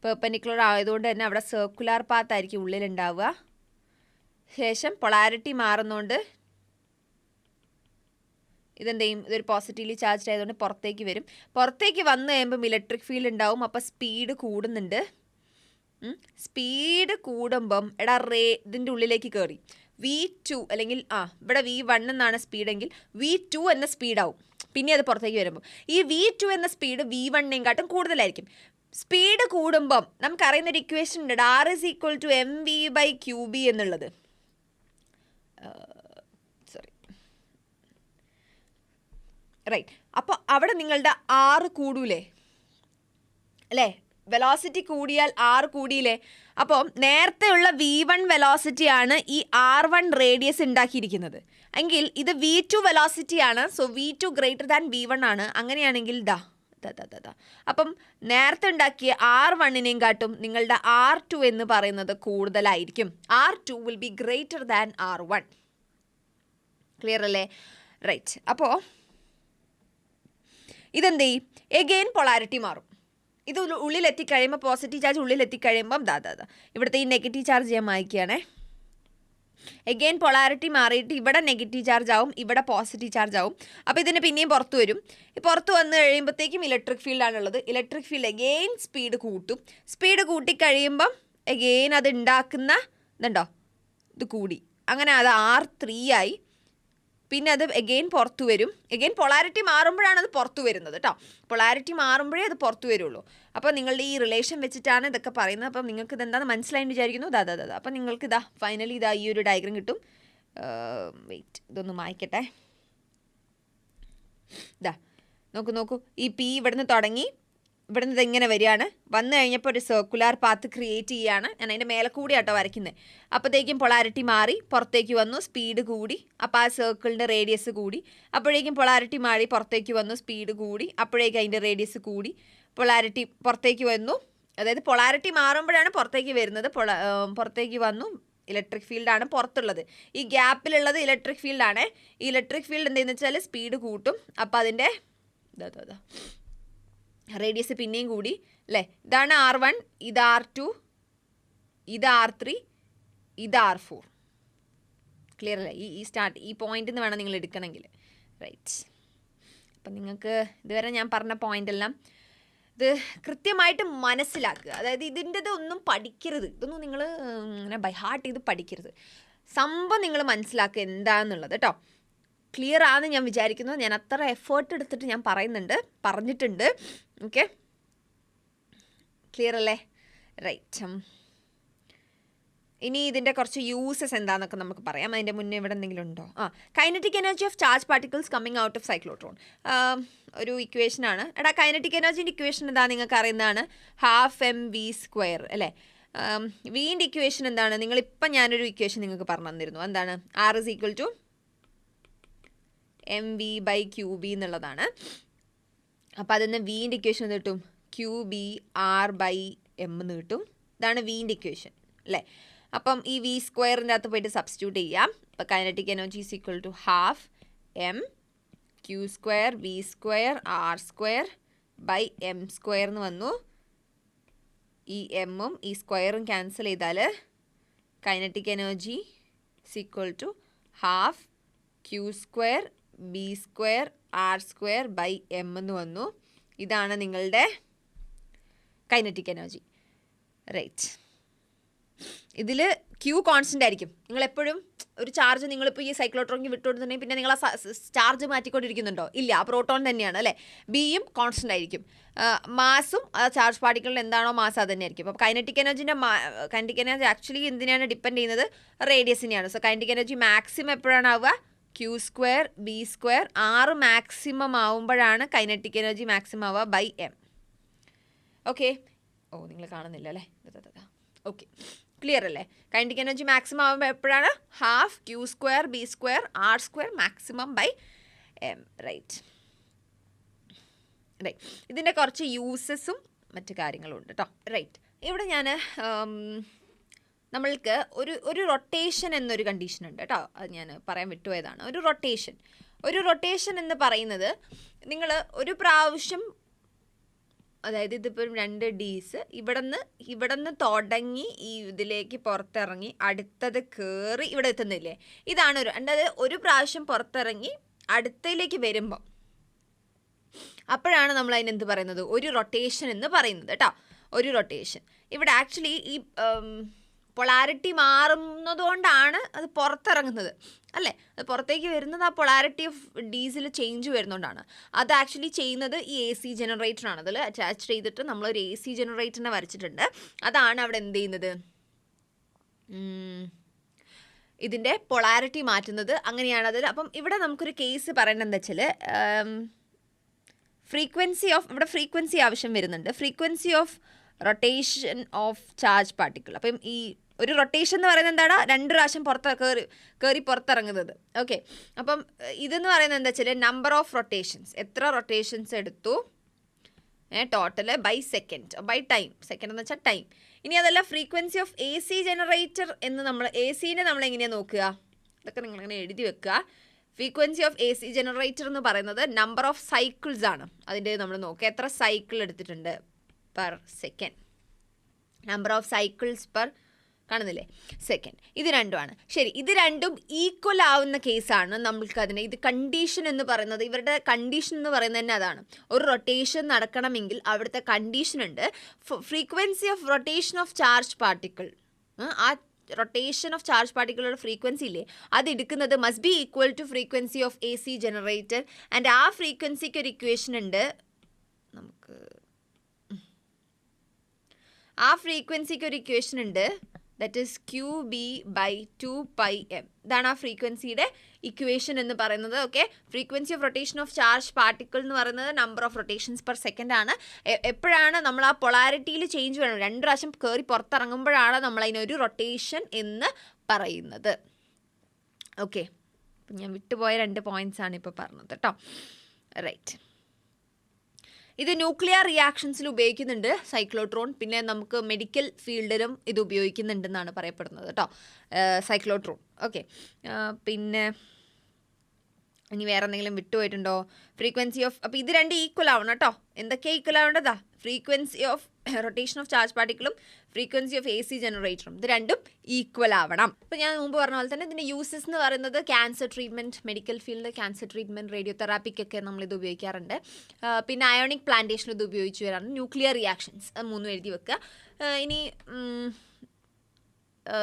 പെർപെൻഡിക്കുലർ ആയതുകൊണ്ട് തന്നെ അവിടെ സർക്കുലർ പാത്ത് ആയിരിക്കും ഉള്ളിലുണ്ടാവുക. ശേഷം പൊളാരിറ്റി മാറുന്നതുകൊണ്ട് ഇതെന്ത് ചെയ്യും? ഇതൊരു പോസിറ്റീവ്ലി ചാർജ്ഡ് ആയതുകൊണ്ട് പുറത്തേക്ക് വരും. പുറത്തേക്ക് വന്നു കഴിയുമ്പം ഇലക്ട്രിക് ഫീൽഡ് ഉണ്ടാവും. അപ്പോൾ സ്പീഡ് കൂടുന്നുണ്ട്. സ്പീഡ് കൂടുമ്പം ഇതിൻ്റെ ഉള്ളിലേക്ക് കയറി V2 അല്ലെങ്കിൽ ഇവിടെ V1 എന്നാണ് സ്പീഡെങ്കിൽ V2 എന്ന സ്പീഡാവും. പിന്നെ അത് പുറത്തേക്ക് വരുമ്പോൾ ഈ V2 എന്ന സ്പീഡ് V1-നെക്കാട്ടും കൂടുതലായിരിക്കും. സ്പീഡ് കൂടുമ്പം നമുക്കറിയുന്നൊരു ഇക്വേഷൻ ഉണ്ട്, R is equal to mv/qb എന്നുള്ളത്. റൈറ്റ്. അപ്പോൾ അവിടെ നിങ്ങളുടെ R കൂടൂലേ അല്ലേ? വെലോസിറ്റി കൂടിയാൽ R കൂടിയില്ലേ? അപ്പോൾ നേരത്തെയുള്ള V1 വെലോസിറ്റിയാണ് ഈ R1 റേഡിയസ് ഉണ്ടാക്കിയിരിക്കുന്നത് എങ്കിൽ ഇത് V2 വെലോസിറ്റിയാണ്. So V2 greater than V1 ആണ്. അങ്ങനെയാണെങ്കിൽ അപ്പം നേരത്തെ ഉണ്ടാക്കിയ R1നെയും കാട്ടും നിങ്ങളുടെ R2 എന്ന് പറയുന്നത് കൂടുതലായിരിക്കും. R2 will be greater than R1. Clear അല്ലേ? റൈറ്റ്. അപ്പോൾ ഇതെന്ത് ചെയ്യും? എഗെയിൻ പൊളാരിറ്റി മാറും. ഇത് ഉള്ളിലെത്തിക്കഴിയുമ്പോൾ പോസിറ്റീവ് ചാർജ് ഉള്ളിലെത്തിക്കഴിയുമ്പം ഇവിടുത്തെ ഈ നെഗറ്റീവ് ചാർജ് ഞാൻ മായ്ക്കുകയാണേ. എഗെയിൻ പൊളാരിറ്റി മാറിയിട്ട് ഇവിടെ നെഗറ്റീവ് ചാർജ് ആവും, ഇവിടെ പോസിറ്റീവ് ചാർജ് ആവും. അപ്പോൾ ഇതിന് പിന്നെയും പുറത്ത് വരും. പുറത്ത് വന്ന് കഴിയുമ്പോഴത്തേക്കും ഇലക്ട്രിക് ഫീൽഡാണുള്ളത്. ഇലക്ട്രിക് ഫീൽഡ് എഗെയിൻ സ്പീഡ് കൂട്ടും. സ്പീഡ് കൂട്ടിക്കഴിയുമ്പം എഗെയിൻ അത് ഉണ്ടാക്കുന്ന ഇതുണ്ടോ, ഇത് കൂടി. അങ്ങനെ അത് R3 ആയി. പിന്നെ അത് എഗെയിൻ പുറത്തു വരും. എഗെയിൻ പൊളാരിറ്റി മാറുമ്പോഴാണ് അത് പുറത്തു വരുന്നത് കേട്ടോ. പൊളാരിറ്റി മാറുമ്പോഴേ അത് പുറത്തു വരുള്ളൂ. അപ്പോൾ നിങ്ങളുടെ ഈ റിലേഷൻ വെച്ചിട്ടാണ് ഇതൊക്കെ പറയുന്നത്. അപ്പം നിങ്ങൾക്ക് ഇതെന്താണെന്ന് മനസ്സിലായെന്ന് വിചാരിക്കുന്നു. അപ്പം നിങ്ങൾക്ക് ഫൈനലി ഈ ഒരു ഡയഗ്രം കിട്ടും. വെയിറ്റ്, ഇതൊന്ന് മായ്ക്കട്ടെ. നോക്കൂ ഈ P ഇവിടുന്ന് തുടങ്ങി ഇവിടുന്ന് ഇതെങ്ങനെ വരികയാണ്. വന്നു കഴിഞ്ഞപ്പോൾ ഒരു സർക്കുലർ പാത്ത് ക്രിയേറ്റ് ചെയ്യുകയാണ്. ഞാൻ അതിൻ്റെ മേലെ കൂടി ആട്ടോ വരയ്ക്കുന്നത്. അപ്പോഴത്തേക്കും പൊളാരിറ്റി മാറി പുറത്തേക്ക് വന്നു, സ്പീഡ് കൂടി. അപ്പോൾ ആ സർക്കിളിൻ്റെ റേഡിയസ് കൂടി. അപ്പോഴേക്കും പൊളാരിറ്റി മാറി പുറത്തേക്ക് വന്നു, സ്പീഡ് കൂടി. അപ്പോഴേക്കും അതിൻ്റെ റേഡിയസ് കൂടി. പൊളാരിറ്റി പുറത്തേക്ക് വന്നു, അതായത് പൊളാരിറ്റി മാറുമ്പോഴാണ് പുറത്തേക്ക് വരുന്നത്. പുറത്തേക്ക് വന്നു. ഇലക്ട്രിക് ഫീൽഡാണ് പുറത്തുള്ളത്. ഈ ഗ്യാപ്പിലുള്ളത് ഇലക്ട്രിക് ഫീൽഡാണ്. ഈ ഇലക്ട്രിക് ഫീൽഡ് എന്തെന്ന് വെച്ചാൽ സ്പീഡ് കൂട്ടും. അപ്പോൾ അതിൻ്റെ റേഡിയസ് പിന്നെയും കൂടി അല്ലേ? ഇതാണ് R1, ഇത് R2, ഇത് R3, ഇത് R4. ക്ലിയർ അല്ലേ? ഈ പോയിന്റിൽ നിന്ന് വേണം നിങ്ങൾ എടുക്കണമെങ്കിൽ. റൈറ്റ്. അപ്പം നിങ്ങൾക്ക് ഇതുവരെ ഞാൻ പറഞ്ഞ പോയിന്റ് എല്ലാം ഇത് കൃത്യമായിട്ട് മനസ്സിലാക്കുക. അതായത് ഇതിൻ്റെത് ഒന്നും പഠിക്കരുത്. ഇതൊന്നും നിങ്ങൾ ഇങ്ങനെ ബൈ ഹാർട്ട് ചെയ്ത് പഠിക്കരുത്. സംഭവം നിങ്ങൾ മനസ്സിലാക്കുക എന്താണെന്നുള്ളത് കേട്ടോ. ക്ലിയർ ആണെന്ന് ഞാൻ വിചാരിക്കുന്നു. ഞാൻ അത്ര എഫേർട്ട് എടുത്തിട്ട് ഞാൻ പറഞ്ഞിട്ടുണ്ട്. ഓക്കെ, ക്ലിയർ അല്ലേ? റൈറ്റ്. ഇനി ഇതിൻ്റെ കുറച്ച് യൂസസ് എന്താണെന്നൊക്കെ നമുക്ക് പറയാം. അതിൻ്റെ മുന്നേ ഇവിടെ എന്തെങ്കിലും ഉണ്ടോ? Kinetic energy of charge particles coming out of cyclotron. ഒരു ഇക്വേഷനാണ്. കൈനറ്റിക് എനർജിൻ്റെ ഇക്വേഷൻ എന്താ നിങ്ങൾക്ക് അറിയുന്നതാണ്? 12mv² അല്ലേ? വീൻ്റെ ഇക്വേഷൻ എന്താണ്? നിങ്ങളിപ്പം ഞാനൊരു ഇക്വേഷൻ നിങ്ങൾക്ക് പറഞ്ഞു തന്നിരുന്നു. എന്താണ്? R = mv/qb എന്നുള്ളതാണ്. അപ്പോൾ അതിന് വീൻ്റെ ഇക്വേഷൻ എന്ന് കിട്ടും qb/r/m എന്ന് കിട്ടും. ഇതാണ് വീൻ്റെ ഇക്വേഷൻ അല്ലേ? അപ്പം ഈ v² അകത്ത് പോയിട്ട് സബ്സ്റ്റിറ്റ്യൂട്ട് ചെയ്യാം. അപ്പോൾ kinetic energy = 12 m q² v² r²/m² എന്ന് വന്നു. ഈ എമ്മും ഈ സ്ക്വയറും ക്യാൻസൽ ചെയ്താൽ kinetic energy = 12 q² v² r²/m എന്ന് വന്നു. ഇതാണ് നിങ്ങളുടെ കൈനറ്റിക് എനർജി. റൈറ്റ്. ഇതിൽ Q കോൺസ്റ്റൻ്റ് ആയിരിക്കും. നിങ്ങളെപ്പോഴും ഒരു ചാർജ് നിങ്ങളിപ്പോൾ ഈ സൈക്ലോട്രോണിക്ക് വിട്ടുകൊടുത്തിട്ടുണ്ടെങ്കിൽ പിന്നെ നിങ്ങൾ ആ ചാർജ് മാറ്റിക്കൊണ്ടിരിക്കുന്നുണ്ടോ? ഇല്ല, ആ പ്രോട്ടോൺ തന്നെയാണ് അല്ലേ? ബിയും കോൺസ്റ്റൻ്റ് ആയിരിക്കും. മാസും ആ ചാർജ് പാർട്ടിക്കിളിൽ എന്താണോ മാസ് അത് തന്നെയായിരിക്കും. അപ്പോൾ കൈനറ്റിക് എനർജി ആക്ച്വലി എന്തിനാണ് ഡിപ്പെൻഡ് ചെയ്യുന്നത്? റേഡിയസിനെയാണ്. സോ കൈനറ്റിക് എനർജി മാക്സിമം എപ്പോഴാണ് ആവുക? q² v². R മാക്സിമം ആവുമ്പോഴാണ് കൈനറ്റിക് എനർജി മാക്സിമം ആവുക /m. ഓക്കെ. നിങ്ങൾ കാണുന്നില്ല അല്ലേ? ഓക്കെ, ക്ലിയർ അല്ലേ? കൈനറ്റിക് എനർജി മാക്സിമം ആവുമ്പോൾ എപ്പോഴാണ്? 12 q² v² r² maximum /m. Right. ഇതിൻ്റെ കുറച്ച് യൂസസും മറ്റു കാര്യങ്ങളും ഉണ്ട് കേട്ടോ. റൈറ്റ്. ഇവിടെ ഞാൻ നമ്മൾക്ക് ഒരു റൊട്ടേഷൻ എന്നൊരു കണ്ടീഷൻ ഉണ്ട് കേട്ടോ. അത് ഞാൻ പറയാൻ വിട്ടുപോയതാണ്. ഒരു റൊട്ടേഷൻ എന്ന് പറയുന്നത് നിങ്ങൾ ഒരു പ്രാവശ്യം, അതായത് ഇതിപ്പോൾ 2 Ds ഇവിടുന്ന് തുടങ്ങി ഈ ഇതിലേക്ക് പുറത്തിറങ്ങി അടുത്തത് കയറി ഇവിടെ എത്തുന്നില്ലേ? ഇതാണ് അതായത് ഒരു പ്രാവശ്യം പുറത്തിറങ്ങി അടുത്തയിലേക്ക് വരുമ്പോൾ അപ്പോഴാണ് നമ്മൾ അതിനെന്ത് പറയുന്നത്? ഒരു റൊട്ടേഷൻ എന്ന് പറയുന്നത് കേട്ടോ. ഒരു റൊട്ടേഷൻ. ഇവിടെ ആക്ച്വലി ഈ പൊളാരിറ്റി മാറുന്നതുകൊണ്ടാണ് അത് പുറത്തിറങ്ങുന്നത് അല്ലേ? അത് പുറത്തേക്ക് വരുന്നത് ആ പൊളാരിറ്റി ഓഫ് ഡീസിൽ ചേഞ്ച് വരുന്നതുകൊണ്ടാണ്. അത് ആക്ച്വലി ചെയ്യുന്നത് ഈ AC ജനറേറ്ററാണ്. അതിൽ അറ്റാച്ച് ചെയ്തിട്ട് നമ്മളൊരു AC ജനറേറ്ററിനെ വരച്ചിട്ടുണ്ട്. അതാണ് അവിടെ എന്ത് ചെയ്യുന്നത്? ഇതിൻ്റെ പൊളാരിറ്റി മാറ്റുന്നത്. അങ്ങനെയാണത്. അപ്പം ഇവിടെ നമുക്കൊരു കേസ് പറയേണ്ടത് എന്താ വെച്ചാൽ ഫ്രീക്വൻസി ആവശ്യം വരുന്നുണ്ട്. Frequency of rotation of charge particle. അപ്പം ഈ ഒരു റൊട്ടേഷൻ എന്ന് പറയുന്നത് എന്താണ്? 2 പ്രാവശ്യം കയറി പുറത്തിറങ്ങുന്നത്. ഓക്കെ, അപ്പം ഇതെന്ന് പറയുന്നത് എന്താ വെച്ചാൽ നമ്പർ ഓഫ് റൊട്ടേഷൻസ്, എത്ര റൊട്ടേഷൻസ് എടുത്തു total by second, by time. Second എന്ന് വെച്ചാൽ ടൈം. ഇനി അതല്ല frequency of A C generator എന്ന് നമ്മൾ എ സിനെ നമ്മൾ എങ്ങനെയാണ് നോക്കുക? ഇതൊക്കെ നിങ്ങളിങ്ങനെ എഴുതി വെക്കുക. Frequency of A C generator എന്ന് പറയുന്നത് നമ്പർ ഓഫ് സൈക്കിൾസ് ആണ്. അതിൻ്റെ നമ്മൾ നോക്കുക, എത്ര സൈക്കിൾ എടുത്തിട്ടുണ്ട് per second, number of cycles per കാണുന്നില്ലേ സെക്കൻഡ്. ഇത് രണ്ടുമാണ്. ശരി, ഇത് രണ്ടും ഈക്വൽ ആവുന്ന കേസാണ് നമ്മൾക്ക് അതിനെ ഇത് കണ്ടീഷൻ എന്ന് പറയുന്നത്. ഇവരുടെ കണ്ടീഷൻ എന്ന് പറയുന്നത് തന്നെ അതാണ്. ഒരു റൊട്ടേഷൻ നടക്കണമെങ്കിൽ അവിടുത്തെ കണ്ടീഷൻ ഉണ്ട്. Frequency of rotation of charge particle, ആ റൊട്ടേഷൻ ഓഫ് ചാർജ് പാർട്ടിക്കിളുടെ ഫ്രീക്വൻസി ഇല്ലേ, അത് എടുക്കുന്നത് must be equal to frequency of A C generator. And ആ ഫ്രീക്വൻസിക്ക് ഒരു ഇക്വേഷൻ ഉണ്ട്. നമുക്ക് ആ ഫ്രീക്വൻസിക്ക് ഒരു ഇക്വേഷൻ ഉണ്ട്, ദറ്റ് ഈസ് QB/2πm. ഇതാണ് ആ ഫ്രീക്വൻസിയുടെ ഇക്വേഷൻ എന്ന് പറയുന്നത്. Okay, frequency of rotation of charge particle എന്ന് പറയുന്നത് number of rotations per second ആണ്. എപ്പോഴാണ് നമ്മൾ ആ പൊളാരിറ്റിയിൽ ചേഞ്ച് വേണം, 2 പ്രാവശ്യം കയറി പുറത്തിറങ്ങുമ്പോഴാണ് നമ്മൾ അതിനൊരു റൊട്ടേഷൻ എന്ന് പറയുന്നത്. ഓക്കെ, അപ്പം ഞാൻ വിട്ടുപോയ 2 പോയിന്റ്സ് ആണ് ഇപ്പോൾ പറഞ്ഞത് കേട്ടോ. റൈറ്റ്, ഇത് ന്യൂക്ലിയർ റിയാക്ഷൻസിൽ ഉപയോഗിക്കുന്നുണ്ട് സൈക്ലോട്രോൺ. പിന്നെ നമുക്ക് മെഡിക്കൽ ഫീൽഡിലും ഇത് ഉപയോഗിക്കുന്നുണ്ടെന്നാണ് പറയപ്പെടുന്നത് കേട്ടോ, സൈക്ലോട്രോൺ. ഓക്കെ, പിന്നെ ഇനി വേറെ എന്തെങ്കിലും വിട്ടുപോയിട്ടുണ്ടോ? ഫ്രീക്വൻസി ഓഫ്, അപ്പോൾ ഇത് 2 ഈക്വൽ ആവണം കേട്ടോ. എന്തൊക്കെയാണ് ഈക്വൽ ആവേണ്ടതാ? Frequency of rotation of charge പാർട്ടിക്കിളും ഫ്രീക്വൻസി ഓഫ് എ സി ജനറേറ്ററും, ഇത് രണ്ടും ഈക്വൽ ആവണം. അപ്പോൾ ഞാൻ മുമ്പ് പറഞ്ഞ പോലെ തന്നെ ഇതിൻ്റെ യൂസസ് എന്ന് പറയുന്നത് cancer treatment, medical field cancer treatment, റേഡിയോതെറാപ്പിക്കൊക്കെ നമ്മളിത് ഉപയോഗിക്കാറുണ്ട്. പിന്നെ അയോണിക് പ്ലാന്റേഷനിൽ ഇത് ഉപയോഗിച്ച് വരാറുണ്ട്. ന്യൂക്ലിയർ റിയാക്ഷൻസ്, അത് 3 എഴുതി വെക്കുക. ഇനി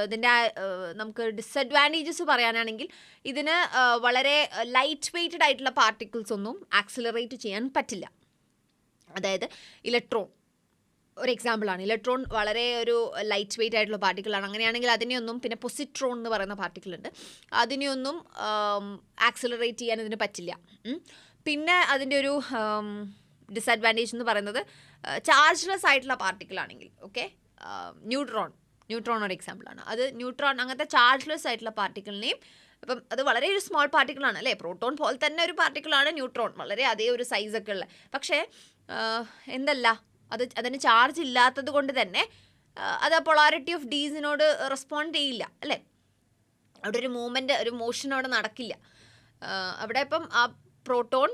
ഇതിൻ്റെ നമുക്ക് ഡിസഡ്വാൻറ്റേജസ് പറയാനാണെങ്കിൽ ഇതിന് വളരെ ലൈറ്റ് വെയ്റ്റഡ് ആയിട്ടുള്ള പാർട്ടിക്കിൾസ് ഒന്നും ആക്സിലറേറ്റ് ചെയ്യാൻ പറ്റില്ല. അതായത് ഇലക്ട്രോൺ ഒരു എക്സാമ്പിളാണ്. ഇലക്ട്രോൺ വളരെ ഒരു ലൈറ്റ് വെയ്റ്റ് ആയിട്ടുള്ള പാർട്ടിക്കിളാണ്. അങ്ങനെയാണെങ്കിൽ അതിനെയൊന്നും, പിന്നെ പൊസിട്രോൺ എന്ന് പറയുന്ന പാർട്ടിക്കിളുണ്ട്, അതിനെയൊന്നും ആക്സിലറേറ്റ് ചെയ്യാൻ ഇതിന് പറ്റില്ല. പിന്നെ അതിൻ്റെ ഒരു ഡിസഡ്വാൻറ്റേജ് എന്ന് പറയുന്നത് ചാർജ്ലെസ് ആയിട്ടുള്ള പാർട്ടിക്കിളാണെങ്കിൽ, ഓക്കെ, ന്യൂട്രോൺ ഒരു എക്സാമ്പിളാണ്. അത് ന്യൂട്രോൺ അങ്ങനത്തെ ചാർജ്ലെസ് ആയിട്ടുള്ള പാർട്ടിക്കിളിനെയും, അപ്പം അത് വളരെ ഒരു സ്മോൾ പാർട്ടിക്കിളാണ് അല്ലേ, പ്രോട്ടോൺ പോലെ തന്നെ ഒരു പാർട്ടിക്കിളാണ് ന്യൂട്രോൺ, വളരെ അതേ ഒരു സൈസൊക്കെ ഉള്ള. പക്ഷേ എന്തല്ല, അതിന് ചാർജ് ഇല്ലാത്തത് കൊണ്ട് തന്നെ അത് പൊളാരിറ്റി ഓഫ് ഡീസിനോട് റെസ്പോണ്ട് ചെയ്യില്ല അല്ലേ. അവിടെ ഒരു മൂവ്മെൻറ്റ്, ഒരു മോഷൻ അവിടെ നടക്കില്ല. അവിടെ ഇപ്പം ആ പ്രോട്ടോൺ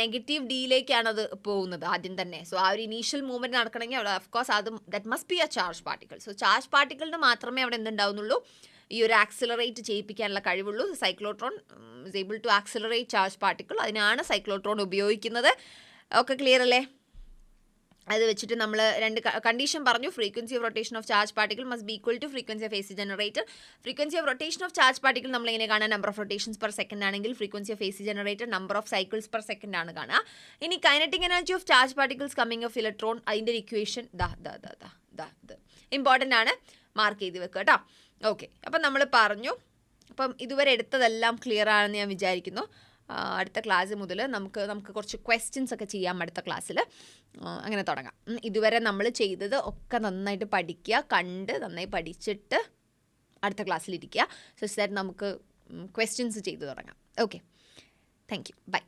നെഗറ്റീവ് ഡിയിലേക്കാണ് അത് പോകുന്നത് ആദ്യം തന്നെ. സോ ആ ഒരു ഇനീഷ്യൽ മൂവ്മെൻറ്റ് നടക്കണമെങ്കിൽ അവിടെ ഓഫ്കോഴ്സ് അത് that must be a charge particle. So charge പാർട്ടിക്കിളിന് മാത്രമേ അവിടെ എന്തുണ്ടാവുന്നുള്ളൂ, ഈ ഒരു ആക്സിലറേറ്റ് ചെയ്യിപ്പിക്കാനുള്ള കഴിവുള്ളൂ. Cyclotron is able to accelerate charge particle. അതിനാണ് സൈക്ലോട്രോൺ ഉപയോഗിക്കുന്നത്. ഒക്കെ ക്ലിയർ അല്ലേ? അത് വെച്ചിട്ട് നമ്മൾ 2 കണ്ടീഷൻ പറഞ്ഞു. Frequency of rotation of charge particle must be equal to frequency of A C generator. Frequency of rotation of charge particle നമ്മൾ എങ്ങനെ കാണാൻ, number of rotations per second ആണെങ്കിൽ frequency of A C generator number of cycles per second ആണ് കാണുക. ഇനി kinetic energy of charge particles coming of electron, അതിൻ്റെ ഒരു equation ഇത് ഇമ്പോർട്ടൻ്റ് ആണ്, മാർക്ക് ചെയ്ത് വെക്കുക കേട്ടോ. ഓക്കെ, അപ്പം നമ്മൾ പറഞ്ഞു. അപ്പം ഇതുവരെ എടുത്തതെല്ലാം ക്ലിയർ ആണെന്ന് ഞാൻ വിചാരിക്കുന്നു. അടുത്ത ക്ലാസ് മുതൽ നമുക്ക് കുറച്ച് ക്വസ്റ്റ്യൻസ് ഒക്കെ ചെയ്യാം അടുത്ത ക്ലാസ്സിൽ. അങ്ങനെ തുടങ്ങാം. ഇതുവരെ നമ്മൾ ചെയ്തത് ഒക്കെ നന്നായിട്ട് പഠിക്കുക, കണ്ട് നന്നായി പഠിച്ചിട്ട് അടുത്ത ക്ലാസ്സിലിരിക്കുക. സോ ദാറ്റ് നമുക്ക് ക്വസ്റ്റ്യൻസ് ചെയ്തു തുടങ്ങാം. Okay, thank you, by.